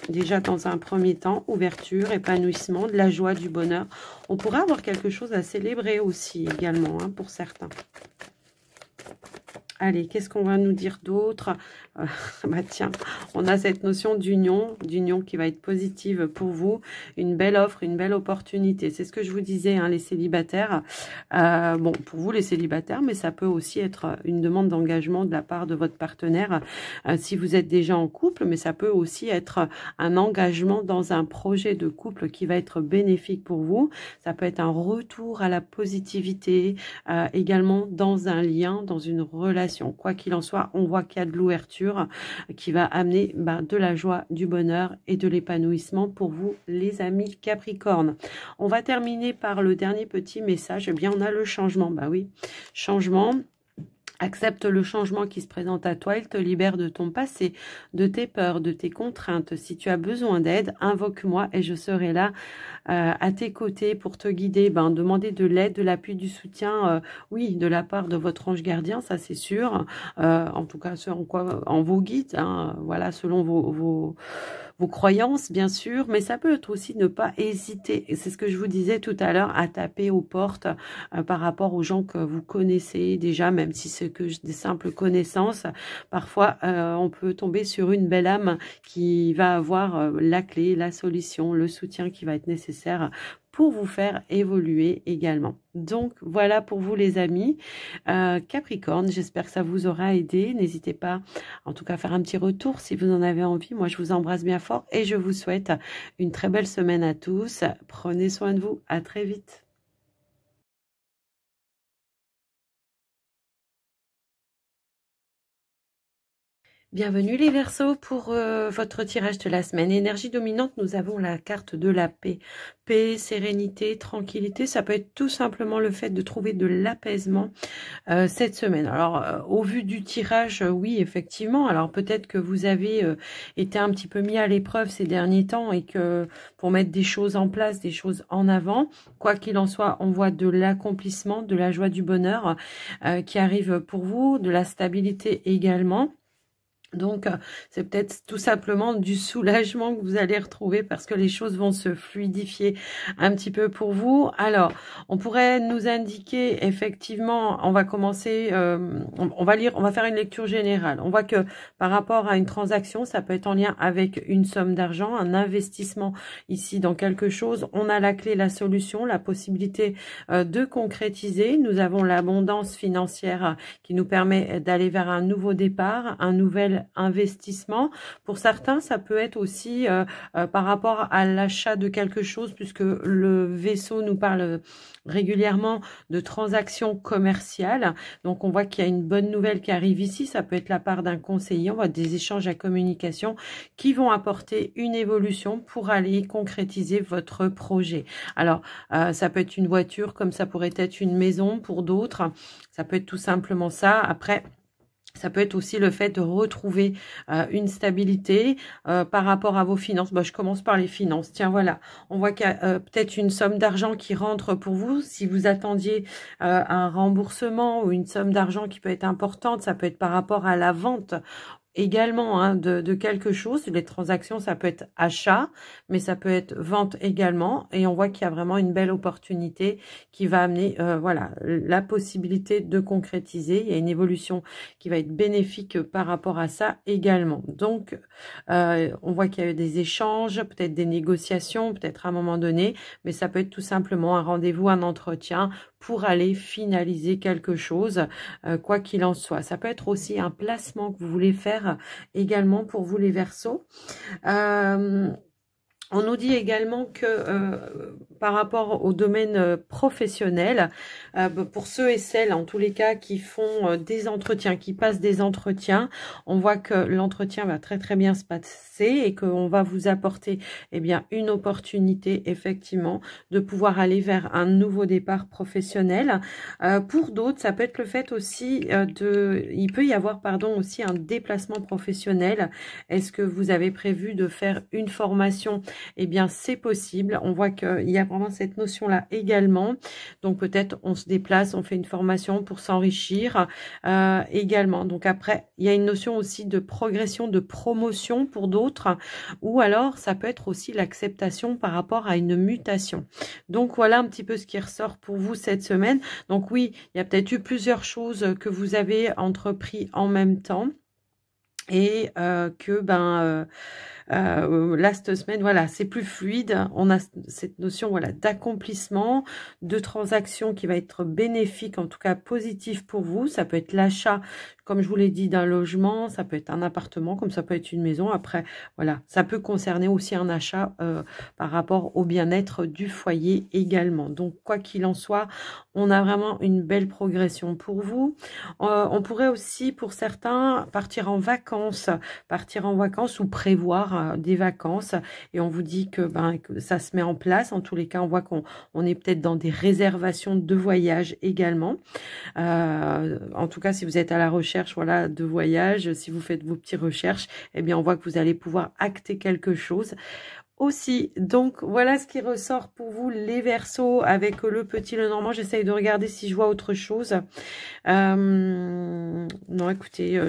Déjà, dans un premier temps, ouverture, épanouissement, de la joie, du bonheur. On pourrait avoir quelque chose à célébrer aussi également, hein, pour certains. Allez, qu'est-ce qu'on va nous dire d'autre? Bah tiens, on a cette notion d'union qui va être positive pour vous. Une belle offre, une belle opportunité. C'est ce que je vous disais, hein, les célibataires. Bon, pour vous, les célibataires, mais ça peut aussi être une demande d'engagement de la part de votre partenaire si vous êtes déjà en couple, mais ça peut aussi être un engagement dans un projet de couple qui va être bénéfique pour vous. Ça peut être un retour à la positivité, également dans un lien, dans une relation. Quoi qu'il en soit, on voit qu'il y a de l'ouverture qui va amener de la joie, du bonheur et de l'épanouissement pour vous, les amis Capricorne. On va terminer par le dernier petit message. Eh bien, on a le changement. Bah oui, changement. Accepte le changement qui se présente à toi, il te libère de ton passé, de tes peurs, de tes contraintes. Si tu as besoin d'aide, invoque-moi et je serai là à tes côtés pour te guider. Demandez de l'aide, de l'appui, du soutien, oui, de la part de votre ange gardien, ça c'est sûr. En tout cas, en vos guides, hein, voilà, selon vos croyances, bien sûr, mais ça peut être aussi ne pas hésiter. Et c'est ce que je vous disais tout à l'heure, à taper aux portes par rapport aux gens que vous connaissez déjà, même si c'est que des simples connaissances. Parfois, on peut tomber sur une belle âme qui va avoir la clé, la solution, le soutien qui va être nécessaire pour vous faire évoluer également. Donc, voilà pour vous les amis Capricorne. J'espère que ça vous aura aidé. N'hésitez pas, en tout cas, à faire un petit retour si vous en avez envie. Moi, je vous embrasse bien fort et je vous souhaite une très belle semaine à tous. Prenez soin de vous. À très vite. Bienvenue les Verseaux pour votre tirage de la semaine. Énergie dominante, nous avons la carte de la paix. Paix, sérénité, tranquillité, ça peut être tout simplement le fait de trouver de l'apaisement cette semaine. Alors, au vu du tirage, oui, effectivement. Alors, peut-être que vous avez été un petit peu mis à l'épreuve ces derniers temps et que pour mettre des choses en place, des choses en avant, quoi qu'il en soit, on voit de l'accomplissement, de la joie, du bonheur qui arrive pour vous, de la stabilité également. Donc, c'est peut-être tout simplement du soulagement que vous allez retrouver parce que les choses vont se fluidifier un petit peu pour vous. Alors, on pourrait nous indiquer effectivement, on va commencer, on va faire une lecture générale. On voit que par rapport à une transaction, ça peut être en lien avec une somme d'argent, un investissement ici dans quelque chose. On a la clé, la solution, la possibilité de concrétiser. Nous avons l'abondance financière qui nous permet d'aller vers un nouveau départ, un nouvel investissement. Pour certains, ça peut être aussi par rapport à l'achat de quelque chose, puisque le vaisseau nous parle régulièrement de transactions commerciales. Donc, on voit qu'il y a une bonne nouvelle qui arrive ici. Ça peut être la part d'un conseiller. On voit des échanges à communication qui vont apporter une évolution pour aller concrétiser votre projet. Alors, ça peut être une voiture, comme ça pourrait être une maison pour d'autres. Ça peut être tout simplement ça. Après, ça peut être aussi le fait de retrouver une stabilité par rapport à vos finances. Je commence par les finances. Tiens, voilà. On voit qu'il y a peut-être une somme d'argent qui rentre pour vous. Si vous attendiez un remboursement ou une somme d'argent qui peut être importante, ça peut être par rapport à la vente également hein, de quelque chose. Les transactions, ça peut être achat, mais ça peut être vente également. Et on voit qu'il y a vraiment une belle opportunité qui va amener voilà, la possibilité de concrétiser. Il y a une évolution qui va être bénéfique par rapport à ça également. Donc, on voit qu'il y a eu des échanges, peut-être des négociations, peut-être à un moment donné, mais ça peut être tout simplement un rendez-vous, un entretien pour aller finaliser quelque chose, quoi qu'il en soit. Ça peut être aussi un placement que vous voulez faire également pour vous les Verseaux. On nous dit également que par rapport au domaine professionnel, pour ceux et celles en tous les cas qui font des entretiens, qui passent des entretiens, on voit que l'entretien va très très bien se passer et qu'on va vous apporter bien une opportunité effectivement de pouvoir aller vers un nouveau départ professionnel. Pour d'autres, ça peut être le fait aussi il peut y avoir aussi un déplacement professionnel. Est-ce que vous avez prévu de faire une formation? Bien c'est possible. On voit qu'il y a vraiment cette notion-là également. Donc peut-être on se déplace, on fait une formation pour s'enrichir également. Donc après, il y a une notion aussi de progression, de promotion pour d'autres, ou alors ça peut être aussi l'acceptation par rapport à une mutation. Donc voilà un petit peu ce qui ressort pour vous cette semaine. Donc oui, il y a peut-être eu plusieurs choses que vous avez entrepris en même temps et que là cette semaine, voilà, c'est plus fluide. On a cette notion, voilà, d'accomplissement, de transaction qui va être bénéfique, en tout cas positif pour vous. Ça peut être l'achat, comme je vous l'ai dit, d'un logement, ça peut être un appartement, comme ça peut être une maison. Après, voilà, ça peut concerner aussi un achat par rapport au bien-être du foyer également. Donc, quoi qu'il en soit, on a vraiment une belle progression pour vous. On pourrait aussi, pour certains, partir en vacances ou prévoir des vacances, et on vous dit que ça se met en place. En tous les cas, on voit qu'on est peut-être dans des réservations de voyage également. En tout cas, si vous êtes à la recherche, voilà, de voyage, si vous faites vos petites recherches, bien, on voit que vous allez pouvoir acter quelque chose aussi. Donc voilà ce qui ressort pour vous les Verseaux avec le petit le normand. J'essaye de regarder si je vois autre chose. Non, écoutez,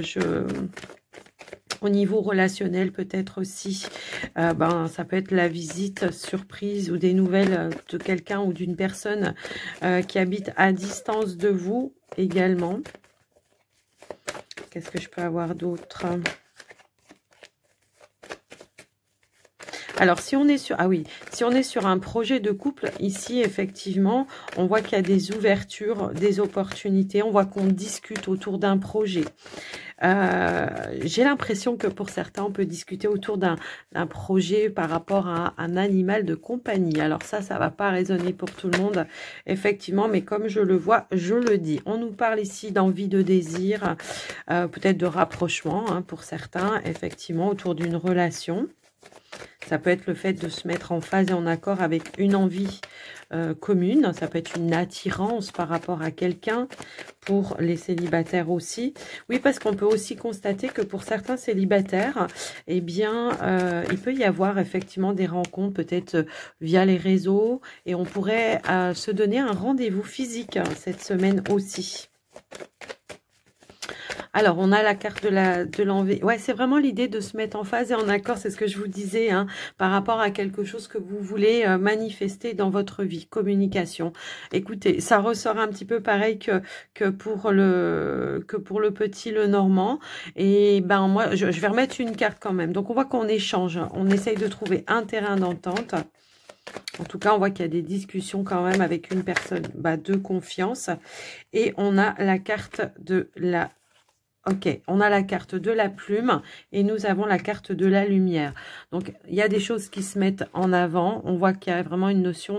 au niveau relationnel peut-être aussi, ça peut être la visite surprise ou des nouvelles de quelqu'un ou d'une personne qui habite à distance de vous également. Qu'est-ce que je peux avoir d'autre ? Alors, si on est sur un projet de couple, ici, effectivement, on voit qu'il y a des ouvertures, des opportunités. On voit qu'on discute autour d'un projet. J'ai l'impression que pour certains, on peut discuter autour d'un projet par rapport à un animal de compagnie. Alors ça va pas résonner pour tout le monde, effectivement, mais comme je le vois, je le dis. On nous parle ici d'envie, de désir, peut-être de rapprochement, pour certains, effectivement, autour d'une relation. Ça peut être le fait de se mettre en phase et en accord avec une envie commune. Ça peut être une attirance par rapport à quelqu'un pour les célibataires aussi. Oui, parce qu'on peut aussi constater que pour certains célibataires, il peut y avoir effectivement des rencontres peut-être via les réseaux et on pourrait se donner un rendez-vous physique cette semaine aussi. Alors, on a la carte de l'envie. Ouais, c'est vraiment l'idée de se mettre en phase et en accord, c'est ce que je vous disais, par rapport à quelque chose que vous voulez manifester dans votre vie, communication. Écoutez, ça ressort un petit peu pareil que pour le petit le normand. Et moi, je vais remettre une carte quand même. Donc, on voit qu'on échange, on essaye de trouver un terrain d'entente. En tout cas, on voit qu'il y a des discussions quand même avec une personne de confiance. Et on a la carte de la... Ok, on a la carte de la plume et nous avons la carte de la lumière. Donc, il y a des choses qui se mettent en avant. On voit qu'il y a vraiment une notion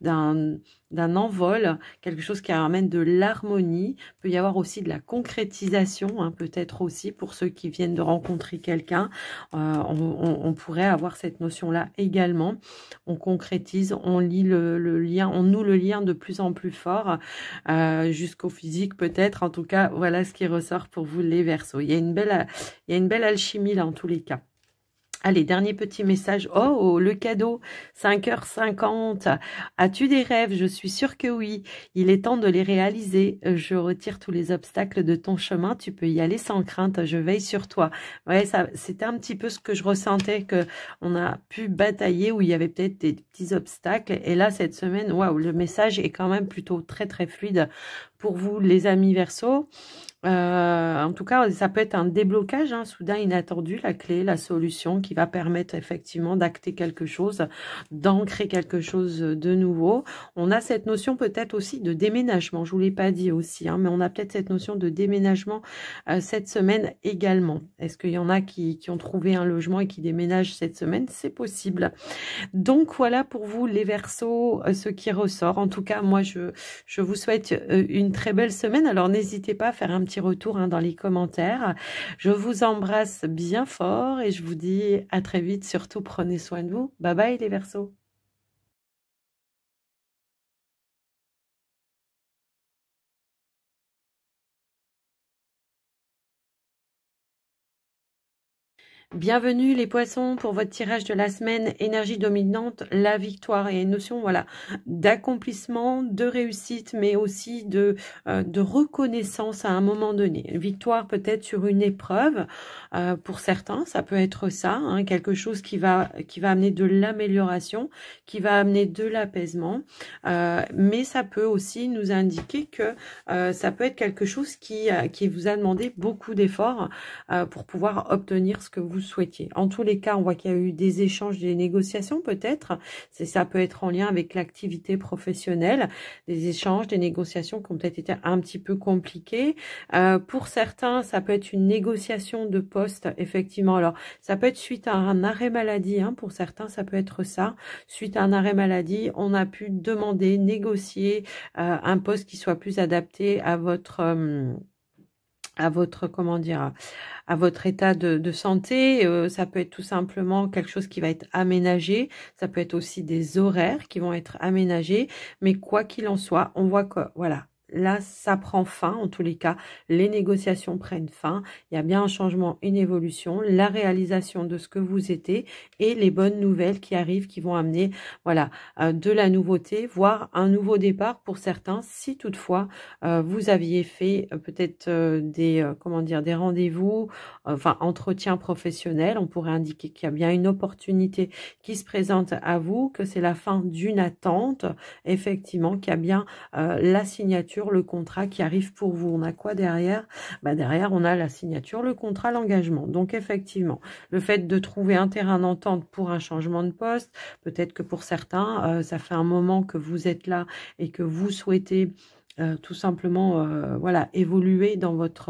d'un envol, quelque chose qui amène de l'harmonie. Il peut y avoir aussi de la concrétisation, peut-être aussi pour ceux qui viennent de rencontrer quelqu'un. On pourrait avoir cette notion-là également. On concrétise, on lie le lien, on noue le lien de plus en plus fort jusqu'au physique peut-être. En tout cas, voilà ce qui ressort pour vous les Verseaux. Il y a une belle alchimie là en tous les cas. Allez, dernier petit message. Oh, le cadeau, 5h50. As-tu des rêves? Je suis sûre que oui. Il est temps de les réaliser. Je retire tous les obstacles de ton chemin. Tu peux y aller sans crainte. Je veille sur toi. Ouais, c'était un petit peu ce que je ressentais, que on a pu batailler, où il y avait peut-être des petits obstacles. Et là, cette semaine, waouh, le message est quand même plutôt très, très fluide pour vous, les amis Verseaux. En tout cas, ça peut être un déblocage, hein, soudain inattendu, la clé, la solution qui va permettre effectivement d'acter quelque chose, d'ancrer quelque chose de nouveau. On a cette notion peut-être aussi de déménagement, je vous l'ai pas dit aussi, hein, mais on a peut-être cette notion de déménagement cette semaine également. Est-ce qu'il y en a qui ont trouvé un logement et qui déménagent cette semaine? C'est possible. Donc voilà pour vous les Verseaux, ce qui ressort. En tout cas, moi je vous souhaite une très belle semaine. Alors n'hésitez pas à faire un petit retour, hein, dans les commentaires. Je vous embrasse bien fort et je vous dis à très vite. Surtout prenez soin de vous. Bye bye les Verseaux. Bienvenue les poissons pour votre tirage de la semaine, énergie dominante, la victoire. Et une notion, voilà, d'accomplissement, de réussite, mais aussi de reconnaissance à un moment donné. Une victoire peut-être sur une épreuve, pour certains, ça peut être ça, hein, quelque chose qui va amener de l'amélioration, qui va amener de l'apaisement, mais ça peut aussi nous indiquer que ça peut être quelque chose qui vous a demandé beaucoup d'efforts pour pouvoir obtenir ce que vous souhaitiez. En tous les cas, on voit qu'il y a eu des échanges, des négociations peut-être. Ça peut être en lien avec l'activité professionnelle, des échanges, des négociations qui ont peut-être été un petit peu compliquées. Pour certains, ça peut être une négociation de poste, effectivement. Alors, ça peut être suite à un arrêt maladie, hein. Pour certains, ça peut être ça. Suite à un arrêt maladie, on a pu demander, négocier un poste qui soit plus adapté à votre comment dire, à votre état de santé. Ça peut être tout simplement quelque chose qui va être aménagé. Ça peut être aussi des horaires qui vont être aménagés. Mais quoi qu'il en soit, on voit que, voilà, là, ça prend fin. En tous les cas, les négociations prennent fin. Il y a bien un changement, une évolution, la réalisation de ce que vous étiez et les bonnes nouvelles qui arrivent, qui vont amener, voilà, de la nouveauté, voire un nouveau départ pour certains, si toutefois vous aviez fait peut-être des, comment dire, des rendez-vous, enfin, entretien professionnel. On pourrait indiquer qu'il y a bien une opportunité qui se présente à vous, que c'est la fin d'une attente, effectivement, qu'il y a bien la signature, le contrat qui arrive pour vous. On a quoi derrière? Bah, derrière, on a la signature, le contrat, l'engagement. Donc, effectivement, le fait de trouver un terrain d'entente pour un changement de poste, peut-être que pour certains, ça fait un moment que vous êtes là et que vous souhaitez tout simplement, voilà, évoluer dans votre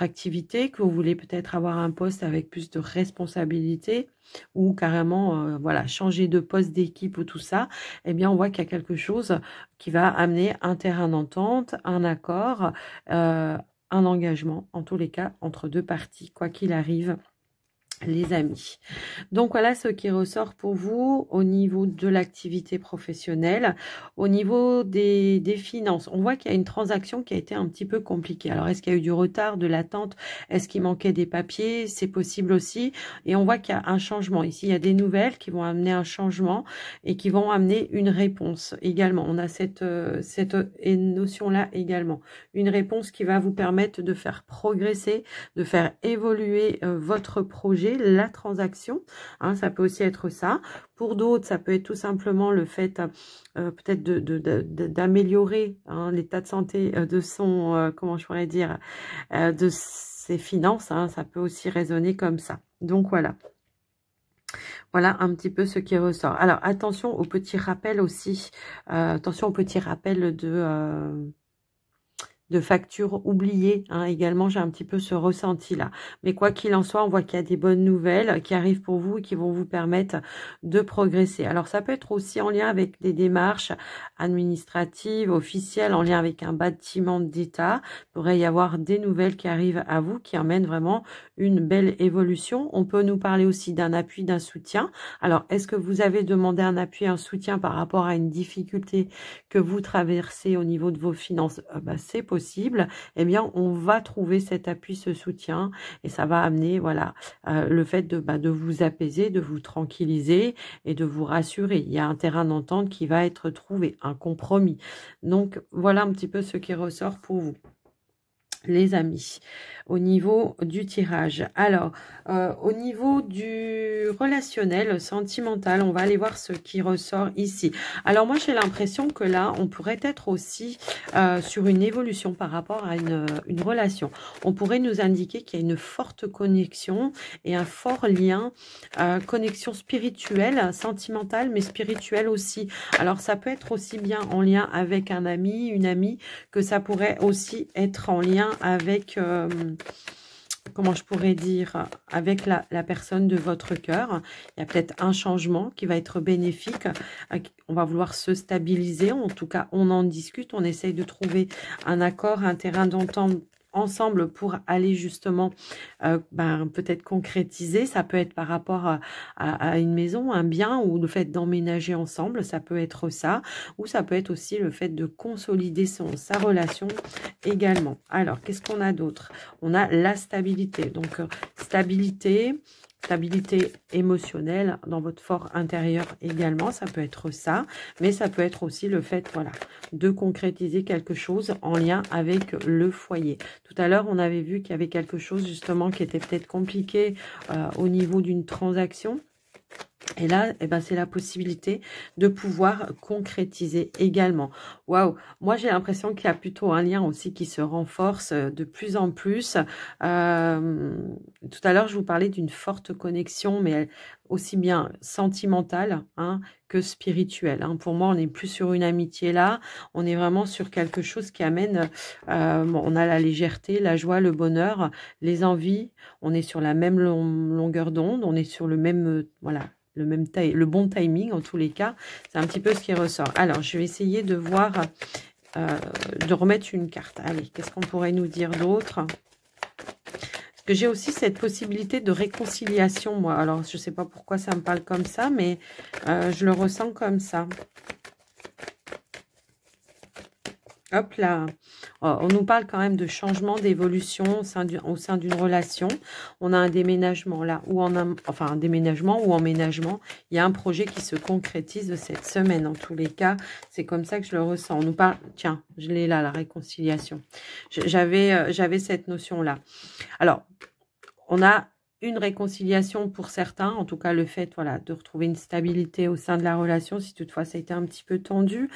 activité, que vous voulez peut-être avoir un poste avec plus de responsabilité ou carrément, voilà, changer de poste, d'équipe ou tout ça. Eh bien, on voit qu'il y a quelque chose qui va amener un terrain d'entente, un accord, un engagement, en tous les cas, entre deux parties, quoi qu'il arrive, les amis. Donc voilà ce qui ressort pour vous au niveau de l'activité professionnelle. Au niveau des finances, on voit qu'il y a une transaction qui a été un petit peu compliquée. Alors est-ce qu'il y a eu du retard, de l'attente? Est-ce qu'il manquait des papiers? C'est possible aussi. Et on voit qu'il y a un changement. Ici, il y a des nouvelles qui vont amener un changement et qui vont amener une réponse également. On a cette notion-là également. Une réponse qui va vous permettre de faire progresser, de faire évoluer votre projet, la transaction, hein, ça peut aussi être ça. Pour d'autres, ça peut être tout simplement le fait peut-être d'améliorer, hein, l'état de santé de son, comment je pourrais dire, de ses finances, hein, ça peut aussi résonner comme ça. Donc voilà. Voilà un petit peu ce qui ressort. Alors attention aux petits rappels aussi, attention aux petits rappels de factures oubliées, hein, également, j'ai un petit peu ce ressenti-là. Mais quoi qu'il en soit, on voit qu'il y a des bonnes nouvelles qui arrivent pour vous et qui vont vous permettre de progresser. Alors, ça peut être aussi en lien avec des démarches administratives, officielles, en lien avec un bâtiment d'État. Il pourrait y avoir des nouvelles qui arrivent à vous, qui emmènent vraiment une belle évolution. On peut nous parler aussi d'un appui, d'un soutien. Alors, est-ce que vous avez demandé un appui, un soutien par rapport à une difficulté que vous traversez au niveau de vos finances? C'est possible. Eh bien, on va trouver cet appui, ce soutien, et ça va amener, voilà, le fait de vous apaiser, de vous tranquilliser et de vous rassurer. Il y a un terrain d'entente qui va être trouvé, un compromis. Donc, voilà un petit peu ce qui ressort pour vous. les amis, au niveau du tirage. Alors, au niveau du relationnel, sentimental, on va aller voir ce qui ressort ici. Alors, moi, j'ai l'impression que là, on pourrait être aussi sur une évolution par rapport à une relation. On pourrait nous indiquer qu'il y a une forte connexion et un fort lien, connexion spirituelle, sentimentale, mais spirituelle aussi. Alors, ça peut être aussi bien en lien avec un ami, une amie, que ça pourrait aussi être en lien avec, comment je pourrais dire, avec la personne de votre cœur. Il y a peut-être un changement qui va être bénéfique. On va vouloir se stabiliser. En tout cas, on en discute. On essaye de trouver un accord, un terrain d'entente ensemble pour aller justement peut-être concrétiser. Ça peut être par rapport à une maison, un bien, ou le fait d'emménager ensemble, ça peut être ça, ou ça peut être aussi le fait de consolider sa relation également. Alors, qu'est-ce qu'on a d'autre? On a la stabilité. Donc, stabilité émotionnelle dans votre fort intérieur également, ça peut être ça, mais ça peut être aussi le fait, voilà, de concrétiser quelque chose en lien avec le foyer. Tout à l'heure, on avait vu qu'il y avait quelque chose justement qui était peut-être compliqué au niveau d'une transaction. Et là, eh ben, c'est la possibilité de pouvoir concrétiser également. Waouh! Moi, j'ai l'impression qu'il y a plutôt un lien aussi qui se renforce de plus en plus. Tout à l'heure, je vous parlais d'une forte connexion, mais aussi bien sentimentale que spirituelle. Pour moi, on n'est plus sur une amitié là. On est vraiment sur quelque chose qui amène... on a la légèreté, la joie, le bonheur, les envies. On est sur la même longueur d'onde. On est sur le même... voilà. Le bon timing en tous les cas, c'est un petit peu ce qui ressort. Alors, je vais essayer de voir, de remettre une carte. Allez, qu'est-ce qu'on pourrait nous dire d'autre? Parce que j'ai aussi cette possibilité de réconciliation, moi. Alors, je ne sais pas pourquoi ça me parle comme ça, mais je le ressens comme ça. Hop là, on nous parle quand même de changement, d'évolution au sein d'une relation. On a un déménagement là, enfin un déménagement ou emménagement. Il y a un projet qui se concrétise cette semaine. En tous les cas, c'est comme ça que je le ressens. On nous parle, tiens, je l'ai là, la réconciliation. J'avais cette notion-là. Alors, on a une réconciliation pour certains, en tout cas le fait de retrouver une stabilité au sein de la relation, si toutefois ça a été un petit peu tendu,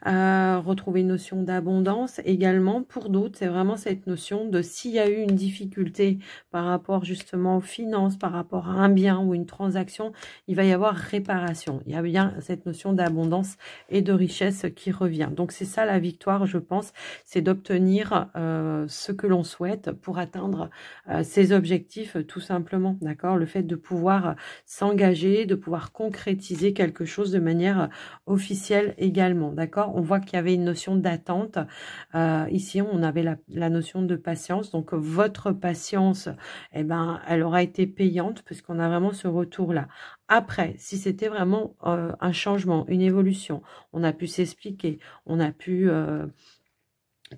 retrouver une notion d'abondance également. Pour d'autres, c'est vraiment cette notion de s'il y a eu une difficulté par rapport justement aux finances, par rapport à un bien ou une transaction, il va y avoir réparation. Il y a bien cette notion d'abondance et de richesse qui revient. Donc c'est ça la victoire, je pense, c'est d'obtenir ce que l'on souhaite pour atteindre ses objectifs tout simplement. D'accord, le fait de pouvoir s'engager, de pouvoir concrétiser quelque chose de manière officielle également. D'accord, on voit qu'il y avait une notion d'attente. Ici, on avait la notion de patience. Donc, votre patience, eh ben, elle aura été payante puisqu'on a vraiment ce retour-là. Après, si c'était vraiment un changement, une évolution, on a pu s'expliquer, on a pu...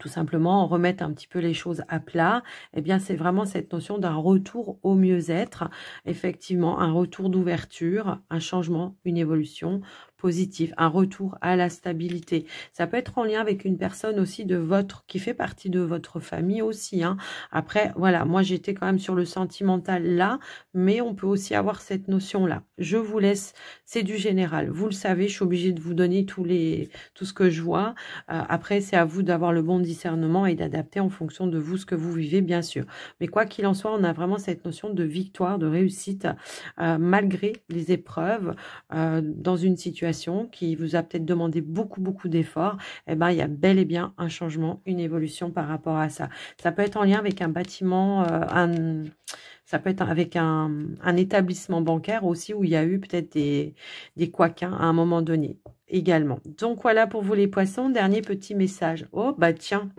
tout simplement remettre un petit peu les choses à plat, eh bien c'est vraiment cette notion d'un retour au mieux-être, effectivement un retour d'ouverture, un changement, une évolution positive, un retour à la stabilité. Ça peut être en lien avec une personne aussi qui fait partie de votre famille aussi. Après, voilà, moi j'étais quand même sur le sentimental là, mais on peut aussi avoir cette notion-là. Je vous laisse, c'est du général. Vous le savez, je suis obligée de vous donner tout ce que je vois. Après, c'est à vous d'avoir le bon discernement et d'adapter en fonction de vous ce que vous vivez, bien sûr. Mais quoi qu'il en soit, on a vraiment cette notion de victoire, de réussite, malgré les épreuves, dans une situation qui vous a peut-être demandé beaucoup d'efforts. Eh ben, il y a bel et bien un changement, une évolution par rapport à ça. Ça peut être en lien avec un bâtiment, ça peut être avec un établissement bancaire aussi où il y a eu peut-être des couaquins à un moment donné également. Donc voilà pour vous les poissons, dernier petit message. Oh bah tiens,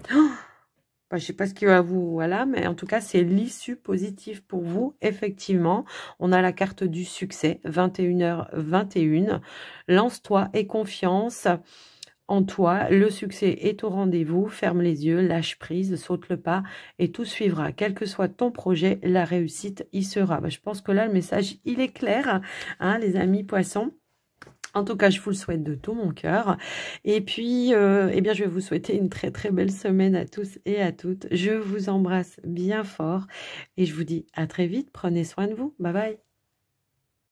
je ne sais pas ce qui va vous... Voilà, mais en tout cas, c'est l'issue positive pour vous. Effectivement, on a la carte du succès, 21h21. Lance-toi et confiance en toi. Le succès est au rendez-vous. Ferme les yeux, lâche prise, saute le pas et tout suivra. Quel que soit ton projet, la réussite y sera. Je pense que là, le message, il est clair, les amis poissons. En tout cas, je vous le souhaite de tout mon cœur. Et puis, eh bien, je vais vous souhaiter une très très belle semaine à tous et à toutes. Je vous embrasse bien fort et je vous dis à très vite. Prenez soin de vous. Bye bye.